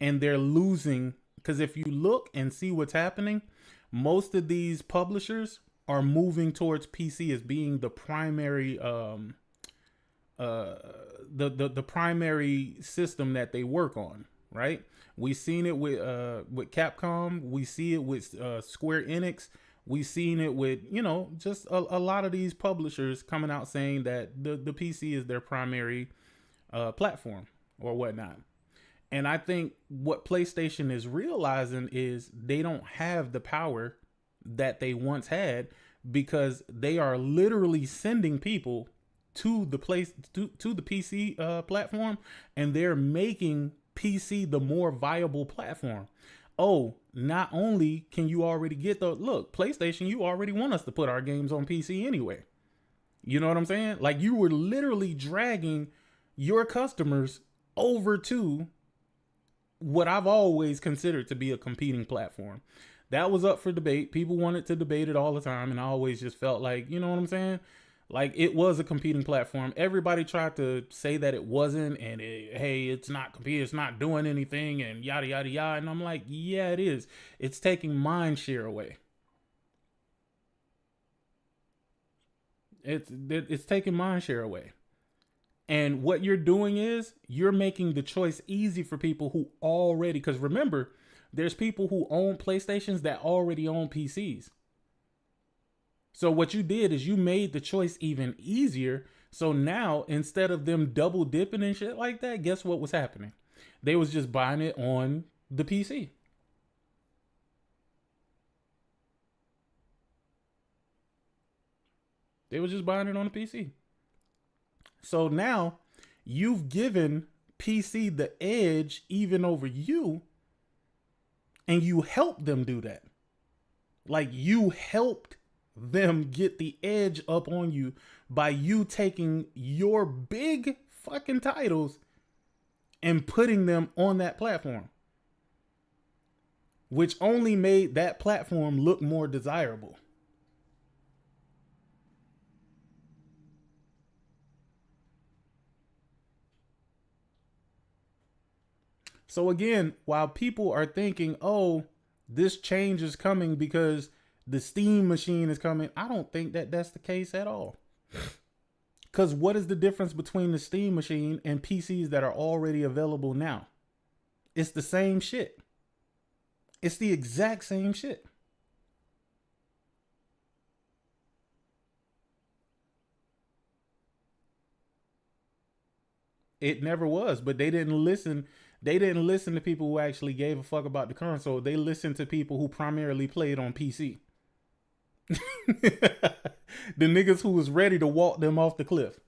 and they're losing. Because if you look and see what's happening, most of these publishers are moving towards PC as being the primary the primary system that they work on, right? We've seen it with Capcom. We see it with Square Enix. We've seen it with, you know, just a lot of these publishers coming out saying that the PC is their primary platform or whatnot. And I think what PlayStation is realizing is they don't have the power that they once had, because they are literally sending people to the PC platform, and they're making PC the more viable platform. Oh, not only can you already get the look, PlayStation, you already want us to put our games on PC anyway. You know what I'm saying? Like, you were literally dragging your customers over to what I've always considered to be a competing platform. That was up for debate. People wanted to debate it all the time, and I always just felt like, you know what I'm saying? Like, it was a competing platform. Everybody tried to say that it wasn't, and hey, it's not competing, it's not doing anything, and yada, yada, yada. And I'm like, yeah, it is. It's taking mind share away. It's taking mind share away. And what you're doing is you're making the choice easy for people who already, because remember, there's people who own PlayStations that already own PCs. So what you did is you made the choice even easier. So now, instead of them double dipping and shit like that, guess what was happening? They was just buying it on the PC. They was just buying it on the PC. So now you've given PC the edge even over you, and you helped them do that. Like, you helped them get the edge up on you by you taking your big fucking titles and putting them on that platform, which only made that platform look more desirable. So again, while people are thinking, oh, this change is coming because the Steam machine is coming, I don't think that that's the case at all. Because what is the difference between the Steam machine and PCs that are already available now? It's the same shit. It's the exact same shit. It never was, but they didn't listen. They didn't listen to people who actually gave a fuck about the console. They listened to people who primarily played on PC. The niggas who was ready to walk them off the cliff.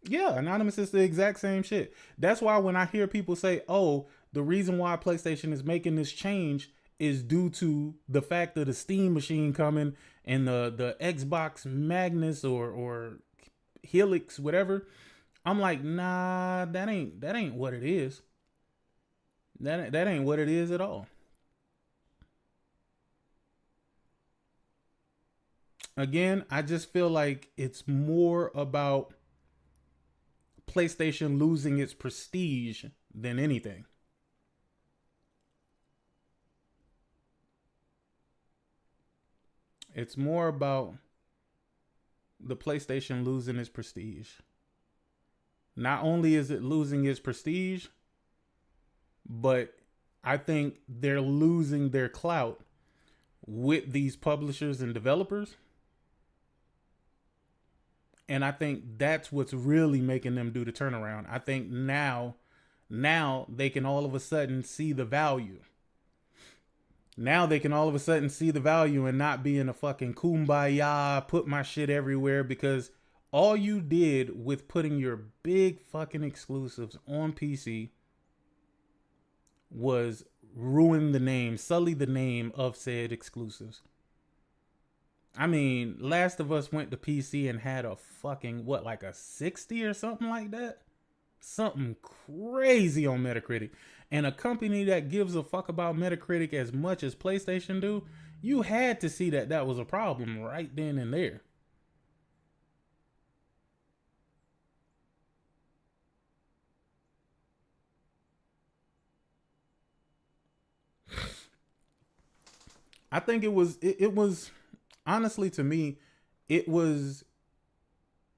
Yeah, Anonymous is the exact same shit. That's why when I hear people say, oh, the reason why PlayStation is making this change is due to the fact of the Steam machine coming and the Xbox Magnus or Helix, whatever. I'm like, nah, that ain't what it is. That ain't what it is at all. Again, I just feel like it's more about PlayStation losing its prestige than anything. It's more about the PlayStation losing its prestige. Not only is it losing its prestige, but I think they're losing their clout with these publishers and developers. And I think that's what's really making them do the turnaround. I think now they can all of a sudden see the value. Now they can all of a sudden see the value and not be in a fucking kumbaya, put my shit everywhere, because all you did with putting your big fucking exclusives on PC was ruin the name, sully the name of said exclusives. I mean, Last of Us went to PC and had a fucking, what, like a 60 or something like that? Something crazy on Metacritic. And a company that gives a fuck about Metacritic as much as PlayStation do, you had to see that that was a problem right then and there. I think it was honestly, to me, it was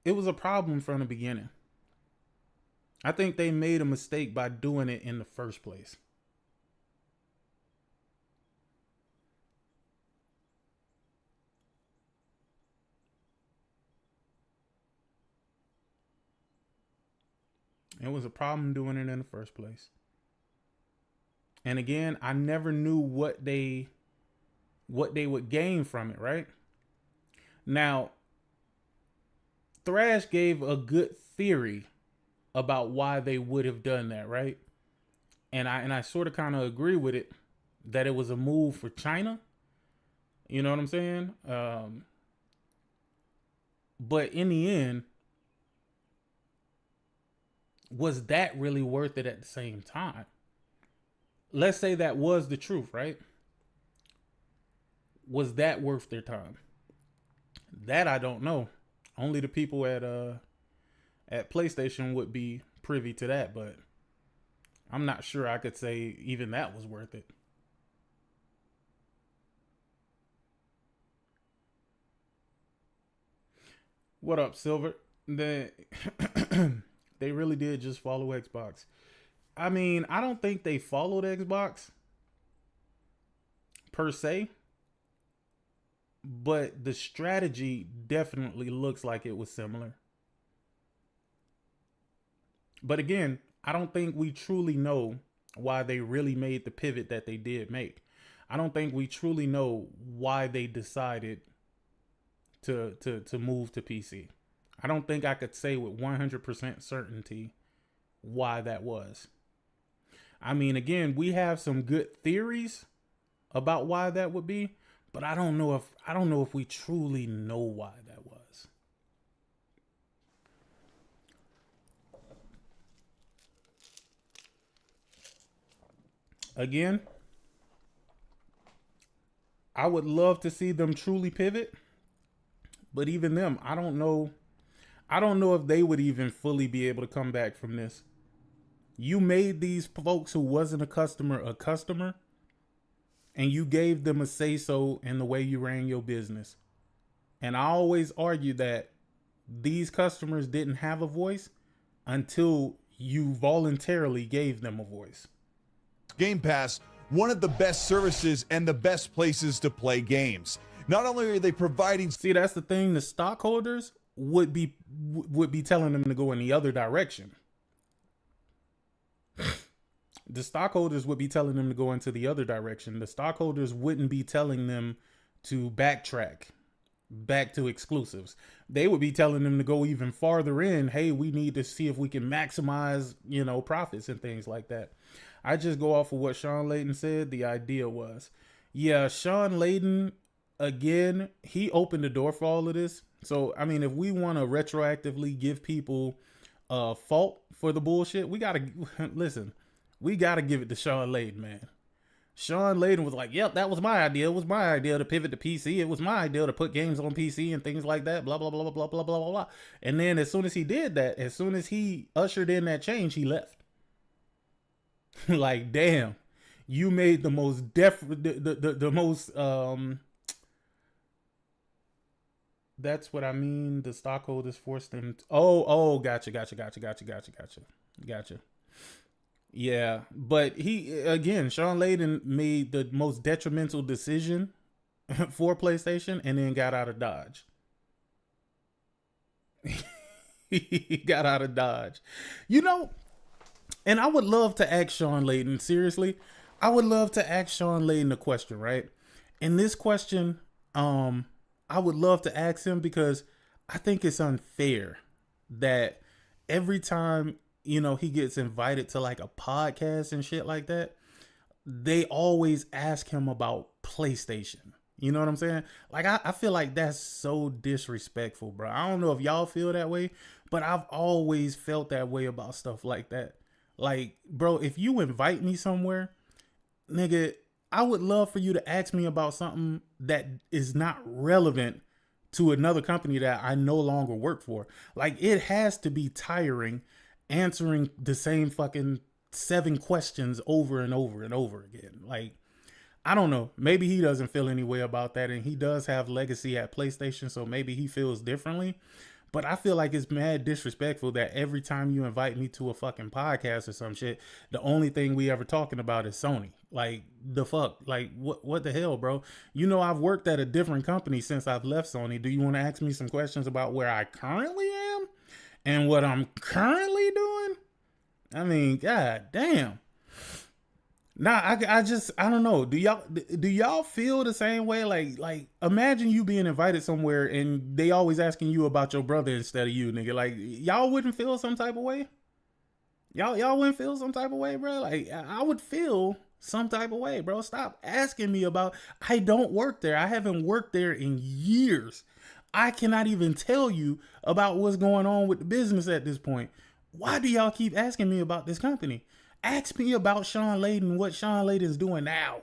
a problem from the beginning. I think they made a mistake by doing it in the first place. It was a problem doing it in the first place. And again, I never knew what they would gain from it, right? Now, Thrash gave a good theory about why they would have done that, right? And I sort of kind of agree with it, that it was a move for China. You know what I'm saying? But in the end, was that really worth it at the same time? Let's say that was the truth, right? Was that worth their time? That I don't know. Only the people at PlayStation would be privy to that, but I'm not sure I could say even that was worth it. What up, Silver? They really did just follow Xbox. I mean, I don't think they followed Xbox per se, but the strategy definitely looks like it was similar. But again, I don't think we truly know why they really made the pivot that they did make. I don't think we truly know why they decided to move to PC. I don't think I could say with 100% certainty why that was. I mean, again, we have some good theories about why that would be, but I don't know if we truly know why that was. Again, I would love to see them truly pivot, but even them, I don't know if they would even fully be able to come back from this. You made these folks who wasn't a customer, and you gave them a say-so in the way you ran your business. And I always argue that these customers didn't have a voice until you voluntarily gave them a voice. Game Pass, one of the best services and the best places to play games. Not only are they providing... See, that's the thing. The stockholders would be telling them to go in the other direction. The stockholders would be telling them to go into the other direction. The stockholders wouldn't be telling them to backtrack back to exclusives. They would be telling them to go even farther in. Hey, we need to see if we can maximize, profits and things like that. I just go off of what Sean Layden said. The idea was, yeah, Sean Layden, again, he opened the door for all of this. So, I mean, if we want to retroactively give people a fault for the bullshit, we got to, listen, we got to give it to Sean Layden, man. Sean Layden was like, yep, that was my idea. It was my idea to pivot to PC. It was my idea to put games on PC and things like that, blah, blah, blah, blah, blah, blah, blah, blah. And then as soon as he did that, as soon as he ushered in that change, he left. Like, damn, you made the most that's what I mean. The stockholders forced them to, gotcha. Yeah, but Sean Layden made the most detrimental decision for PlayStation and then got out of Dodge. He got out of Dodge. And I would love to ask Sean Layden, seriously, I would love to ask Sean Layden a question, right? And this question, I would love to ask him because I think it's unfair that every time, you know, he gets invited to like a podcast and shit like that, they always ask him about PlayStation. You know what I'm saying? Like, I feel like that's so disrespectful, bro. I don't know if y'all feel that way, but I've always felt that way about stuff like that. Like, bro, if you invite me somewhere, nigga, I would love for you to ask me about something that is not relevant to another company that I no longer work for. Like, it has to be tiring answering the same fucking 7 questions over and over and over again. Like, I don't know. Maybe he doesn't feel any way about that, and he does have legacy at PlayStation, so maybe he feels differently. But I feel like it's mad disrespectful that every time you invite me to a fucking podcast or some shit, the only thing we ever talking about is Sony. Like, the fuck? Like, what the hell, bro? You know, I've worked at a different company since I've left Sony. Do you want to ask me some questions about where I currently am and what I'm currently doing? I mean, god damn. Nah, I don't know. Do y'all feel the same way? Like imagine you being invited somewhere and they always asking you about your brother instead of you, nigga. Like, y'all wouldn't feel some type of way? Y'all wouldn't feel some type of way, bro? Like, I would feel some type of way, bro. Stop asking me about, I don't work there. I haven't worked there in years. I cannot even tell you about what's going on with the business at this point. Why do y'all keep asking me about this company? Ask me about Sean Layden, what Sean Layden's doing now.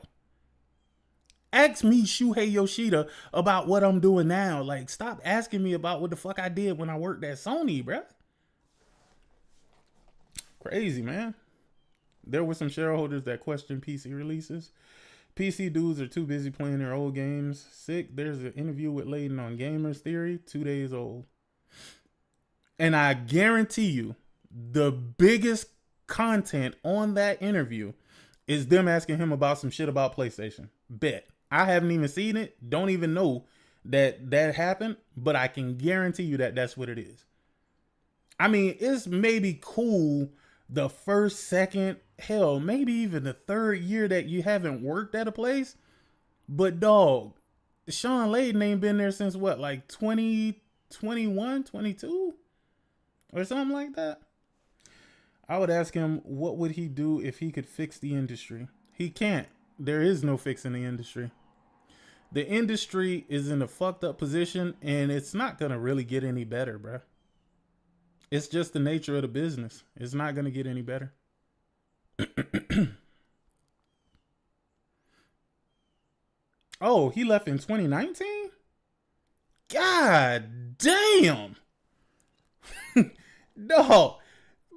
Ask me, Shuhei Yoshida, about what I'm doing now. Like, stop asking me about what the fuck I did when I worked at Sony, bruh. Crazy, man. There were some shareholders that questioned PC releases. PC dudes are too busy playing their old games. Sick, there's an interview with Layden on Gamers Theory, 2 days old. And I guarantee you, the biggest content on that interview is them asking him about some shit about PlayStation. Bet. I haven't even seen it. Don't even know that happened, but I can guarantee you that that's what it is. I mean, it's maybe cool the first, second, hell, maybe even the third year that you haven't worked at a place. But dog, Sean Layden ain't been there since what, like 2021, 22 or something like that. I would ask him, what would he do if he could fix the industry? He can't. There is no fixing the industry. The industry is in a fucked up position, and it's not going to really get any better, bro. It's just the nature of the business. It's not going to get any better. Oh, he left in 2019? God damn. No.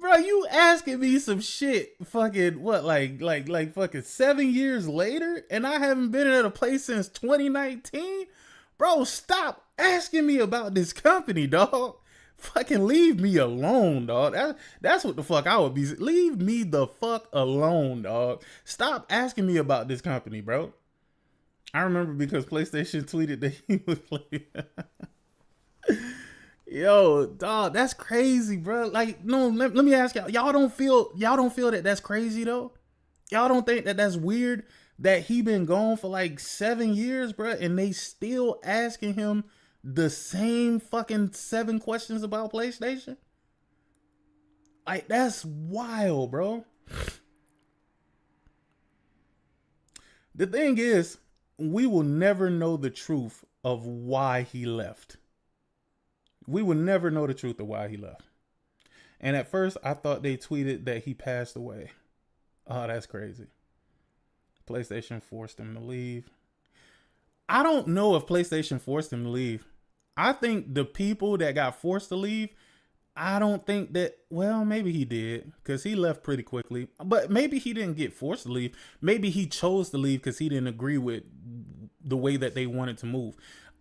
Bro, you asking me some shit fucking what, like fucking 7 years later, and I haven't been at a place since 2019? Bro, stop asking me about this company, dog. Fucking leave me alone, dog. That's what the fuck I would be. Leave me the fuck alone, dog. Stop asking me about this company, bro. I remember because PlayStation tweeted that he was playing. Yo, dog, that's crazy, bro. Like, no, let me ask y'all. Y'all don't feel that that's crazy though? Y'all don't think that that's weird that he been gone for like 7 years, bro, and they still asking him the same fucking 7 questions about PlayStation? Like, that's wild, bro. The thing is, we will never know the truth of why he left. We will never know the truth of why he left. And at first, I thought they tweeted that he passed away. Oh, that's crazy. PlayStation forced him to leave. I don't know if PlayStation forced him to leave. I think the people that got forced to leave, I don't think that, well, maybe he did because he left pretty quickly. But maybe he didn't get forced to leave. Maybe he chose to leave because he didn't agree with the way that they wanted to move.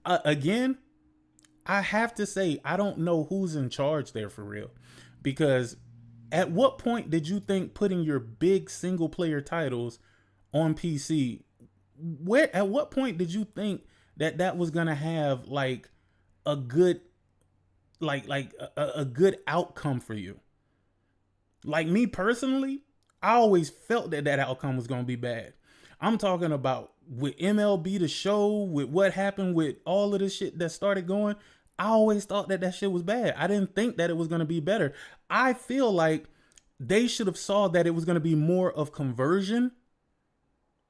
Again, I have to say, I don't know who's in charge there for real. Because at what point did you think putting your big single player titles on PC, at what point did you think that was going to have like a good, a good outcome for you? Like me personally, I always felt that outcome was going to be bad. I'm talking about with MLB The Show, with what happened with all of this shit that started going. I always thought that that shit was bad. I didn't think that it was going to be better. I feel like they should have saw that it was going to be more of conversion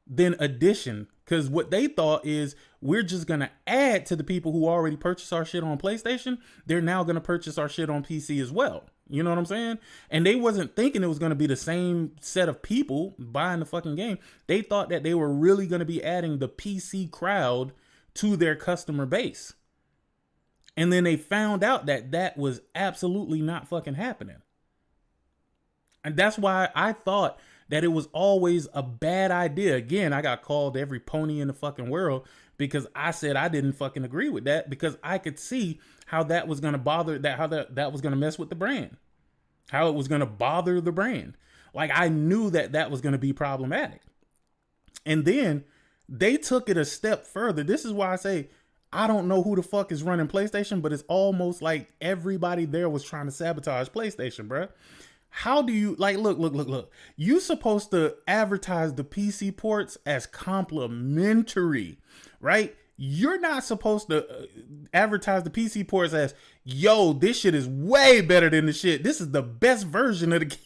than addition. Because what they thought is we're just going to add to the people who already purchase our shit on PlayStation. They're now going to purchase our shit on PC as well. You know what I'm saying? And they wasn't thinking it was going to be the same set of people buying the fucking game. They thought that they were really going to be adding the PC crowd to their customer base. And then they found out that that was absolutely not fucking happening. And that's why I thought that it was always a bad idea. Again, I got called every pony in the fucking world because I said I didn't fucking agree with that, because I could see how that was going to bother, that was going to mess with the brand, how it was going to bother the brand. Like, I knew that that was going to be problematic. And then they took it a step further. This is why I say, I don't know who the fuck is running PlayStation, but it's almost like everybody there was trying to sabotage PlayStation, bruh. How do you, like, look. You supposed to advertise the PC ports as complimentary, right? You're not supposed to advertise the PC ports as, yo, this shit is way better than the shit. This is the best version of the game.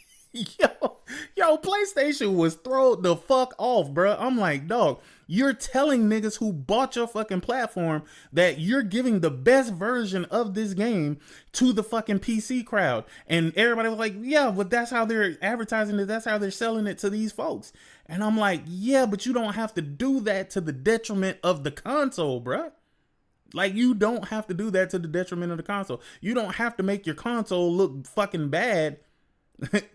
Yo, PlayStation was thrown the fuck off, bro. I'm like, dog, you're telling niggas who bought your fucking platform that you're giving the best version of this game to the fucking PC crowd. And everybody was like, yeah, but that's how they're advertising it. That's how they're selling it to these folks. And I'm like, yeah, but you don't have to do that to the detriment of the console, bro. Like, you don't have to do that to the detriment of the console. You don't have to make your console look fucking bad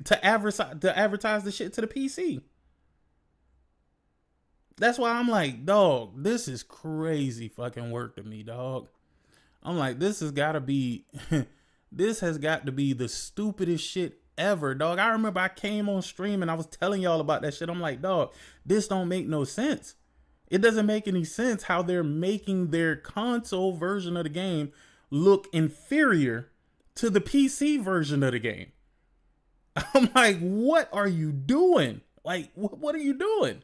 to advertise the shit to the PC. That's why I'm like, dog, this is crazy fucking work to me, dog. I'm like, this has got to be the stupidest shit ever, dog. I remember I came on stream and I was telling y'all about that shit. I'm like, dog, this don't make no sense. It doesn't make any sense how they're making their console version of the game look inferior to the PC version of the game. I'm like, what are you doing? Like, what are you doing?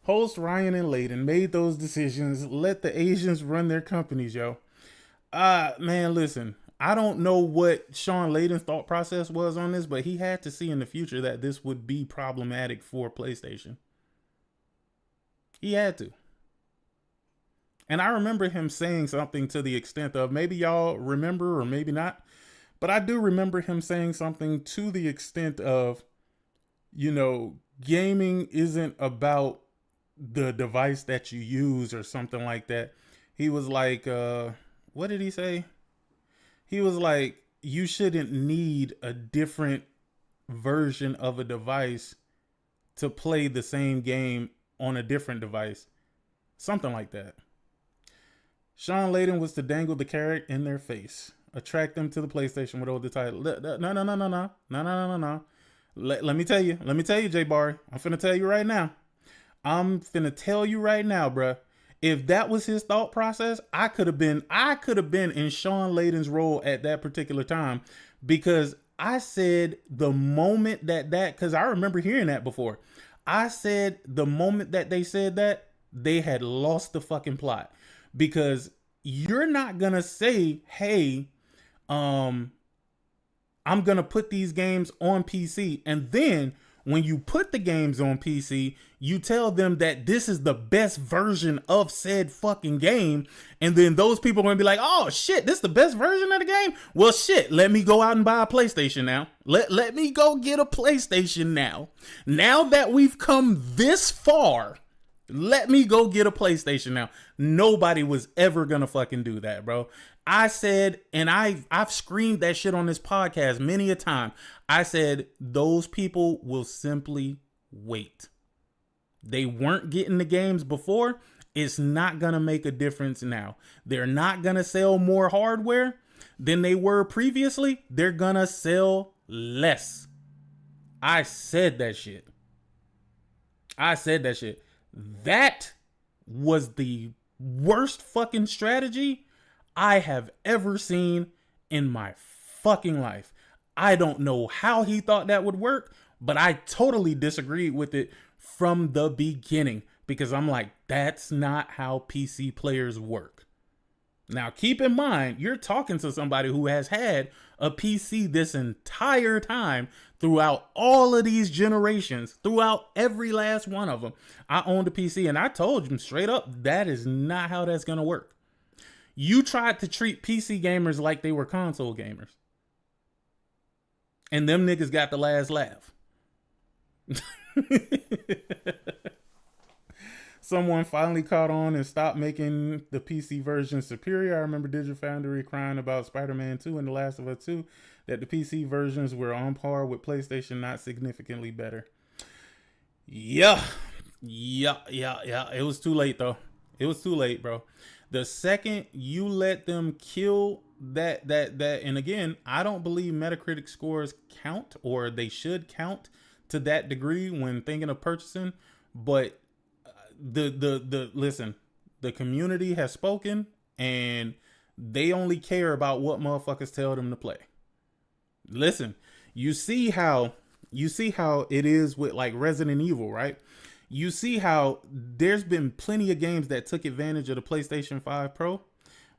Host Ryan and Layden made those decisions. Let the Asians run their companies, yo. Man, listen, I don't know what Sean Layden's thought process was on this, but he had to see in the future that this would be problematic for PlayStation. He had to. And I remember him saying something to the extent of, maybe y'all remember or maybe not, but I do remember him saying something to the extent of, you know, gaming isn't about the device that you use or something like that. He was like, what did he say? He was like, you shouldn't need a different version of a device to play the same game on a different device. Something like that. Sean Layden was to dangle the carrot in their face. Attract them to the PlayStation with all the title. No. Let me tell you, Jay Barry. I'm finna tell you right now. Bruh. If that was his thought process, I could have been in Sean Layden's role at that particular time, because I said the moment because I remember hearing that before. I said the moment that they said that, they had lost the fucking plot, because you're not gonna say, hey, I'm gonna put these games on PC, and then when you put the games on PC, you tell them that this is the best version of said fucking game, and then those people are gonna be like, oh shit, this is the best version of the game? Well shit, let me go out and buy a PlayStation now. Let me go get a PlayStation now. Now that we've come this far, let me go get a PlayStation now. Nobody was ever gonna fucking do that, bro. I said, and I've screamed that shit on this podcast many a time. I said, those people will simply wait. They weren't getting the games before. It's not going to make a difference now. They're not going to sell more hardware than they were previously. They're going to sell less. I said that shit. That was the worst fucking strategy I have ever seen in my fucking life. I don't know how he thought that would work, but I totally disagreed with it from the beginning, because I'm like, that's not how PC players work. Now, keep in mind, you're talking to somebody who has had a PC this entire time throughout all of these generations, throughout every last one of them. I owned a PC and I told them straight up, that is not how that's going to work. You tried to treat PC gamers like they were console gamers. And them niggas got the last laugh. Someone finally caught on and stopped making the PC version superior. I remember Digital Foundry crying about Spider-Man 2 and The Last of Us 2, that the PC versions were on par with PlayStation, not significantly better. Yeah. It was too late, though. It was too late, bro. The second you let them kill that, and again, I don't believe Metacritic scores count, or they should count to that degree when thinking of purchasing, but listen, the community has spoken and they only care about what motherfuckers tell them to play. Listen, you see how it is with like Resident Evil, right? You see how there's been plenty of games that took advantage of the PlayStation 5 Pro,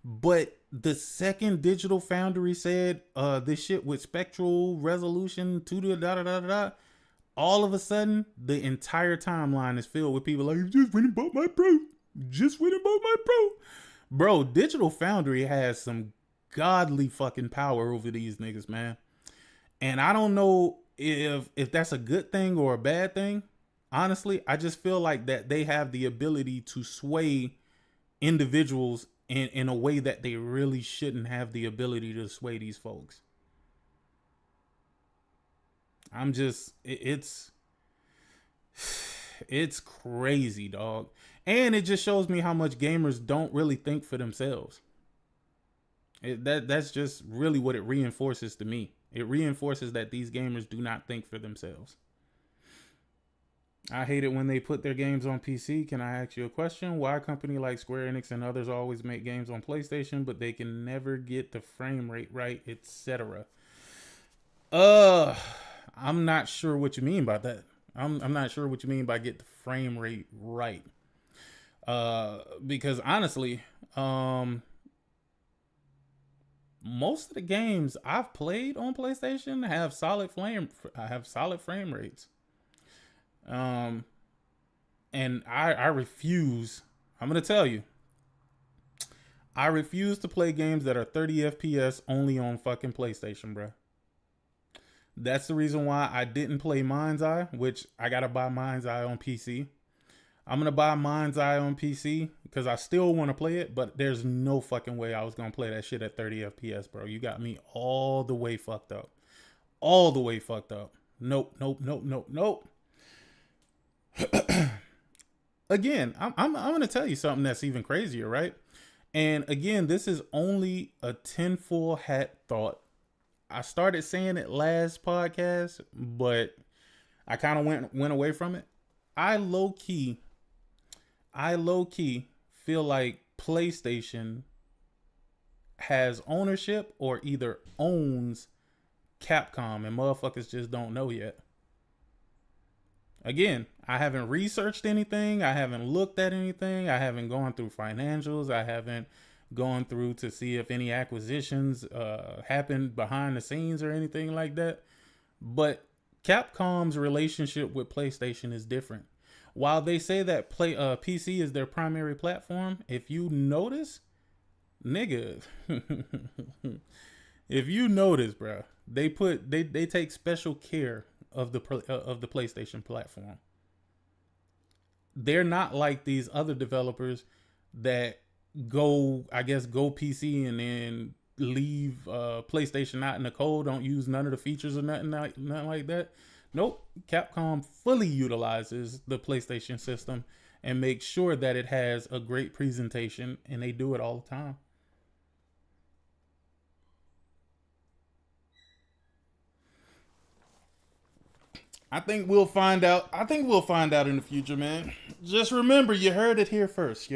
but the second Digital Foundry said this shit with spectral resolution to the all of a sudden, the entire timeline is filled with people like, you just went and bought my Pro. Just went and bought my Pro. Bro, Digital Foundry has some godly fucking power over these niggas, man. And I don't know if that's a good thing or a bad thing. Honestly, I just feel like that they have the ability to sway individuals in a way that they really shouldn't have the ability to sway these folks. I'm just, it's crazy, dog. And it just shows me how much gamers don't really think for themselves. That's just really what it reinforces to me. It reinforces that these gamers do not think for themselves. I hate it when they put their games on PC. Can I ask you a question? Why a company like Square Enix and others always make games on PlayStation, but they can never get the frame rate right, etc.? I'm not sure what you mean by that. I'm not sure what you mean by get the frame rate right. Because honestly, most of the games I've played on PlayStation have solid frame rates. And I refuse. I'm gonna tell you, I refuse to play games that are 30 FPS only on fucking PlayStation, bruh. That's the reason why I didn't play Mind's Eye, which I gotta buy Mind's Eye on PC. I'm gonna buy Mind's Eye on PC because I still want to play it, but there's no fucking way I was gonna play that shit at 30 FPS, bro. You got me all the way fucked up. All the way fucked up. Nope. Again, I'm gonna tell you something that's even crazier, right? And again, this is only a tinfoil hat thought. I started saying it last podcast, but I kind of went away from it. I low key feel like PlayStation has ownership or either owns Capcom, and motherfuckers just don't know yet. Again, I haven't researched anything. I haven't looked at anything. I haven't gone through financials. I haven't gone through to see if any acquisitions happened behind the scenes or anything like that. But Capcom's relationship with PlayStation is different. While they say that PC is their primary platform, if you notice, nigga, if you notice, bro, they take special care of the PlayStation platform. They're not like these other developers that go PC and then leave PlayStation out in the cold, don't use none of the features or nothing like that. Nope. Capcom fully utilizes the PlayStation system and makes sure that it has a great presentation, and they do it all the time. I think we'll find out. In the future, man. Just remember, you heard it here first.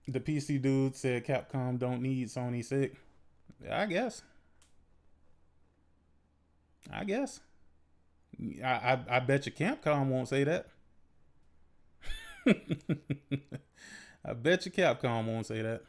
The PC dude said Capcom don't need Sony sick. I guess. I bet you Capcom won't say that. I bet you Capcom won't say that.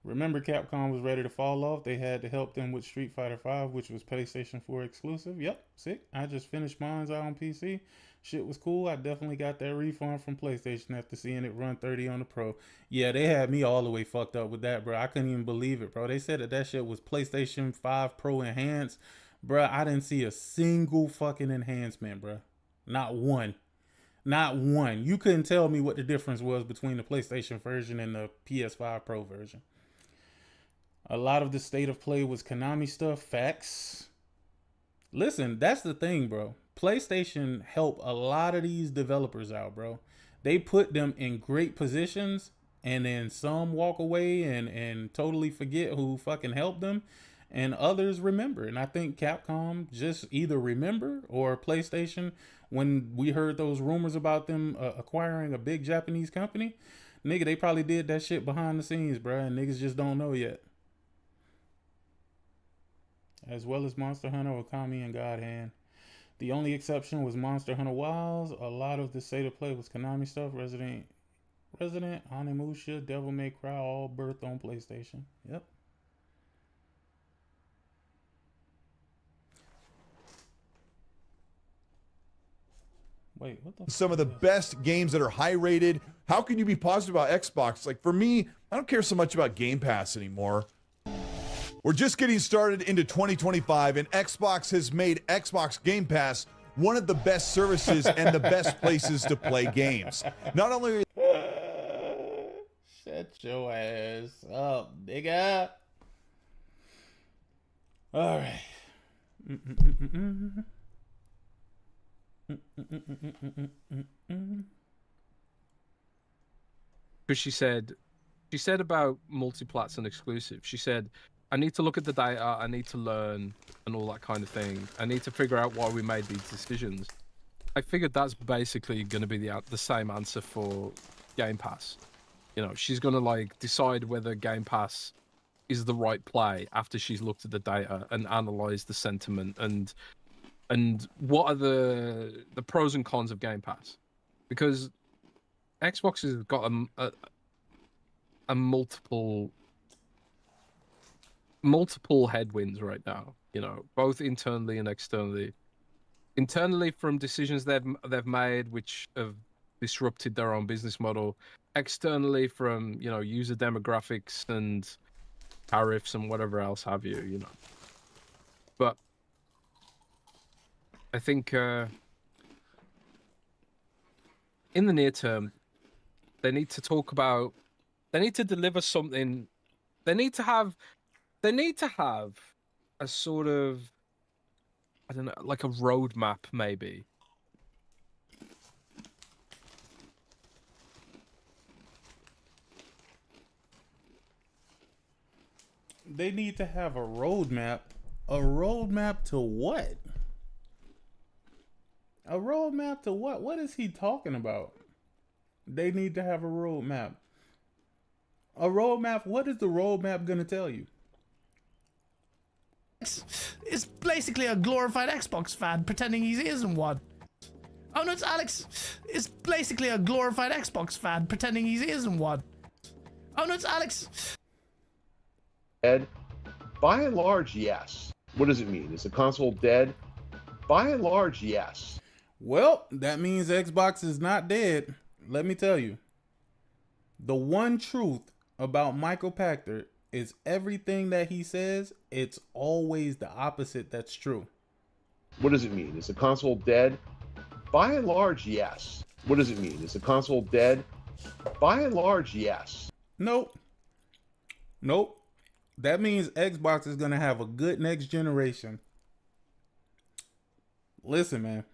Remember, Capcom was ready to fall off. They had to help them with Street Fighter V, which was PlayStation 4 exclusive. Yep, sick. I just finished mine out on PC. Shit was cool. I definitely got that refund from PlayStation after seeing it run 30 on the Pro. Yeah, they had me all the way fucked up with that, bro. I couldn't even believe it, bro. They said that shit was PlayStation 5 Pro enhanced. Bro, I didn't see a single fucking enhancement, bro. Not one. Not one. You couldn't tell me what the difference was between the PlayStation version and the PS5 Pro version. A lot of the state of play was Konami stuff. Facts. Listen, that's the thing, bro. PlayStation helped a lot of these developers out, bro. They put them in great positions, and then some walk away and totally forget who fucking helped them, and others remember. And I think Capcom just either remember, or PlayStation, when we heard those rumors about them acquiring a big Japanese company, nigga, they probably did that shit behind the scenes, bro, and niggas just don't know yet. As well as Monster Hunter, Okami, and God Hand. The only exception was Monster Hunter Wilds. A lot of the state of play was Konami stuff. Resident, Onimusha, Devil May Cry, all birthed on PlayStation. Yep. Wait, what the some of the best games that are high rated. How can you be positive about Xbox? Like for me, I don't care so much about Game Pass anymore. We're just getting started into 2025, and Xbox has made Xbox Game Pass one of the best services and the best places to play games. Not only shut your ass up, nigga. All right. Because she said about multi-plats and exclusive. She said, I need to look at the data, I need to learn and all that kind of thing. I need to figure out why we made these decisions. I figured that's basically going to be the same answer for Game Pass. You know, she's going to like decide whether Game Pass is the right play after she's looked at the data and analyzed the sentiment and what are the pros and cons of Game Pass. Because Xbox has got a multiple headwinds right now, you know, both internally and externally. Internally from decisions they've made which have disrupted their own business model. Externally from, you know, user demographics and tariffs and whatever else have you, you know. But I think in the near term, they need to deliver something. They need to have a sort of, I don't know, like a roadmap maybe. They need to have a roadmap. A roadmap to what? A roadmap to what? What is he talking about? They need to have a roadmap. A roadmap? What is the roadmap going to tell you? It's basically a glorified Xbox fan pretending he isn't one. Oh no, it's Alex. It's basically a glorified Xbox fan pretending he isn't one. Oh no, it's Alex. Dead? By and large, yes. What does it mean? Is the console dead? By and large, yes. Well, that means Xbox is not dead. Let me tell you. The one truth about Michael Pachter is everything that he says, it's always the opposite that's true. What does it mean? Is the console dead? By and large, yes. What does it mean? Is the console dead? By and large, yes. Nope. Nope. That means Xbox is going to have a good next generation. Listen, man.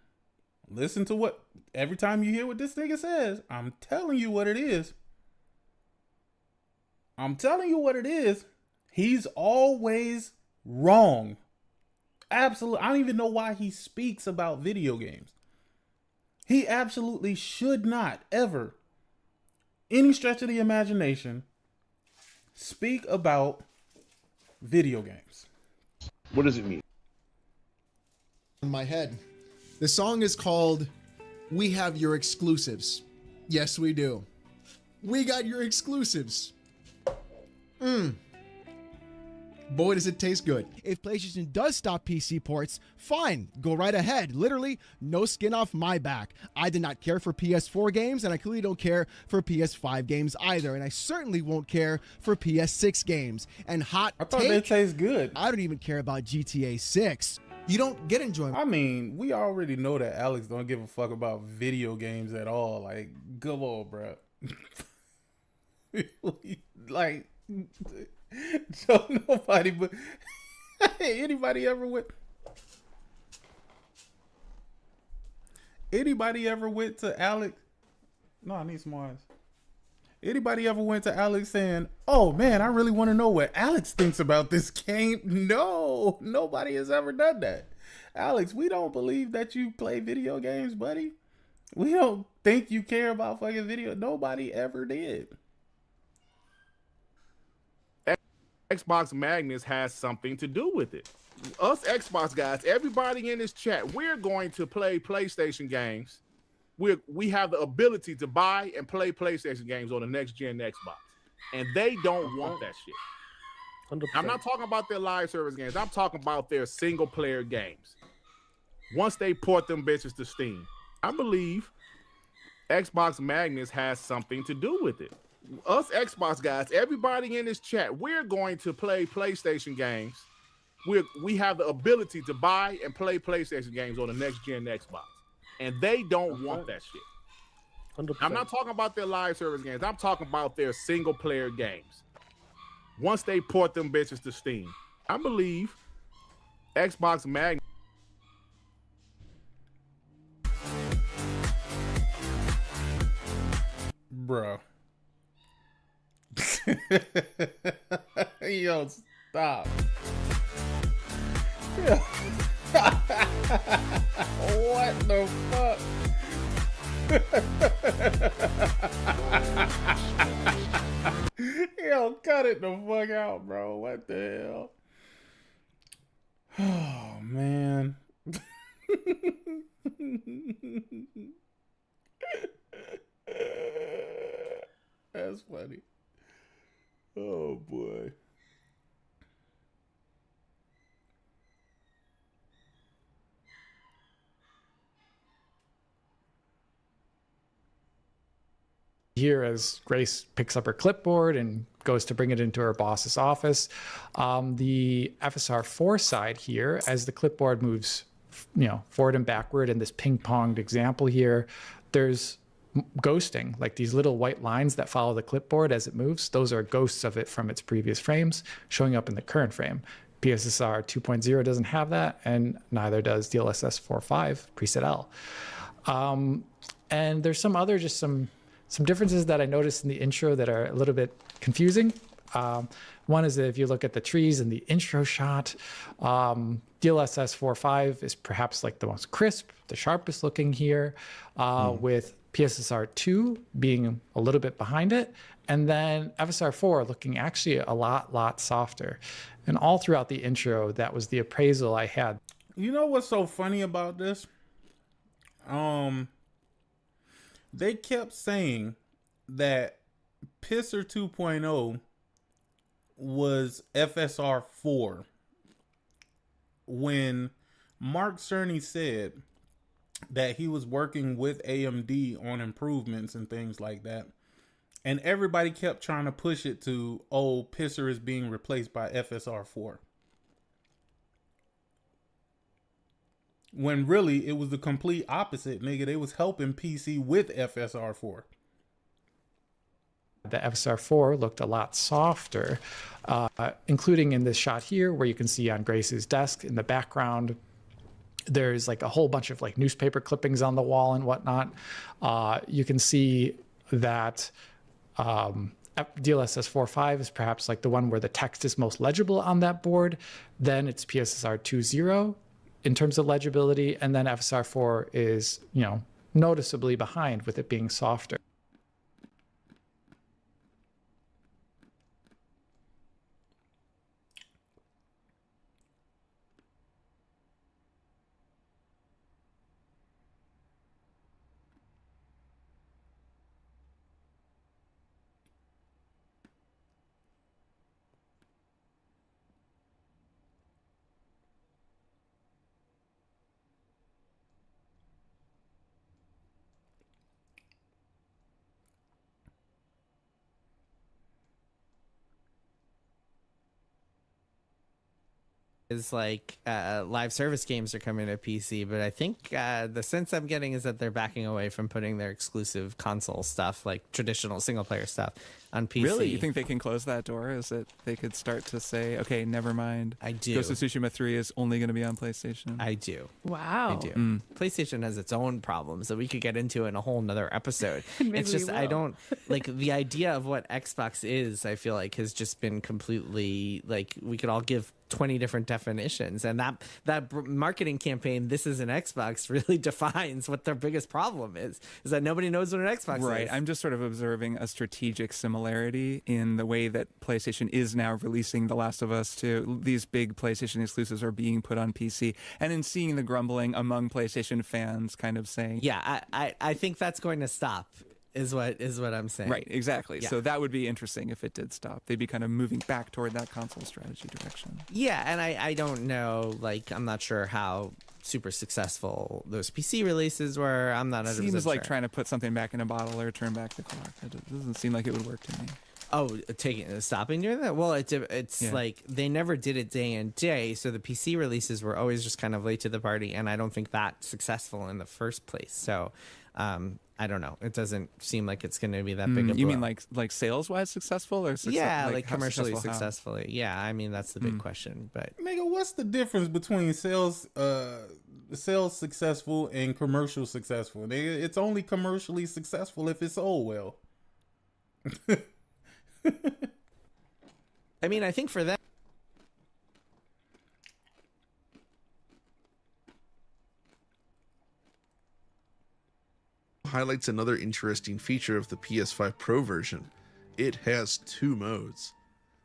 Listen to what, every time you hear what this nigga says, I'm telling you what it is. I'm telling you what it is. He's always wrong. Absolutely. I don't even know why he speaks about video games. He absolutely should not ever, any stretch of the imagination, speak about video games. What does it mean? In my head. The song is called We Have Your Exclusives. Yes, we do. We got your exclusives. Mmm. Boy, does it taste good. If PlayStation does stop PC ports, fine, go right ahead. Literally, no skin off my back. I did not care for PS4 games, and I clearly don't care for PS5 games either. And I certainly won't care for PS6 games. And I thought they taste good. I don't even care about GTA 6. You don't get enjoyment. I mean, we already know that Alex don't give a fuck about video games at all. Like, come on, bro. Like, don't nobody but anybody ever went to Alex? No, I need some eyes. Anybody ever went to Alex saying, "Oh man, I really want to know what Alex thinks about this game"? No, nobody has ever done that. Alex, we don't believe that you play video games, buddy. We don't think you care about fucking video. Nobody ever did. Xbox Magnus has something to do with it. Us Xbox guys, everybody in this chat, we're going to play PlayStation games. We have the ability to buy and play PlayStation games on the next gen Xbox, and they don't want that shit. 100%. I'm not talking about their live service games. I'm talking about their single player games. Once they port them bitches to Steam, I believe Xbox Magnus has something to do with it. Us Xbox guys, everybody in this chat, we're going to play PlayStation games. We have the ability to buy and play PlayStation games on the next gen Xbox, and they don't want that shit. 100%. I'm not talking about their live service games. I'm talking about their single player games. Once they port them bitches to Steam, I believe Xbox Magnus. Bro. Yo, stop. Yeah. What the fuck? Yo, cut it the fuck out, bro. What the hell? Oh, man. That's funny. Oh, boy. Here, as Grace picks up her clipboard and goes to bring it into her boss's office, the FSR4 side here, as the clipboard moves, forward and backward in this ping-ponged example here, there's ghosting, like these little white lines that follow the clipboard as it moves. Those are ghosts of it from its previous frames showing up in the current frame. PSSR 2.0 doesn't have that, and neither does DLSS 4.5 preset L. And there's some other, just some differences that I noticed in the intro that are a little bit confusing. One is that if you look at the trees in the intro shot, DLSS 4.5 is perhaps like the most crisp, the sharpest looking here, with PSSR 2 being a little bit behind it, and then FSR 4 looking actually a lot softer. And all throughout the intro, that was the appraisal I had. You know what's so funny about this? They kept saying that Pisser 2.0 was FSR 4 when Mark Cerny said that he was working with AMD on improvements and things like that. And everybody kept trying to push it to, oh, Pisser is being replaced by FSR 4. When really it was the complete opposite, nigga. They was helping PC with FSR 4. The FSR 4 looked a lot softer, including in this shot here where you can see on Grace's desk in the background, there's like a whole bunch of like newspaper clippings on the wall and whatnot. You can see that DLSS 4.5 is perhaps like the one where the text is most legible on that board. Then it's PSSR 2.0 in terms of legibility, and then FSR 4 is, noticeably behind with it being softer. is like live service games are coming to PC, but I think the sense I'm getting is that they're backing away from putting their exclusive console stuff, like traditional single player stuff, on PC. Really? You think they can close that door? Is it they could start to say, okay, never mind. I do. Ghost of Tsushima 3 is only going to be on PlayStation. I do. Wow. I do. PlayStation has its own problems that we could get into in a whole nother episode. Maybe It's just we I will. don't like the idea of what Xbox is. I feel like has just been completely like we could all give 20 different definitions, and that marketing campaign, "This is an Xbox," really defines what their biggest problem is that nobody knows what an Xbox is. Right. I'm just sort of observing a strategic similarity in the way that PlayStation is now releasing The Last of Us 2. These big PlayStation exclusives are being put on PC, and in seeing the grumbling among PlayStation fans kind of saying, yeah, I think that's going to stop. Is what I'm saying. Right, exactly. Yeah. So that would be interesting if it did stop. They'd be kind of moving back toward that console strategy direction. Yeah, and I don't know, like, I'm not sure how super successful those PC releases were. I'm not 100% Seems like sure. trying to put something back in a bottle or turn back the clock. It doesn't seem like it would work to me. Oh, stopping doing that? Well, it's Yeah. like they never did it day and day, so the PC releases were always just kind of late to the party, and I don't think that successful in the first place. So, I don't know. It doesn't seem like it's going to be that big. You mean like sales wise successful or yeah, like how commercially successful how? successfully. Yeah, I mean that's the big question. But Nigga, what's the difference between sales successful and commercial successful? Nigga, it's only commercially successful if it's sold well. I mean, I think for them. Highlights another interesting feature of the PS5 Pro version. It has 2 modes.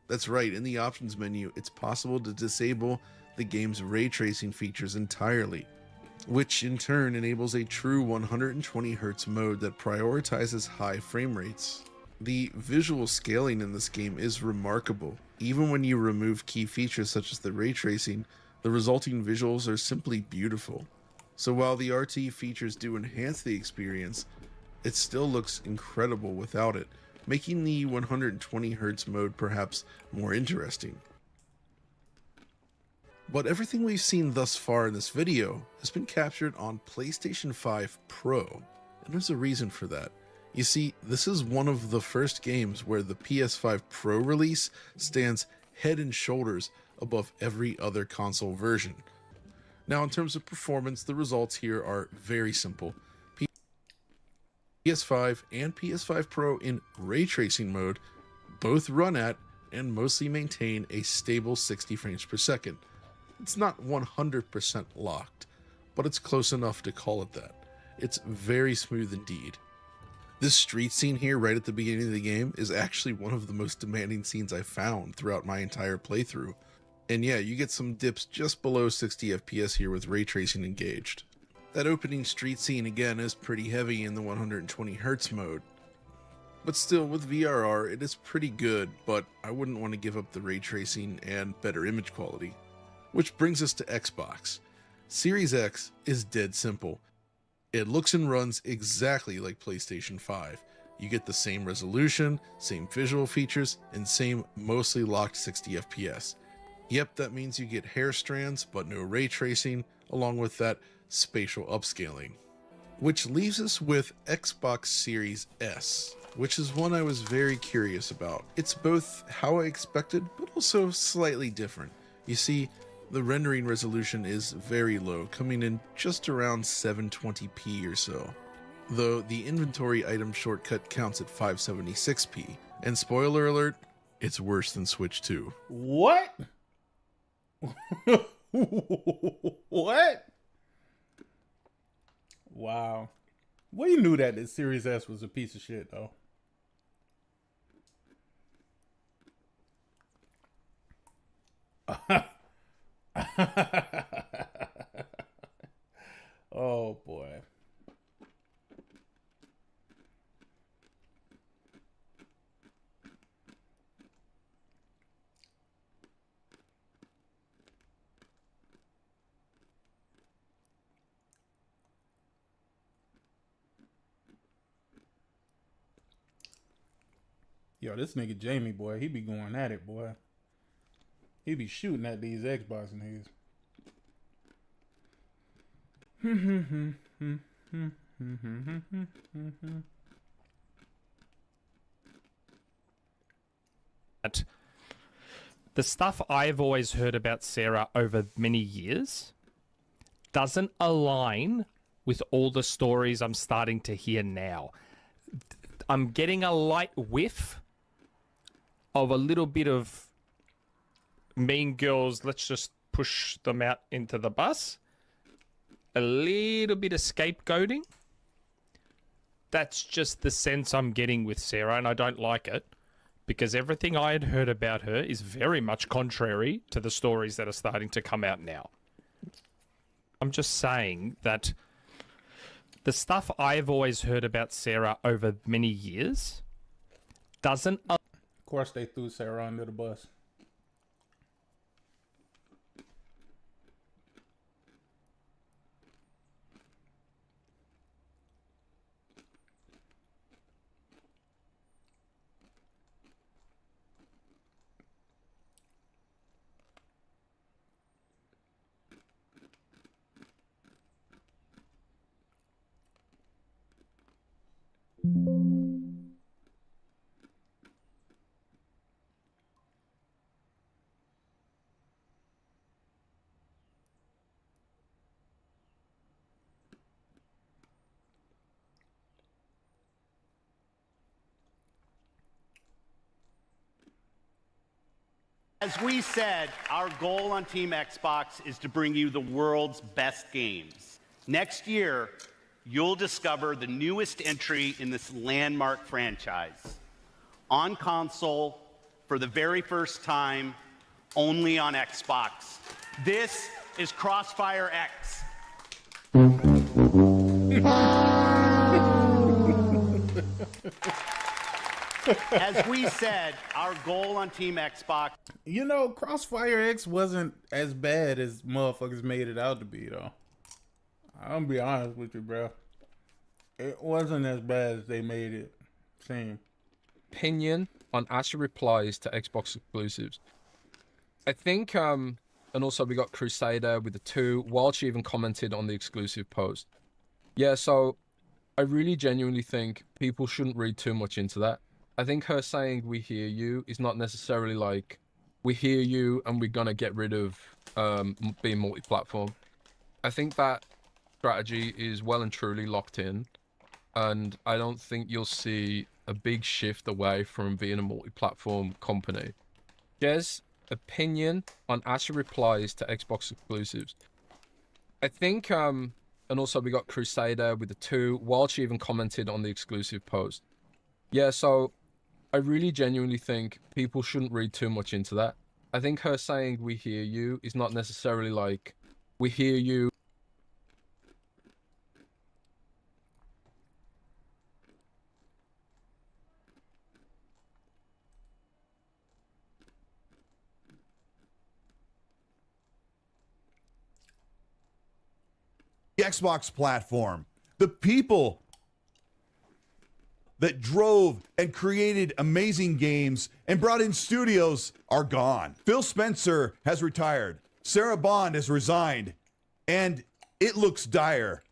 That's right, in the options menu, it's possible to disable the game's ray tracing features entirely, which in turn enables a true 120Hz mode that prioritizes high frame rates. The visual scaling in this game is remarkable. Even when you remove key features such as the ray tracing, the resulting visuals are simply beautiful. So while the RT features do enhance the experience, it still looks incredible without it, making the 120Hz mode perhaps more interesting. But everything we've seen thus far in this video has been captured on PlayStation 5 Pro, and there's a reason for that. You see, this is one of the first games where the PS5 Pro release stands head and shoulders above every other console version. Now, in terms of performance, the results here are very simple. PS5 and PS5 Pro in ray tracing mode both run at and mostly maintain a stable 60 frames per second. It's not 100% locked, but it's close enough to call it that. It's very smooth indeed. This street scene here right at the beginning of the game is actually one of the most demanding scenes I've found throughout my entire playthrough. And yeah, you get some dips just below 60 FPS here with ray tracing engaged. That opening street scene again is pretty heavy in the 120Hz mode. But still, with VRR, it is pretty good, but I wouldn't want to give up the ray tracing and better image quality. Which brings us to Xbox. Series X is dead simple. It looks and runs exactly like PlayStation 5. You get the same resolution, same visual features, and same mostly locked 60 FPS. Yep, that means you get hair strands, but no ray tracing, along with that spatial upscaling. Which leaves us with Xbox Series S, which is one I was very curious about. It's both how I expected, but also slightly different. You see, the rendering resolution is very low, coming in just around 720p or so. Though the inventory item shortcut counts at 576p. And spoiler alert, it's worse than Switch 2. What? What? Wow. Well, you knew that the Series S was a piece of shit, though. Oh, boy. Yo, this nigga Jamie, boy, he be going at it, boy. He be shooting at these Xbox niggas. The stuff I've always heard about Sarah over many years doesn't align with all the stories I'm starting to hear now. I'm getting a light whiff of a little bit of Mean Girls, let's just push them out into the bus. A little bit of scapegoating. That's just the sense I'm getting with Sarah, and I don't like it because everything I had heard about her is very much contrary to the stories that are starting to come out now. I'm just saying that the stuff I've always heard about Sarah over many years doesn't... Of course they threw Sarah under the bus. As we said, our goal on Team Xbox is to bring you the world's best games. Next year, you'll discover the newest entry in this landmark franchise. On console, for the very first time, only on Xbox. This is Crossfire X. As we said, our goal on Team Xbox... You know, Crossfire X wasn't as bad as motherfuckers made it out to be, though. I'm gonna be honest with you, bro. It wasn't as bad as they made it seem. Opinion on Asher replies to Xbox exclusives. I think, and also we got Crusader with the 2, while she even commented on the exclusive post. Yeah, so I really genuinely think people shouldn't read too much into that. I think her saying "we hear you" is not necessarily like we hear you and we're gonna get rid of being multi-platform. I think that strategy is well and truly locked in, and I don't think you'll see a big shift away from being a multi-platform company. Jez, opinion on Asher replies to Xbox exclusives. I think, and also we got Crusader with the 2, while she even commented on the exclusive post. Yeah, so I really genuinely think people shouldn't read too much into that. I think her saying "we hear you" is not necessarily like we hear you. The Xbox platform, the people that drove and created amazing games and brought in studios are gone. Phil Spencer has retired. Sarah Bond has resigned. And it looks dire.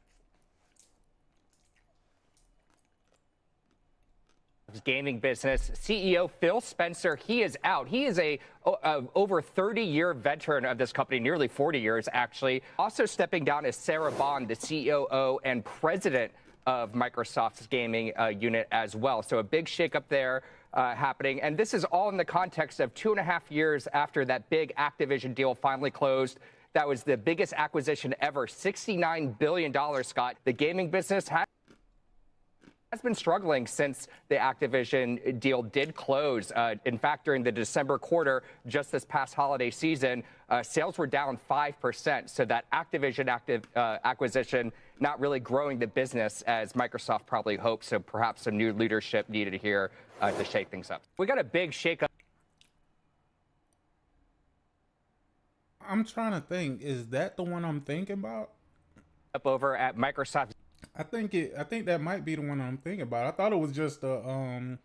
Gaming business CEO Phil Spencer, he is out. He is a over 30-year veteran of this company, nearly 40 years actually. Also stepping down is Sarah Bond, the COO and president of Microsoft's gaming unit as well. So a big shakeup there happening. And this is all in the context of 2.5 years after that big Activision deal finally closed. That was the biggest acquisition ever, $69 billion, Scott. The gaming business has been struggling since the Activision deal did close. In fact, during the December quarter, just this past holiday season, sales were down 5%. So that Activision acquisition not really growing the business as Microsoft probably hoped. So perhaps some new leadership needed here to shake things up. We got a big shakeup. I'm trying to think. Is that the one I'm thinking about? Up over at Microsoft. I think that might be the one I'm thinking about. I thought it was just a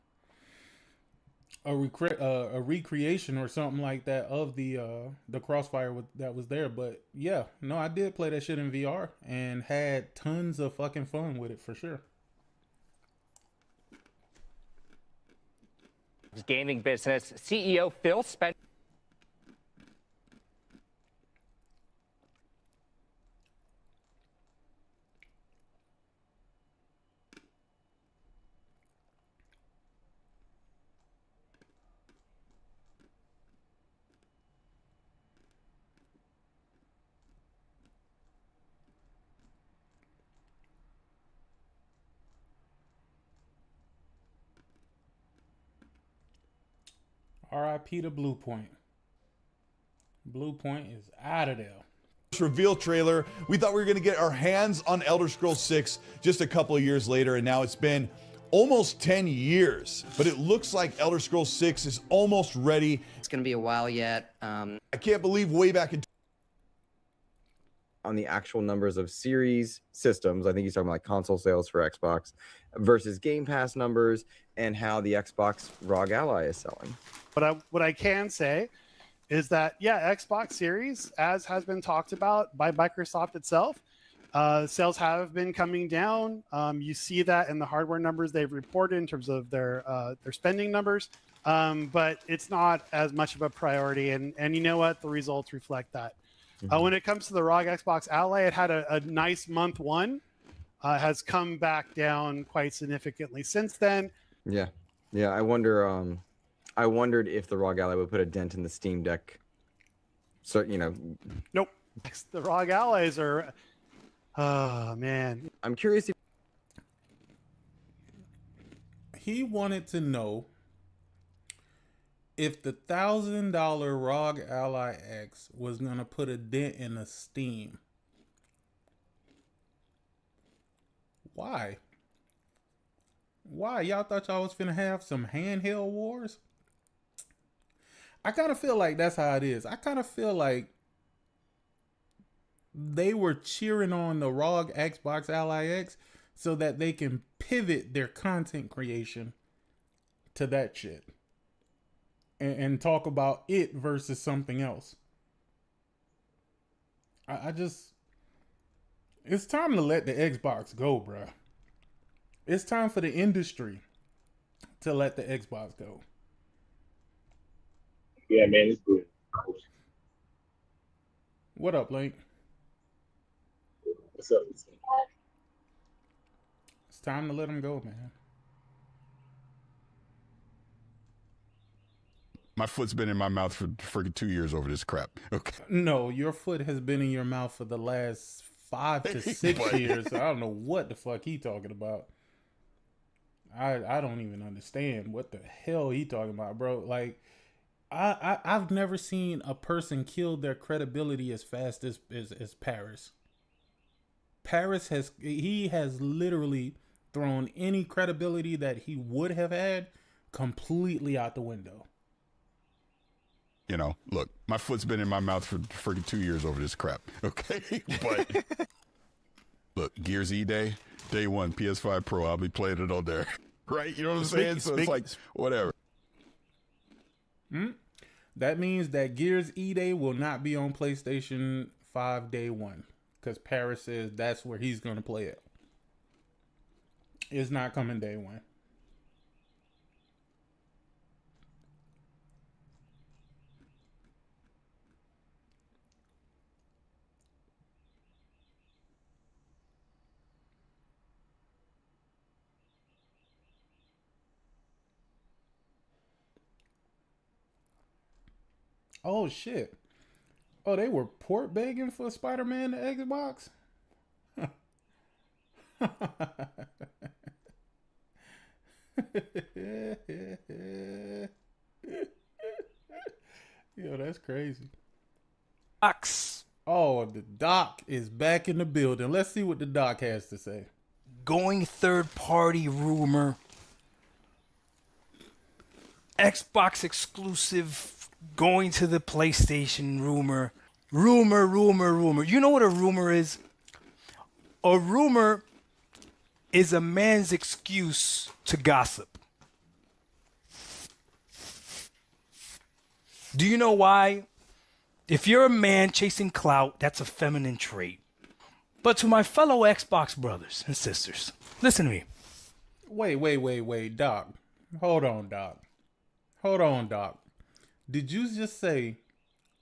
a recreation or something like that of the Crossfire that was there. But yeah, no, I did play that shit in VR and had tons of fucking fun with it for sure. Gaming business CEO Phil Spencer. R.I.P. to Blue Point. Blue Point is out of there. Reveal trailer. We thought we were going to get our hands on Elder Scrolls 6 just a couple of years later, and now it's been almost 10 years. But it looks like Elder Scrolls 6 is almost ready. It's going to be a while yet. I can't believe way back in on the actual numbers of series systems. I think he's talking about like console sales for Xbox versus Game Pass numbers and how the Xbox ROG Ally is selling. What I can say is that, yeah, Xbox Series, as has been talked about by Microsoft itself, sales have been coming down. You see that in the hardware numbers they've reported in terms of their spending numbers, but it's not as much of a priority. And you know what? The results reflect that. When it comes to the ROG Xbox Ally, it had a nice month one, has come back down quite significantly since then. Yeah. I wondered if the ROG Ally would put a dent in the Steam Deck. So, you know. Nope. The ROG Allies are, oh, man. I'm curious if he wanted to know if the $1,000 ROG Ally X was going to put a dent in the Steam. Why? Why? Y'all thought y'all was finna have some handheld wars? I kind of feel like that's how it is. I kind of feel like they were cheering on the ROG Xbox Ally X so that they can pivot their content creation to that shit. And talk about it versus something else. I just... It's time to let the Xbox go, bruh. It's time for the industry to let the Xbox go. Yeah, man, it's good. What up, Link? What's up? It's time to let him go, man. My foot's been in my mouth for freaking 2 years over this crap. Okay. No, your foot has been in your mouth for the last 5 to 6 years. So I don't know what the fuck he talking about. I don't even understand what the hell he talking about, bro. Like, I've never seen a person kill their credibility as fast as Paris. Paris has literally thrown any credibility that he would have had completely out the window. You know, look, my foot's been in my mouth for freaking 2 years over this crap. Okay, but look, Gears day one, PS5 Pro, I'll be playing it on there. Right? You know what I'm saying? So it's like, whatever. That means that Gears Day will not be on PlayStation 5 day one. Because Paris says that's where he's going to play it. It's not coming day one. Oh, shit. Oh, they were port begging for Spider-Man to Xbox? Yo, that's crazy. Oh, the doc is back in the building. Let's see what the doc has to say. Going third-party rumor. Xbox exclusive going to the PlayStation rumor. Rumor. You know what a rumor is? A rumor is a man's excuse to gossip. Do you know why? If you're a man chasing clout, that's a feminine trait. But to my fellow Xbox brothers and sisters, listen to me. Wait, Doc. Hold on, Doc. Did you just say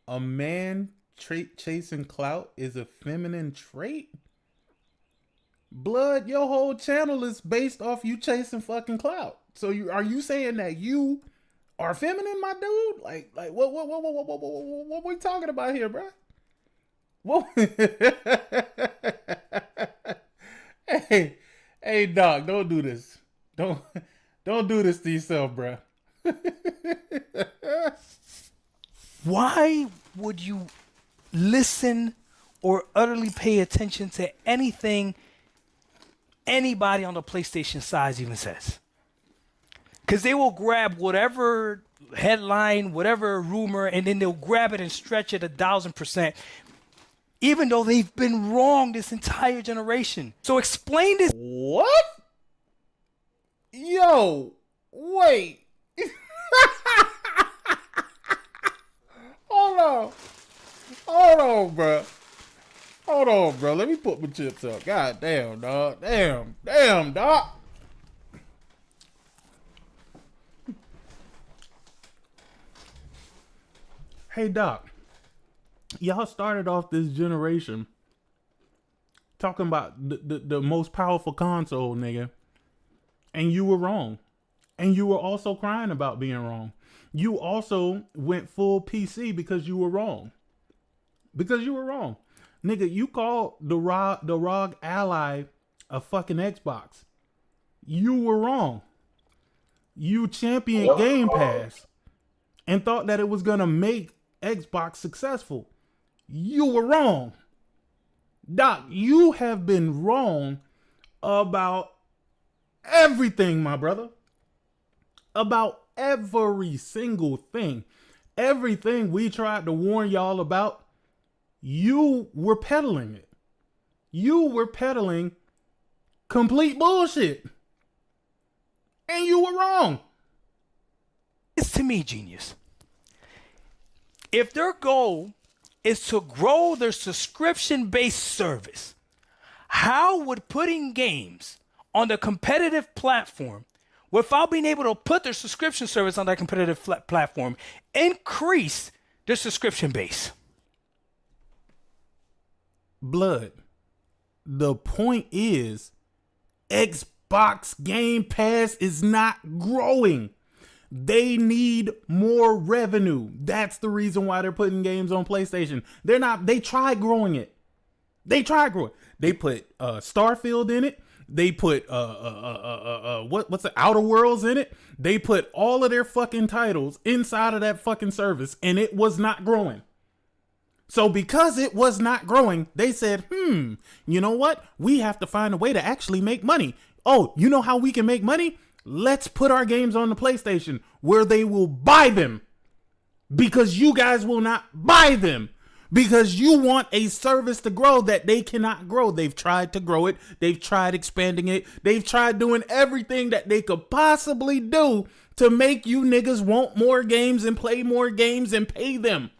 a man chasing clout is a feminine trait? Blood, your whole channel is based off you chasing fucking clout. So are you saying that you are feminine, my dude? Like what we talking about here, bro? What? Hey, Doc, don't do this. Don't do this to yourself, bro. Why would you listen or utterly pay attention to anything anybody on the PlayStation side even says? Because they will grab whatever headline, whatever rumor, and then they'll grab it and stretch it 1,000%, even though they've been wrong this entire generation. So explain this. What? Yo, wait. Hold on, bro. Let me put my chips up. God damn, dog. Damn, dog. Hey, Doc. Y'all started off this generation talking about the most powerful console, nigga. And you were wrong. And you were also crying about being wrong. You also went full PC because you were wrong. Nigga, you called the ROG Ally a fucking Xbox. You were wrong. You championed Game Pass and thought that it was going to make Xbox successful. You were wrong. Doc, you have been wrong about everything, my brother. About every single thing. Everything we tried to warn y'all about, you were peddling it. You were peddling complete bullshit. And you were wrong. It's to me, genius. If their goal is to grow their subscription-based service, how would putting games on the competitive platform without being able to put their subscription service on that competitive platform increase their subscription base? Blood, the point is Xbox Game Pass is not growing. They need more revenue. That's the reason why they're putting games on PlayStation. They tried growing it. They put Starfield in it. They put what's the Outer Worlds in it. They put all of their fucking titles inside of that fucking service, and it was not growing. So because it was not growing, they said, you know what? We have to find a way to actually make money. Oh, you know how we can make money? Let's put our games on the PlayStation where they will buy them, because you guys will not buy them. Because you want a service to grow that they cannot grow. They've tried to grow it. They've tried expanding it. They've tried doing everything that they could possibly do to make you niggas want more games and play more games and pay them.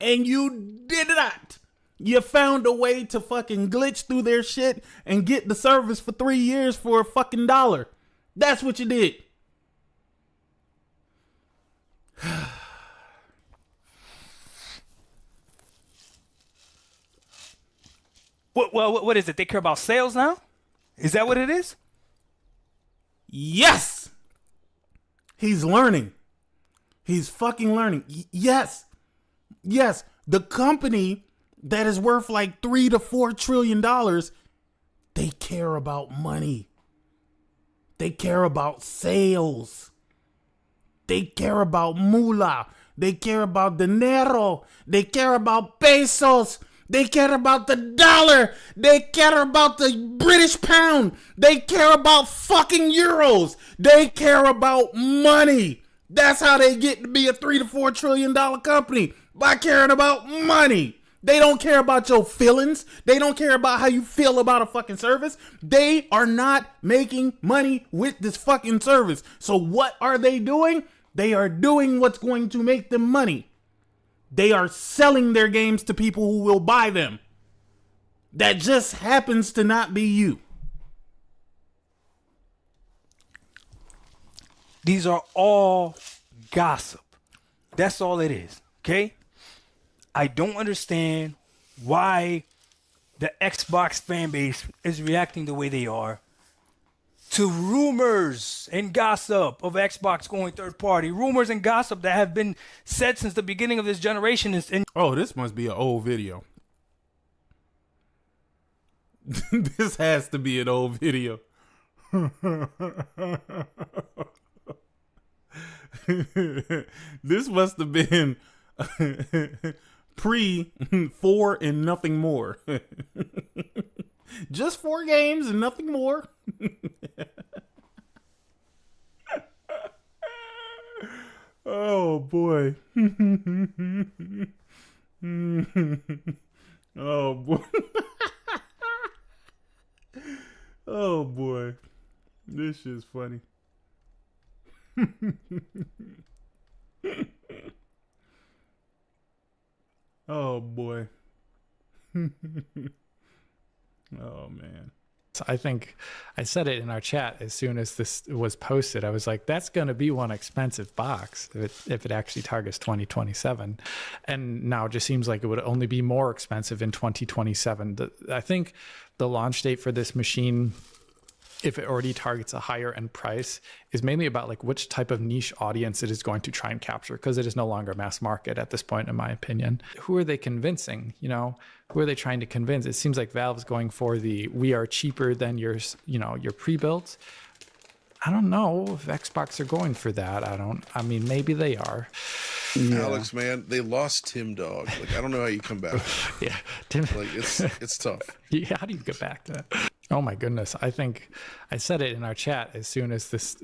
And you did not. You found a way to fucking glitch through their shit and get the service for 3 years for a fucking $1. That's what you did. What is it? They care about sales now? Is that what it is? Yes. He's learning. He's fucking learning. Yes. The company that is worth like $3 to $4 trillion, they care about money. They care about sales. They care about moolah. They care about dinero. They care about pesos. They care about the dollar. They care about the British pound. They care about fucking euros. They care about money. That's how they get to be a $3 to $4 trillion company, by caring about money. They don't care about your feelings. They don't care about how you feel about a fucking service. They are not making money with this fucking service. So what are they doing? They are doing what's going to make them money. They are selling their games to people who will buy them. That just happens to not be you. These are all gossip. That's all it is, okay? I don't understand why the Xbox fan base is reacting the way they are to rumors and gossip of Xbox going third party. Rumors and gossip that have been said since the beginning of this generation. Oh, this must be an old video. This has to be an old video. This must have been pre 4 and nothing more. Just 4 games and nothing more. Oh boy. Oh boy. Oh boy. This shit's funny. Oh boy. Oh man. I think I said it in our chat as soon as this was posted. I was like, that's going to be one expensive box if it actually targets 2027. And now it just seems like it would only be more expensive in 2027. I think the launch date for this machine, if it already targets a higher end price, is mainly about like which type of niche audience it is going to try and capture, because it is no longer mass market at this point, in my opinion. Who are they convincing? You know, who are they trying to convince? It seems like Valve's going for the we are cheaper than your pre-built. I don't know if Xbox are going for that. I mean, maybe they are. Yeah. Alex, man, they lost Tim Dog. Like, I don't know how you come back. Yeah, Tim. Like, it's tough. Yeah, how do you get back to that? Oh my goodness. I think I said it in our chat as soon as this.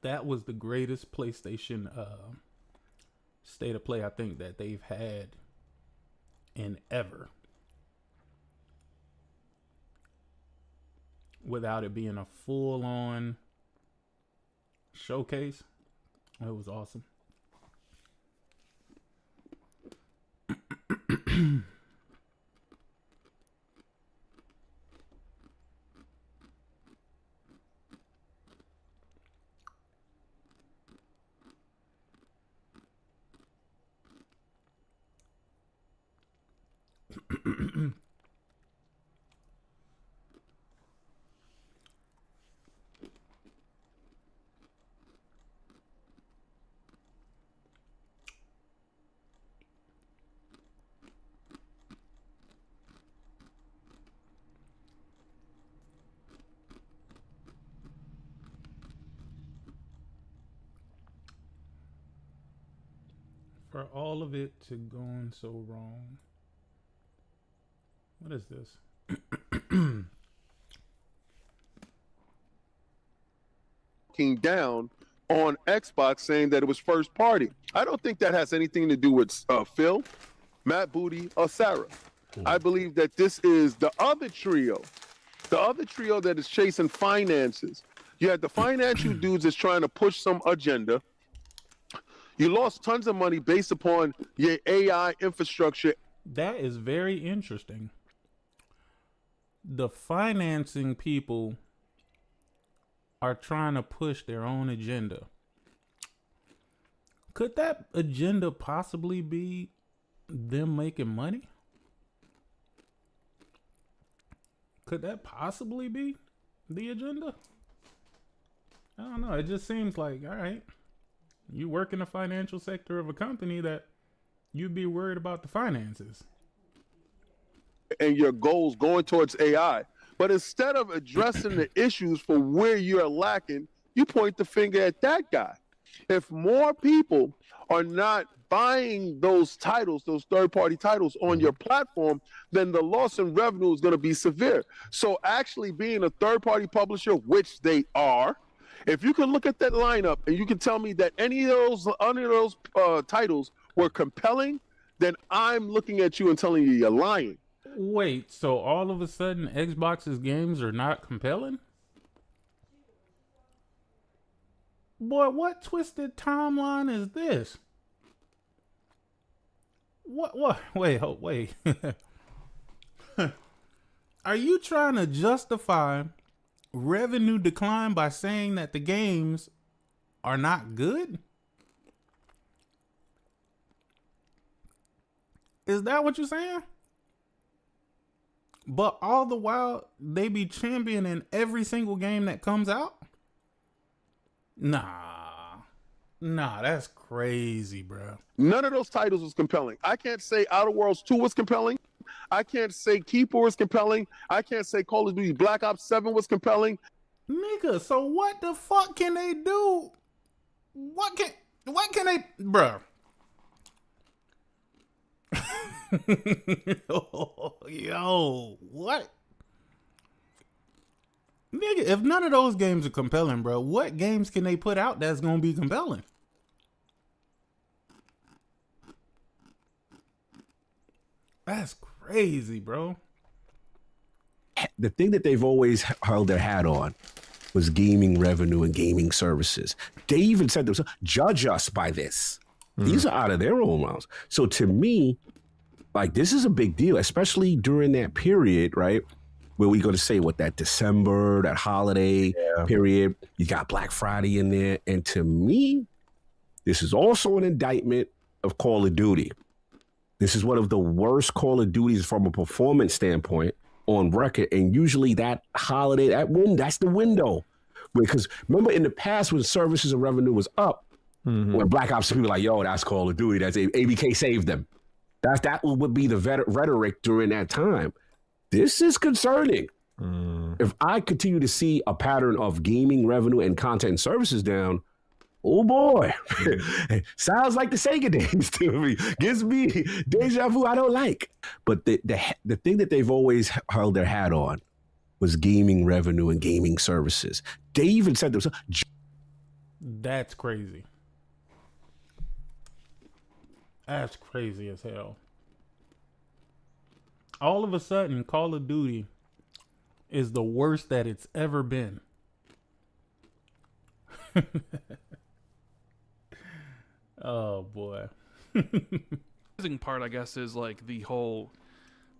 That was the greatest PlayStation state of play I think that they've had in ever, without it being a full-on showcase. It was awesome. For all of it to going so wrong. What is this? Down on Xbox saying that it was first party. I don't think that has anything to do with Phil, Matt Booty, or Sarah. I believe that this is the other trio that is chasing finances. You had the financial dudes that's trying to push some agenda. You lost tons of money based upon your AI infrastructure. That is very interesting. The financing people are trying to push their own agenda. Could that agenda possibly be them making money? Could that possibly be the agenda? I don't know. It just seems like, all right, you work in the financial sector of a company that you'd be worried about the finances. And your goals going towards AI. But instead of addressing the issues for where you're lacking, you point the finger at that guy. If more people are not buying those titles, those third-party titles on your platform, then the loss in revenue is going to be severe. So actually being a third-party publisher, which they are, if you can look at that lineup and you can tell me that any of those titles were compelling, then I'm looking at you and telling you you're lying. Wait, so all of a sudden Xbox's games are not compelling? Boy, what twisted timeline is this? What? Wait. Are you trying to justify revenue decline by saying that the games are not good? Is that what you're saying? But all the while, they be championing every single game that comes out? Nah, that's crazy, bro. None of those titles was compelling. I can't say Outer Worlds 2 was compelling. I can't say Keeper was compelling. I can't say Call of Duty Black Ops 7 was compelling. Nigga, so what the fuck can they do? What can they, bro? Yo, what? Nigga, if none of those games are compelling, bro, what games can they put out that's gonna be compelling? That's crazy, bro. The thing that they've always held their hat on was gaming revenue and gaming services. They even said themselves, judge us by this. These are out of their own mouths. So to me, like, this is a big deal, especially during that period, right? Where we go to say what, that December, that holiday period, you got Black Friday in there. And to me, this is also an indictment of Call of Duty. This is one of the worst Call of Duties from a performance standpoint on record. And usually that holiday, that's the window. Because remember in the past when services and revenue was up, when Black Ops, people were like, yo, that's Call of Duty. That's ABK saved them. That would be the rhetoric during that time. This is concerning. If I continue to see a pattern of gaming revenue and content and services down, oh boy, sounds like the Sega days to me. Gives me deja vu I don't like. But the thing that they've always held their hat on was gaming revenue and gaming services. They even said themselves. That's crazy. That's crazy as hell. All of a sudden, Call of Duty is the worst that it's ever been. Oh boy. The part, I guess, is like the whole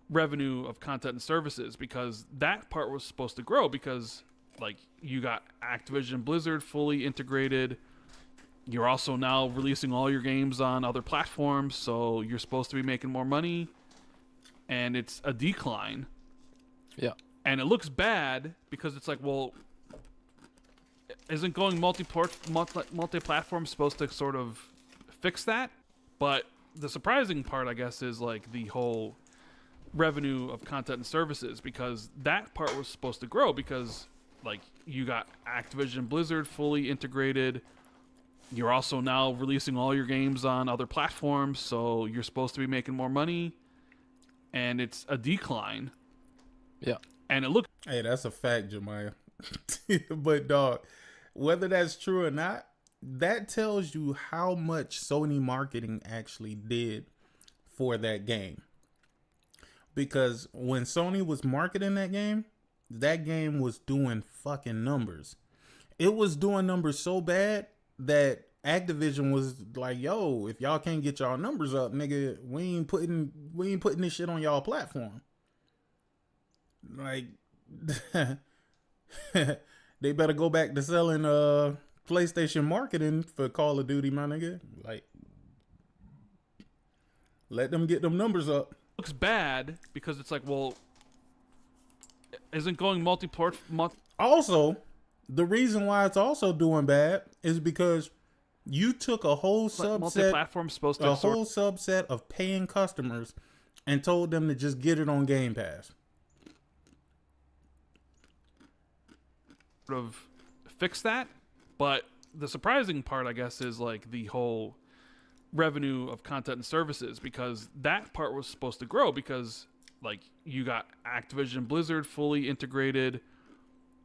revenue of content and services, because that part was supposed to grow because like you got Activision Blizzard fully integrated. You're also now releasing all your games on other platforms, so you're supposed to be making more money, and it's a decline. Yeah. And it looks bad because it's like, well, isn't going multi-platform supposed to sort of fix that? But the surprising part, I guess, is like the whole revenue of content and services, because that part was supposed to grow because like you got Activision Blizzard fully integrated. You're also now releasing all your games on other platforms, so you're supposed to be making more money, and it's a decline. Yeah. And it looks... Hey, that's a fact, Jemiah. But dog, whether that's true or not, that tells you how much Sony marketing actually did for that game. Because when Sony was marketing that game was doing fucking numbers. It was doing numbers so bad that Activision was like, yo, if y'all can't get y'all numbers up, nigga, we ain't putting this shit on y'all platform. Like, they better go back to selling PlayStation marketing for Call of Duty, my nigga. Like, let them get them numbers up. Looks bad because it's like, well, isn't going multi-port. Also, the reason why it's also doing bad is because you took a whole Multi-platform supposed to whole subset of paying customers and told them to just get it on Game Pass. Sort of fix that, but the surprising part, I guess, is like the whole revenue of content and services, because that part was supposed to grow because like you got Activision Blizzard fully integrated.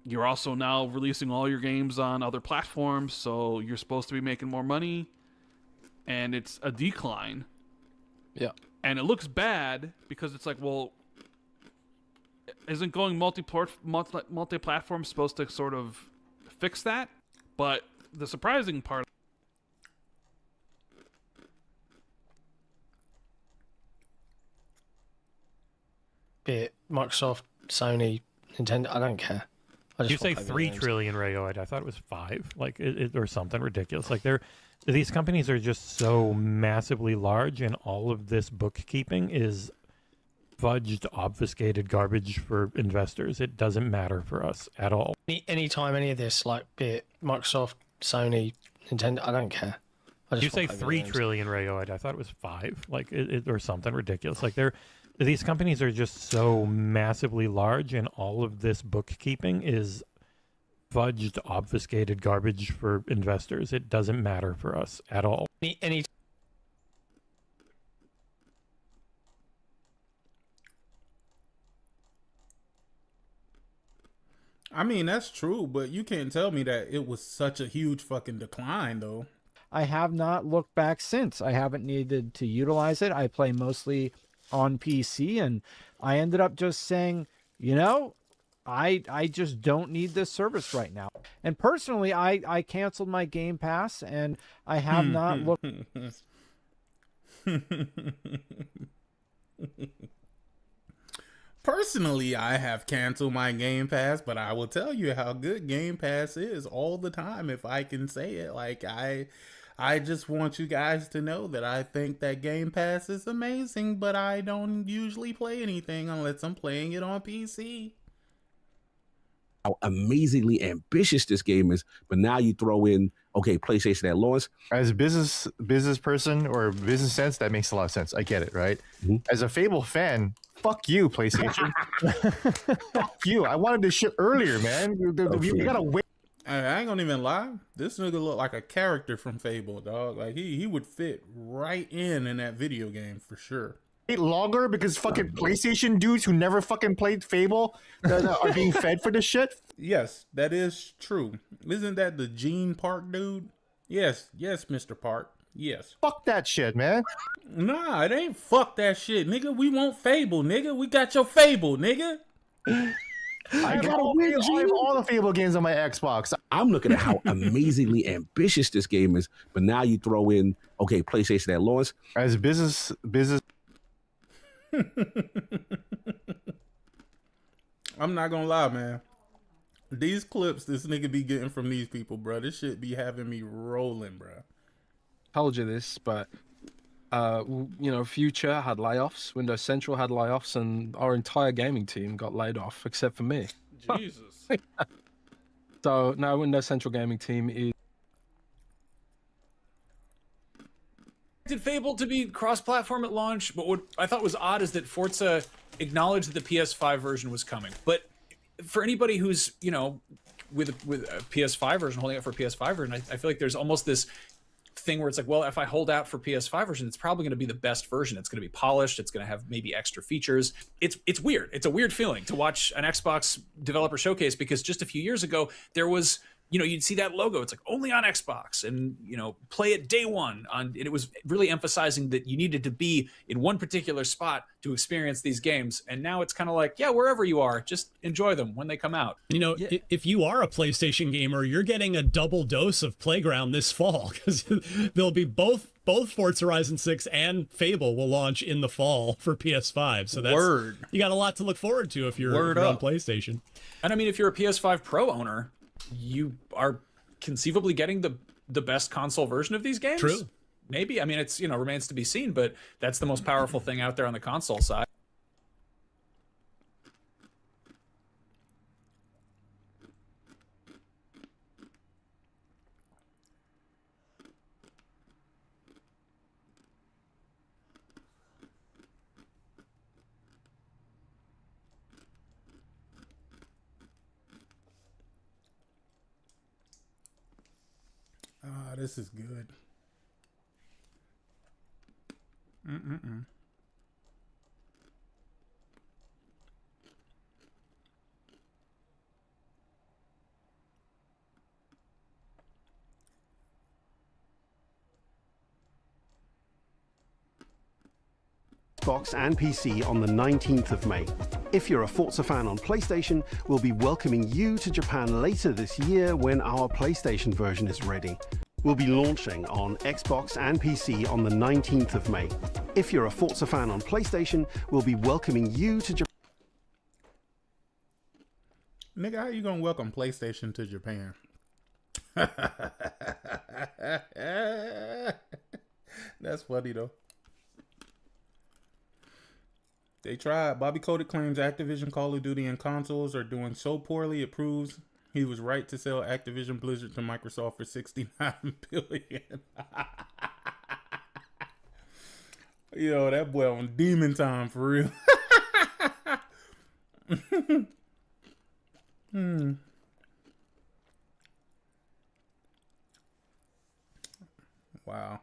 You're also now releasing all your games on other platforms, so you're supposed to be making more money, and it's a decline. Yeah. And it looks bad because it's like, well, isn't going multi-platform supposed to sort of fix that? But the surprising part, Be it Microsoft, Sony, Nintendo, I don't care. Did you say 3 trillion, Rayo? I thought it was 5, like or something ridiculous. Like these companies are just so massively large, and all of this bookkeeping is fudged, obfuscated garbage for investors. It doesn't matter for us at all. Anytime any of this, like be it Microsoft, Sony, Nintendo, I don't care. Did you say 3 trillion, Rayo? I thought it was 5, like or something ridiculous. Like these companies are just so massively large, and all of this bookkeeping is fudged, obfuscated garbage for investors. It doesn't matter for us at all. I mean, that's true, but you can't tell me that it was such a huge fucking decline, though. I have not looked back since. I haven't needed to utilize it. I play mostly on PC, and I ended up just saying, you know, I just don't need this service right now. And personally, I canceled my Game Pass, and I have not looked. Personally, I have canceled my Game Pass, but I will tell you how good Game Pass is all the time, if I can say it. Like, I just want you guys to know that I think that Game Pass is amazing, but I don't usually play anything unless I'm playing it on PC. How amazingly ambitious this game is, but now you throw in, okay, PlayStation at launch. As a business person or business sense, that makes a lot of sense. I get it, right? As a Fable fan, fuck you, PlayStation. Fuck you. I wanted this shit earlier, man. You gotta wait. I ain't gonna even lie. This nigga look like a character from Fable, dog. Like he would fit right in that video game for sure. Longer because fucking PlayStation dudes who never fucking played Fable are being fed for this shit. Yes, that is true. Isn't that the Gene Park dude? Yes, Mr. Park. Yes. Fuck that shit, man. Nah, it ain't fuck that shit, nigga. We want Fable, nigga. We got your Fable, nigga. I have all the Fable games on my Xbox. I'm looking at how amazingly ambitious this game is, but now you throw in, okay, PlayStation at launch. As a business. I'm not gonna lie, man. These clips this nigga be getting from these people, bro, this shit be having me rolling, bro. Told you this, but Future had layoffs, Windows Central had layoffs, and our entire gaming team got laid off except for me. Jesus. So now Windows Central gaming team is. Fable to be cross-platform at launch, but what I thought was odd is that Forza acknowledged that the PS5 version was coming. But for anybody who's, with a PS5 version, holding out for a PS5 version, I feel like there's almost this thing where it's like, well, if I hold out for PS5 version, it's probably going to be the best version. It's going to be polished. It's going to have maybe extra features. It's weird. It's a weird feeling to watch an Xbox developer showcase, because just a few years ago, there was, you'd see that logo. It's like only on Xbox, and, play it day one. And it was really emphasizing that you needed to be in one particular spot to experience these games. And now it's kind of like, yeah, wherever you are, just enjoy them when they come out. If you are a PlayStation gamer, you're getting a double dose of Playground this fall, because there'll be both Forza Horizon 6 and Fable will launch in the fall for PS5. So that's you got a lot to look forward to if you're on PlayStation. And I mean, if you're a PS5 Pro owner, you are conceivably getting the best console version of these games. True. Maybe. I mean, it's, remains to be seen, but that's the most powerful thing out there on the console side. this is good. Xbox and PC on the 19th of May. If you're a Forza fan on PlayStation, we'll be welcoming you to Japan later this year when our PlayStation version is ready. We'll be launching on Xbox and PC on the 19th of May. If you're a Forza fan on PlayStation, we'll be welcoming you to Japan. Nigga, how you gonna welcome PlayStation to Japan? That's funny though. They tried. Bobby Kotick claims Activision, Call of Duty, and consoles are doing so poorly it proves he was right to sell Activision Blizzard to Microsoft for $69 billion. Yo, that boy on demon time for real. Wow.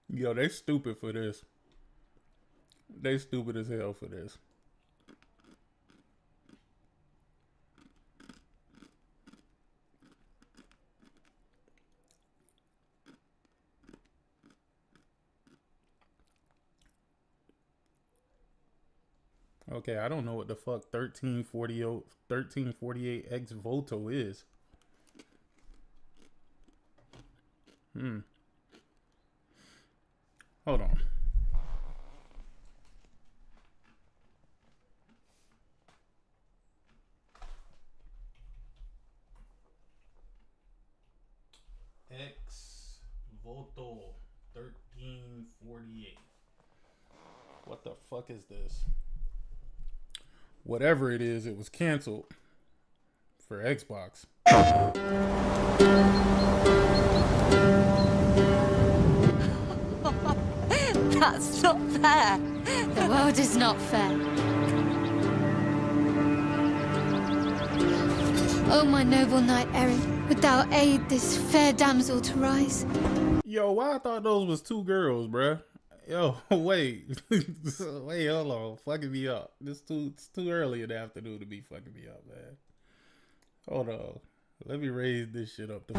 Yo, they stupid for this. They stupid as hell for this. Okay, I don't know what the fuck 1348 ex voto is. Hold on. Ex voto 1348. What the fuck is this? Whatever it is, it was canceled for Xbox. That's not fair. The world is not fair. Oh, my noble knight Erin, would thou aid this fair damsel to rise? Yo, why I thought those was two girls, bruh? Yo, wait. Wait, hold on. Fucking me up. It's too early in the afternoon to be fucking me up, man. Hold on. Let me raise this shit up.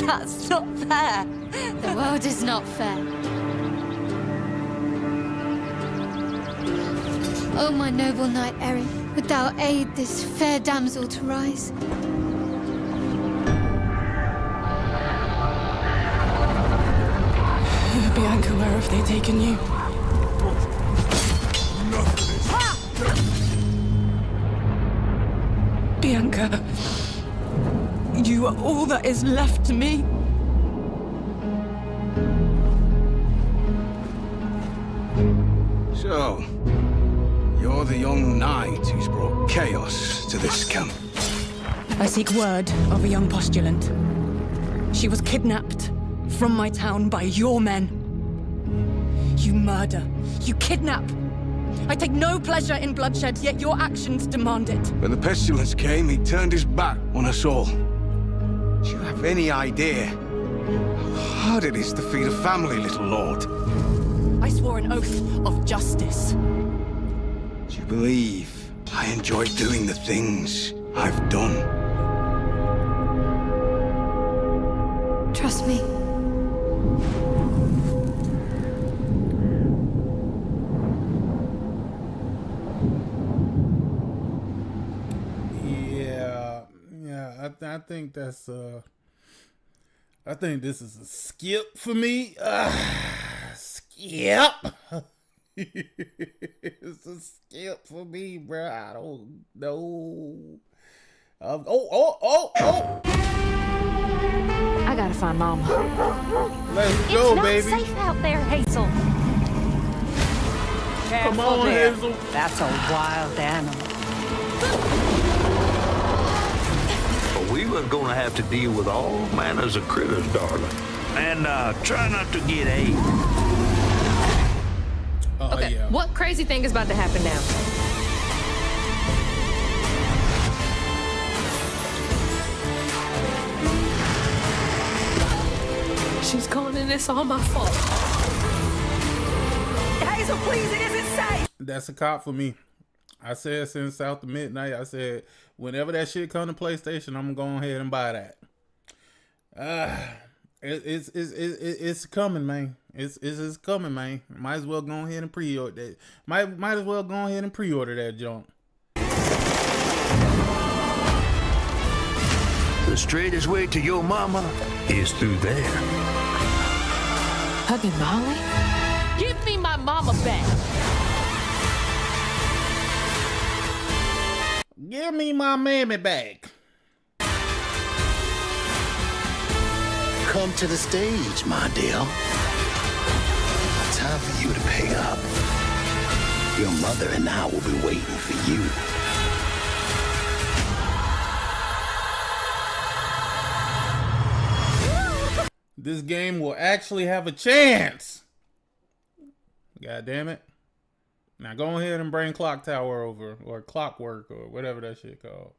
That's not fair. The world is not fair. Oh, my noble knight Erin, would thou aid this fair damsel to rise? Bianca, where have they taken you? Bianca, you are all that is left to me. So, you're the young knight who's brought chaos to this camp. I seek word of a young postulant. She was kidnapped from my town by your men. You murder. You kidnap. I take no pleasure in bloodshed, yet your actions demand it. When the pestilence came, he turned his back on us all. Do you have any idea how hard it is to feed a family, little lord? I swore an oath of justice. Do you believe I enjoy doing the things I've done? Trust me. I think that's I think this is a skip for me. Skip. It's a skip for me, bro. I don't know. I gotta find Mama. Let's go, baby. It's not safe out there, Hazel. Come on, there. Hazel. That's a wild animal. But we you are gonna have to deal with all manners of critters, darling. And try not to get AIDS. Okay, yeah. what crazy thing is about to happen now? She's calling and it's all my fault. Hazel, please, it isn't safe. That's a cop for me. I said since after midnight, I said whenever that shit come to PlayStation, I'm gonna go ahead and buy that. It's coming, man. It's coming, man. Might as well go ahead and pre-order that. Might as well go ahead and pre-order that junk. The straightest way to your mama is through there. Hugging Molly? Give me my mama back. Give me my mammy back. Come to the stage, my dear. Time for you to pay up. Your mother and I will be waiting for you. This game will actually have a chance. God damn it. Now go ahead and bring Clock Tower over, or Clockwork, or whatever that shit called.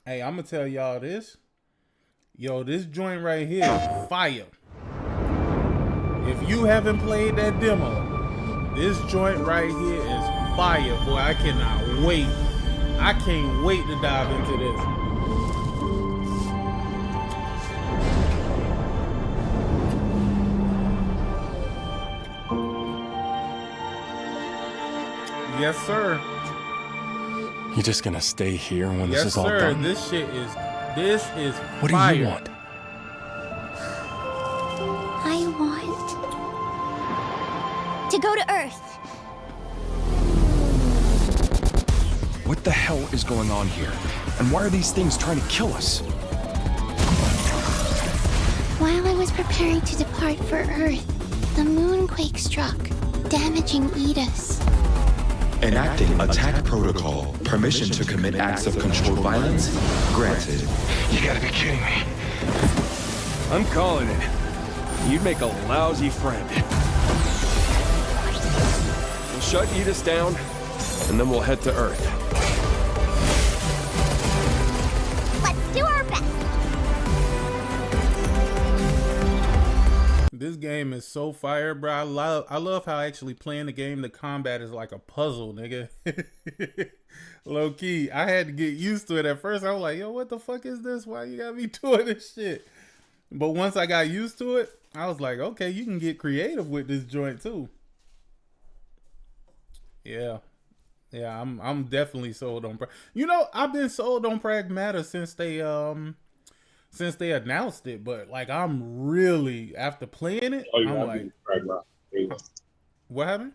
Hey, I'm gonna tell y'all this. Yo, this joint right here is fire. If you haven't played that demo, this joint right here is fire, boy. I cannot wait. I can't wait to dive into this. Yes, sir. You just gonna stay here when Yes, this is all sir. done? This is What fire. do you want? I want to go to Earth. What the hell is going on here? And why are these things trying to kill us? While I was preparing to depart for Earth, the moonquake struck, damaging Edis. Enacting attack protocol. Permission to commit acts of controlled violence granted. You gotta be kidding me. I'm calling it. You'd make a lousy friend. We'll shut Edis down, and then we'll head to Earth. Let's do our best. This game is so fire, bro. I love how actually playing the game, the combat is like a puzzle, nigga. Low key. I had to get used to it at first. I was like, yo, what the fuck is this? Why you got me doing this shit? But once I got used to it, I was like, okay, you can get creative with this joint too. Yeah. Yeah, I'm definitely sold on you know, I've been sold on Pragmata since they announced it, but like I'm really after playing it, I'm like, what happened?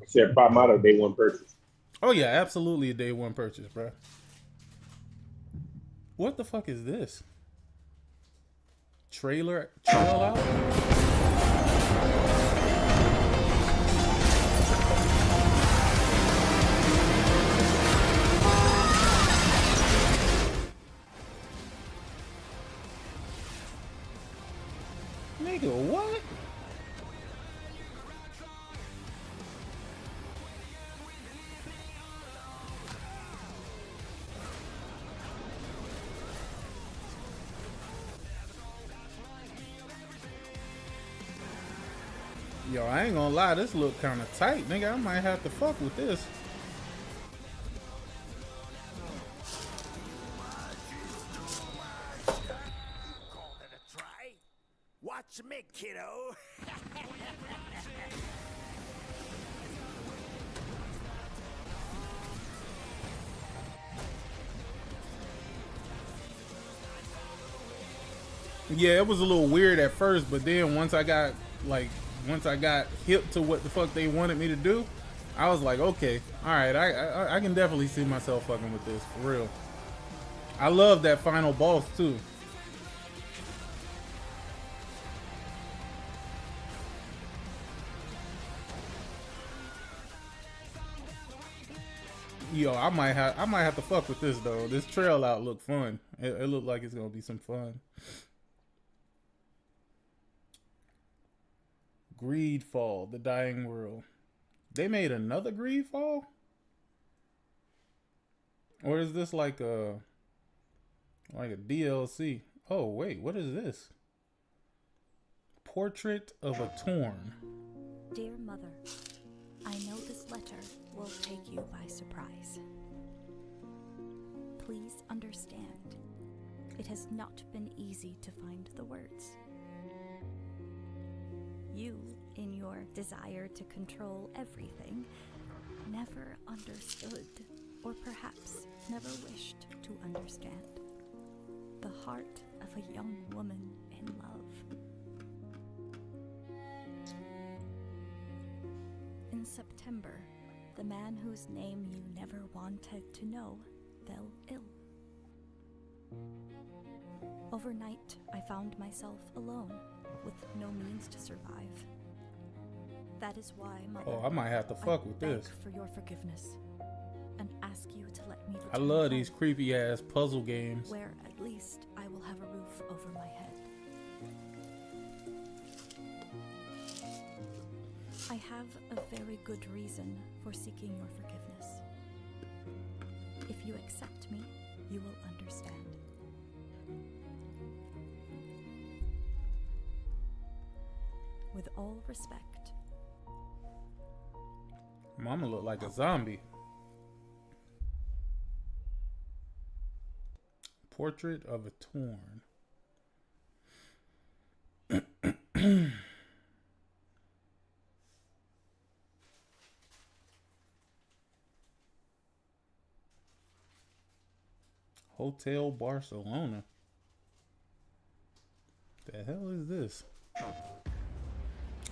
Said Pragmata day one purchase. Oh yeah, absolutely a day one purchase, bro. What the fuck is this? Trail out? Nigga, what? Yo, I ain't gonna lie, this look kind of tight, nigga. I might have to fuck with this. Watch me, kiddo. Yeah, it was a little weird at first, but then once I got hip to what the fuck they wanted me to do, I was like, okay, all right, I can definitely see myself fucking with this for real. I love that final boss too. Yo, I might have to fuck with this though. This trail out look fun. It looked like it's gonna be some fun. Greedfall, The Dying World. They made another Greedfall? Or is this like a DLC? Oh wait, what is this? Portrait of a Torn. Dear Mother, I know this letter will take you by surprise. Please understand, it has not been easy to find the words. You, in your desire to control everything, never understood, or perhaps never wished to understand, the heart of a young woman in love. In September, the man whose name you never wanted to know fell ill. Overnight, I found myself alone, with no means to survive. That is why, Mother, Oh, I might have to fuck with beg this. for your forgiveness and ask you to let me I return love home, these creepy ass puzzle games. where at least I will have a roof over my head. I have a very good reason for seeking your forgiveness. If you accept me, you will understand. With all respect, Mama look like a zombie. Portrait of a Torn. Hotel Barcelona. The hell is this?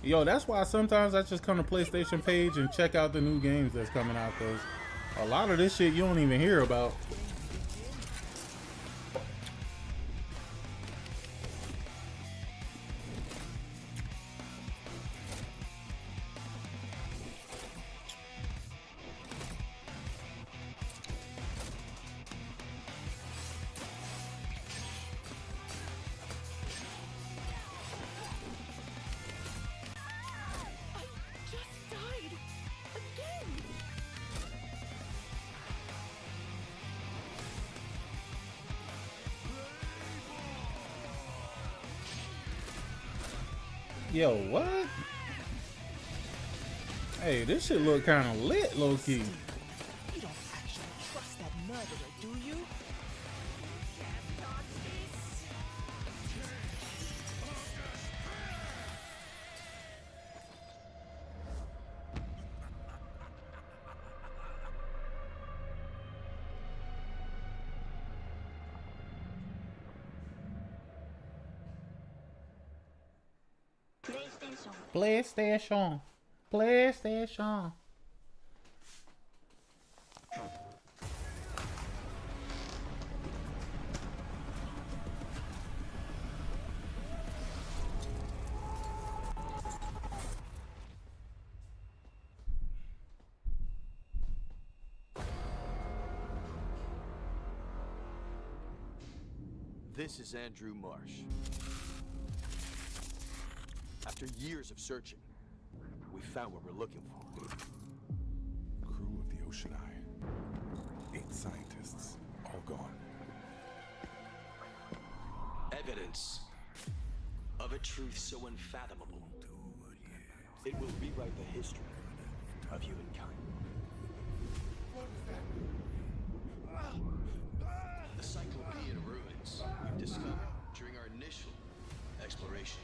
Yo, that's why sometimes I just come to PlayStation page and check out the new games that's coming out, because a lot of this shit you don't even hear about. Yo, what? Hey, this shit look kind of lit, low key. You don't actually trust that murderer, do you? PlayStation. PlayStation. This is Andrew Marsh. After years of searching, we found what we're looking for. Crew of the Ocean Eye. 8 scientists, all gone. Evidence of a truth so unfathomable, it will rewrite the history of humankind. The Cyclopean ruins we've discovered during our initial exploration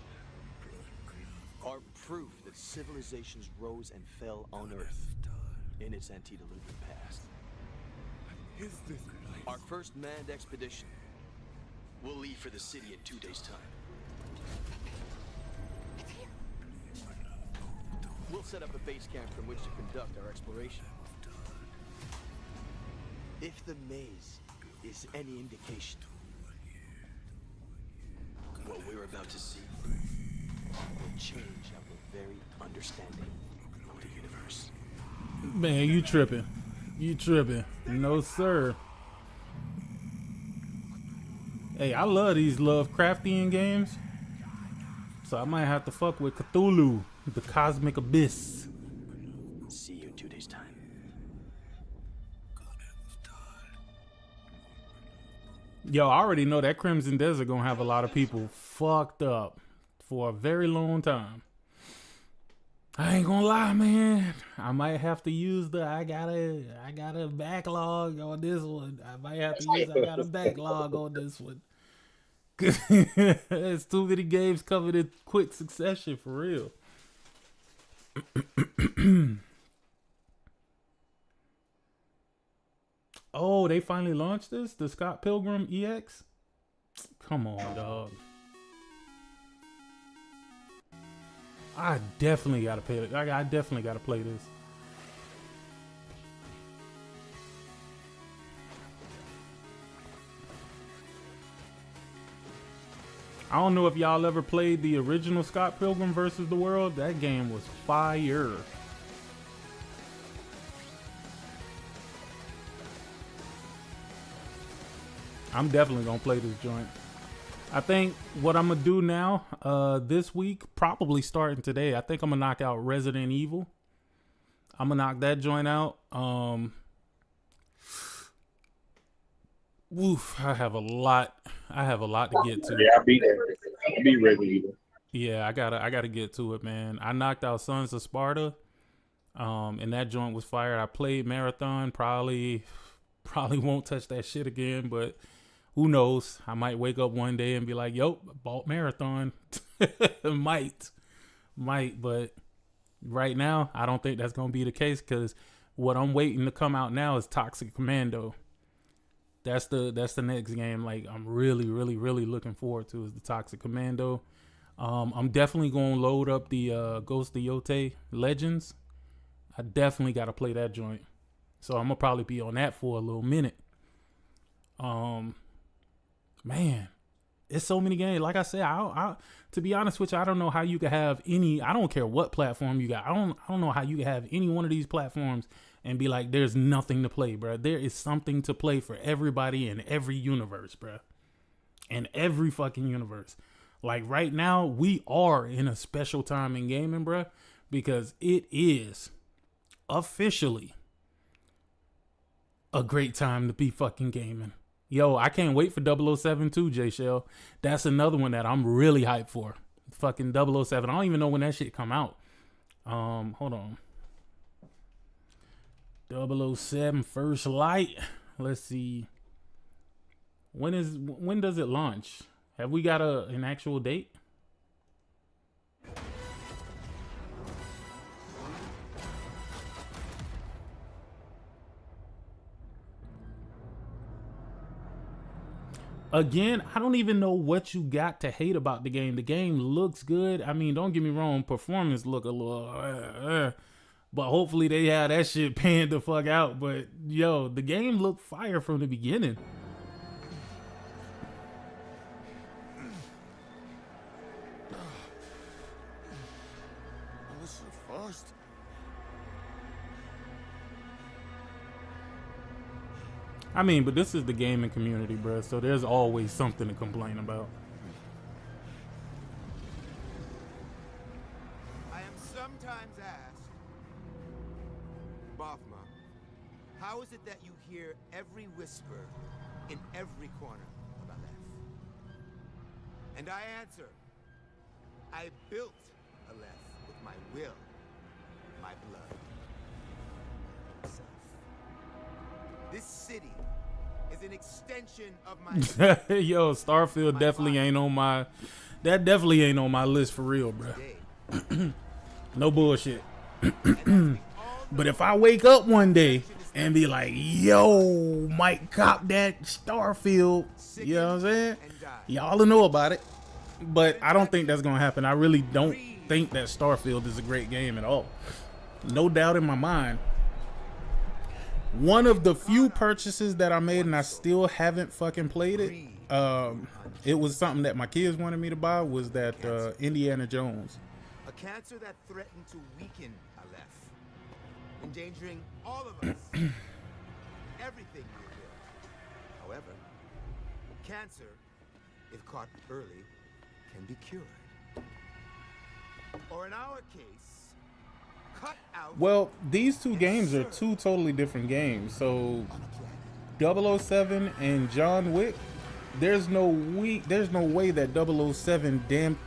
are proof that civilizations rose and fell on Earth in its antediluvian past. Our first manned expedition will leave for the city in 2 days' time. We'll set up a base camp from which to conduct our exploration. If the maze is any indication, what we're about to see will change our very understanding of the universe. Man, you tripping. You tripping? No, sir. Hey, I love these Lovecraftian games. So I might have to fuck with Cthulhu, the Cosmic Abyss. See you in 2 days' time. Yo, I already know that Crimson Desert gonna have a lot of people fucked up for a very long time. I ain't gonna lie, man. I might have to use the I got a backlog on this one. I might have to use I got a backlog on this one. There's too many games coming in quick succession for real. Oh, they finally launched this? The Scott Pilgrim EX? Come on, dog. I definitely gotta pay it. I definitely gotta play this. I don't know if y'all ever played the original Scott Pilgrim versus the World. That game was fire. I'm definitely gonna play this joint. I think what I'm gonna do now, this week, probably starting today, I think I'm gonna knock out Resident Evil. I'm gonna knock that joint out. Woof, I have a lot to get to. Yeah, I beat Resident Evil. Yeah, I gotta get to it, man. I knocked out Sons of Sparta. And that joint was fired. I played Marathon, probably won't touch that shit again, but who knows? I might wake up one day and be like, yo, bought Marathon. might, but right now, I don't think that's going to be the case, because what I'm waiting to come out now is Toxic Commando. That's the next game, like, I'm really looking forward to, is the Toxic Commando. I'm definitely going to load up the Ghost of Yote Legends. I definitely got to play that joint. So I'm going to probably be on that for a little minute. Man, it's so many games. Like I said, I to be honest with you, I don't know how you could have any, I don't care what platform you got. I don't know how you could have any one of these platforms and be like, there's nothing to play, bro. There is something to play for everybody in every universe, bro. In every fucking universe. Like right now, we are in a special time in gaming, bro, because it is officially a great time to be fucking gaming. Yo, I can't wait for 007 too, J Shell. That's another one that I'm really hyped for. Fucking 007. I don't even know when that shit come out. Hold on. 007 First Light. Let's see. When does it launch? Have we got an actual date? Again, I don't even know what you got to hate about the game. The game looks good. I mean, don't get me wrong, performance look a little, but hopefully they have that shit panned the fuck out. But yo, the game looked fire from the beginning. This is fast. I mean, but this is the gaming community, bro, so there's always something to complain about. I am sometimes asked, Bafma, how is it that you hear every whisper in every corner of Aleph? And I answer, I built Aleph with my will, my blood. This city is an extension of my Yo, Starfield definitely ain't on my, that definitely ain't on my list for real, bro. No bullshit. But if I wake up one day and be like, yo, might cop that Starfield, you know what I'm saying? Y'all will know about it. But I don't think that's gonna happen. I really don't think that Starfield is a great game at all. No doubt in my mind. One of the few purchases that I made and I still haven't fucking played it, it was something that my kids wanted me to buy, was that Indiana Jones. A cancer that threatened to weaken Aleph, endangering all of us. cancer, if caught early, can be cured. Or in our case, cut out. Well, these two games are two totally different games. So 007 and John Wick, there's no way that 007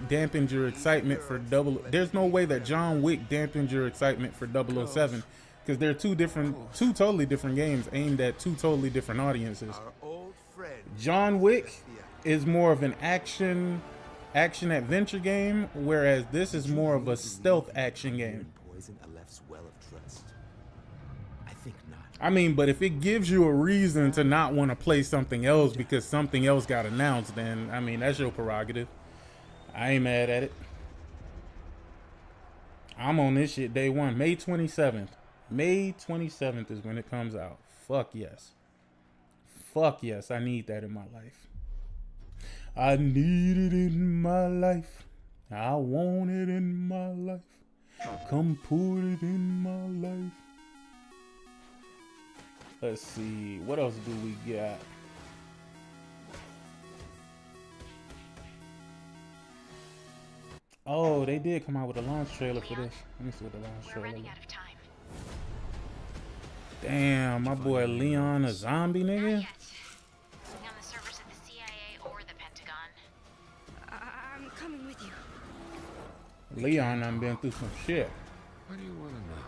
dampened your excitement for there's no way that John Wick dampened your excitement for 007, because they're two totally different games aimed at two totally different audiences. John Wick is more of an action adventure game, whereas this is more of a stealth action game. Poison Aleph's well of trust. I think not. I mean, but if it gives you a reason to not want to play something else because something else got announced, then I mean, that's your prerogative. I ain't mad at it. I'm on this shit day one. May 27th. May 27th is when it comes out. Fuck yes. Fuck yes, I need that in my life. I need it in my life. I want it in my life. Come put it in my life. Let's see. What else do we got? Oh, they did come out with a launch trailer for this. Let me see what the launch trailer is. Damn, my boy Leon, a zombie nigga? I'm coming with you. Leon done been through some shit. What do you want to know?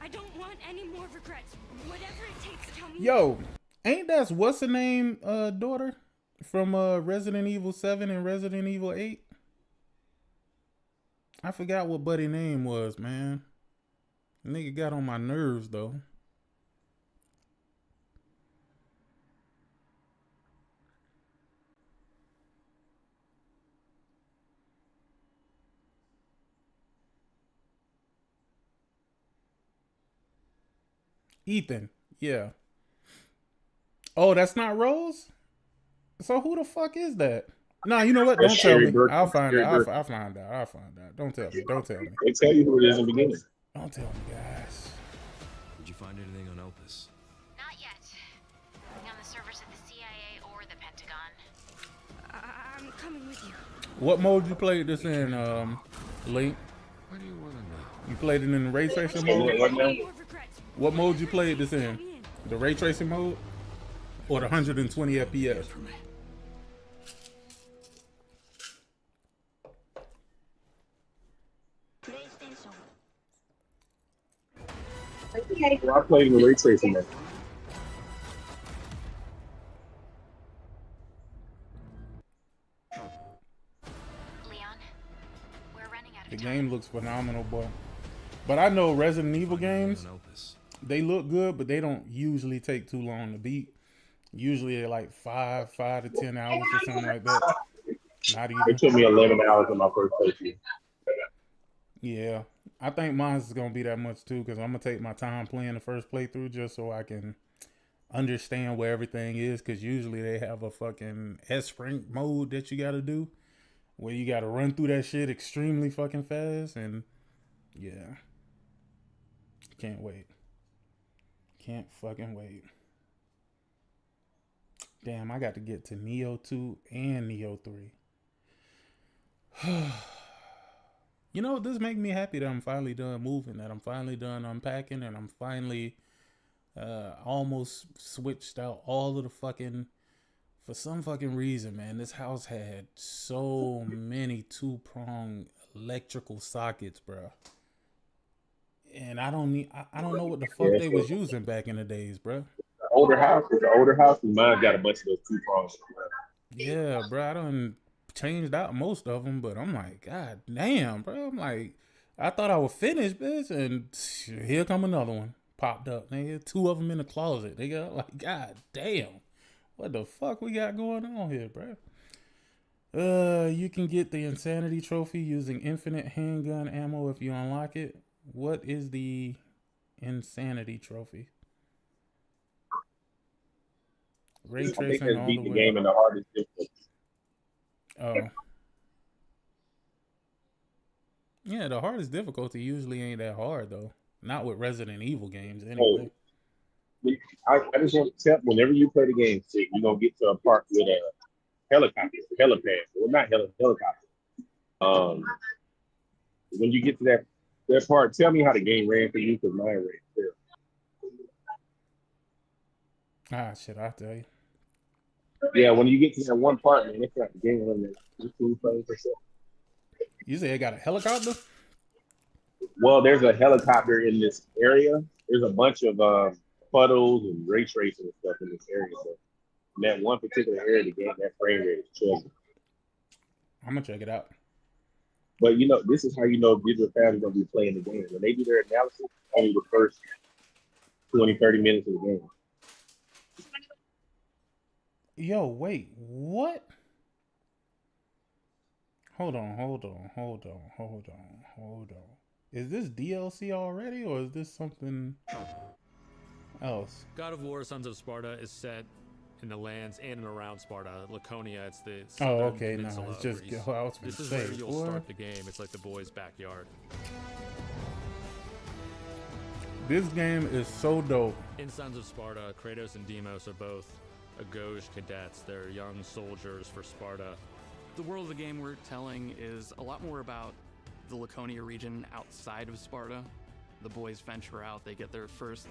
I don't want any more regrets. Whatever it takes to tell me. Yo, ain't that what's her name daughter from Resident Evil 7 and Resident Evil 8? I forgot what buddy name was, man. Nigga got on my nerves though. Ethan, yeah. Oh, that's not Rose? So who the fuck is that? Nah, you know what? Don't tell me. I'll find out. I'll find out. I'll find out. Don't tell me. Don't tell me. They tell you who it is in the beginning. Don't tell me, guys. Did you find anything on Opus? Not yet. On the servers at the CIA or the Pentagon. I'm coming with you. What mode you played this in, Link? What do you want to know? You played it in the ray tracing mode? What mode you played this in? The ray tracing mode? Or the 120 FPS? Well, I played in the ray tracing mode. The game looks phenomenal, but I know Resident Evil games, they look good, but they don't usually take too long to beat. Usually they're like 5 to 10 hours or something like that. Not even. It took me 11 hours in my first playthrough. Yeah, I think mine's gonna be that much too, because I'm gonna take my time playing the first playthrough just so I can understand where everything is. Because usually they have a fucking S-rank mode that you gotta do, where you gotta run through that shit extremely fucking fast, and yeah, can't wait. Can't fucking wait. Damn, I got to get to Neo 2 and Neo 3. You know, this makes me happy that I'm finally done moving, that I'm finally done unpacking, and I'm finally almost switched out all of the fucking, for some fucking reason, man, this house had so many two-prong electrical sockets, bro. And I don't know what the fuck they was using back in the days, bro. The older house, mine got a bunch of those two prongs. Yeah, bro, I done changed out most of them, but I'm like, God damn, bro. I'm like, I thought I was finished, bitch, and here come another one popped up. Nigga, 2 of them in the closet. They got like, God damn, what the fuck we got going on here, bro? You can get the Insanity Trophy using infinite handgun ammo if you unlock it. What is the Insanity Trophy? Ray tracing all the way. Game in the hardest difficulty. Oh. Yeah, the hardest difficulty usually ain't that hard though. Not with Resident Evil games anyway. I just want to tell, whenever you play the game, Sick, you're gonna get to a part with a helicopter, helipad. Well, not helicopter. When you get to that part, tell me how the game ran for you, because mine ran terrible. Ah, shit, I'll tell you. Yeah, when you get to that one part, man, it's like the game running 15 frames per second. You say it got a helicopter? Well, there's a helicopter in this area. There's a bunch of puddles and race racing and stuff in this area. So in that one particular area, the game, that frame rate is chilling. I'm gonna check it out. But this is how digital fans are gonna be playing the game. When they do their analysis, only the first 20, 30 minutes of the game. Yo, wait, what? Hold on. Is this DLC already, or is this something else? God of War: Sons of Sparta is set in the lands in and around Sparta, Laconia. It's the okay, no, peninsula it's just of Greece. I was gonna This is say, where you'll start the game. It's like the boys' backyard. This game is so dope. In Sons of Sparta, Kratos and Deimos are both Agoj cadets. They're young soldiers for Sparta. The world of the game we're telling is a lot more about the Laconia region outside of Sparta. The boys venture out, they get their first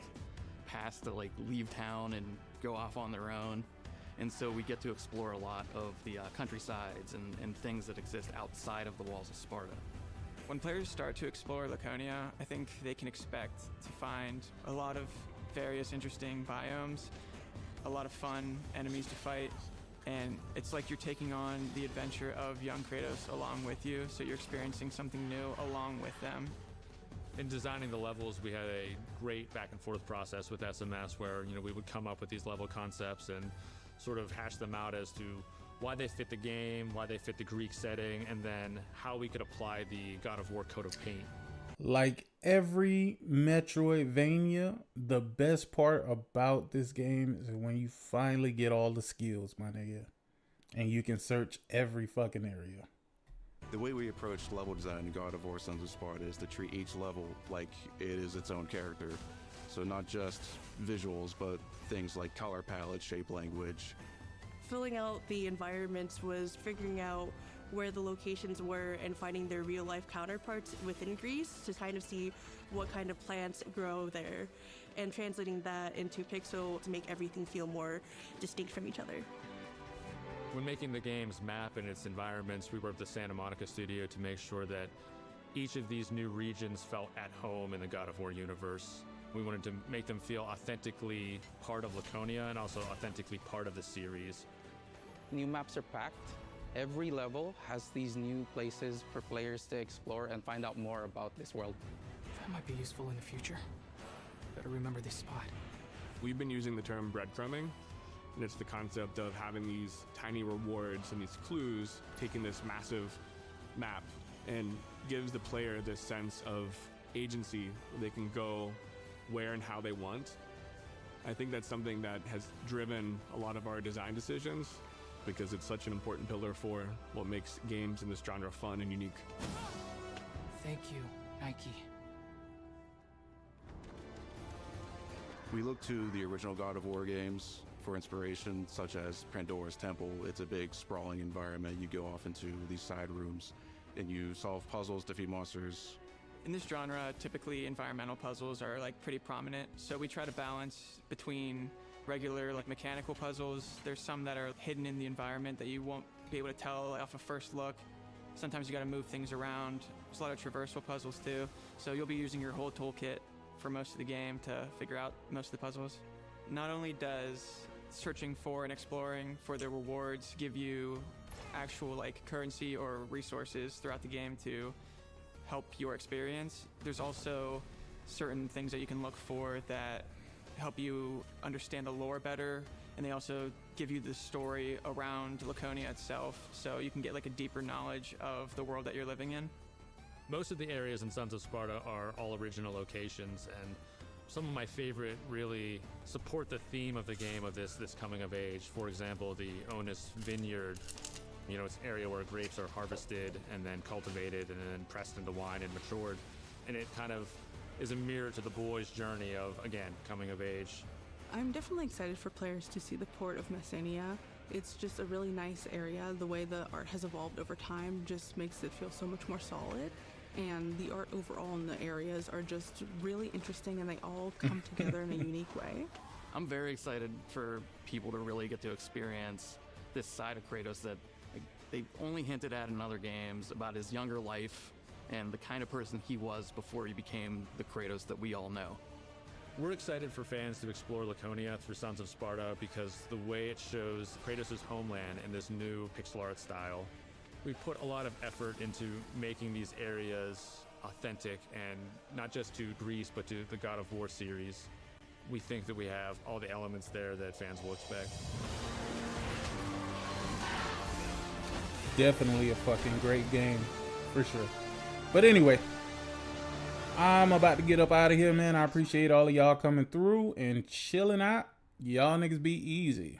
pass to leave town and go off on their own. And so we get to explore a lot of the countrysides and things that exist outside of the walls of Sparta. When players start to explore Laconia, I think they can expect to find a lot of various interesting biomes, a lot of fun enemies to fight, and it's like you're taking on the adventure of young Kratos along with you, so you're experiencing something new along with them. In designing the levels, we had a great back and forth process with SMS where, we would come up with these level concepts and sort of hash them out as to why they fit the game, why they fit the Greek setting, and then how we could apply the God of War coat of paint. Like every Metroidvania, the best part about this game is when you finally get all the skills, my nigga, and you can search every fucking area. The way we approached level design in God of War Sons of Sparta is to treat each level like it is its own character. So not just visuals, but things like color palette, shape language. Filling out the environments was figuring out where the locations were and finding their real-life counterparts within Greece to kind of see what kind of plants grow there, and translating that into pixel to make everything feel more distinct from each other. When making the game's map and its environments, we worked with the Santa Monica studio to make sure that each of these new regions felt at home in the God of War universe. We wanted to make them feel authentically part of Laconia and also authentically part of the series. New maps are packed. Every level has these new places for players to explore and find out more about this world. That might be useful in the future. Better remember this spot. We've been using the term breadcrumbing, and it's the concept of having these tiny rewards and these clues, taking this massive map and gives the player this sense of agency where they can go where and how they want. I think that's something that has driven a lot of our design decisions, because it's such an important pillar for what makes games in this genre fun and unique. Thank you, Nike. We look to the original God of War games for inspiration, such as Pandora's Temple. It's a big, sprawling environment. You go off into these side rooms, and you solve puzzles, defeat monsters. In this genre, typically environmental puzzles are pretty prominent, so we try to balance between regular mechanical puzzles. There's some that are hidden in the environment that you won't be able to tell off a first look. Sometimes you got to move things around. There's a lot of traversal puzzles too, so you'll be using your whole toolkit for most of the game to figure out most of the puzzles. Not only does searching for and exploring for the rewards give you actual currency or resources throughout the game to help your experience, there's also certain things that you can look for that help you understand the lore better, and they also give you the story around Laconia itself, so you can get a deeper knowledge of the world that you're living in. Most of the areas in Sons of Sparta are all original locations, and some of my favorite really support the theme of the game of this coming of age. For example, the Onus Vineyard, it's an area where grapes are harvested and then cultivated and then pressed into wine and matured, and it kind of is a mirror to the boys' journey of, again, coming of age. I'm definitely excited for players to see the port of Messenia. It's just a really nice area. The way the art has evolved over time just makes it feel so much more solid. And the art overall in the areas are just really interesting, and they all come together in a unique way. I'm very excited for people to really get to experience this side of Kratos that they've only hinted at in other games, about his younger life and the kind of person he was before he became the Kratos that we all know. We're excited for fans to explore Laconia through Sons of Sparta because the way it shows Kratos' homeland in this new pixel art style. We put a lot of effort into making these areas authentic, and not just to Greece, but to the God of War series. We think that we have all the elements there that fans will expect. Definitely a fucking great game, for sure. But anyway, I'm about to get up out of here, man. I appreciate all of y'all coming through and chilling out. Y'all niggas be easy.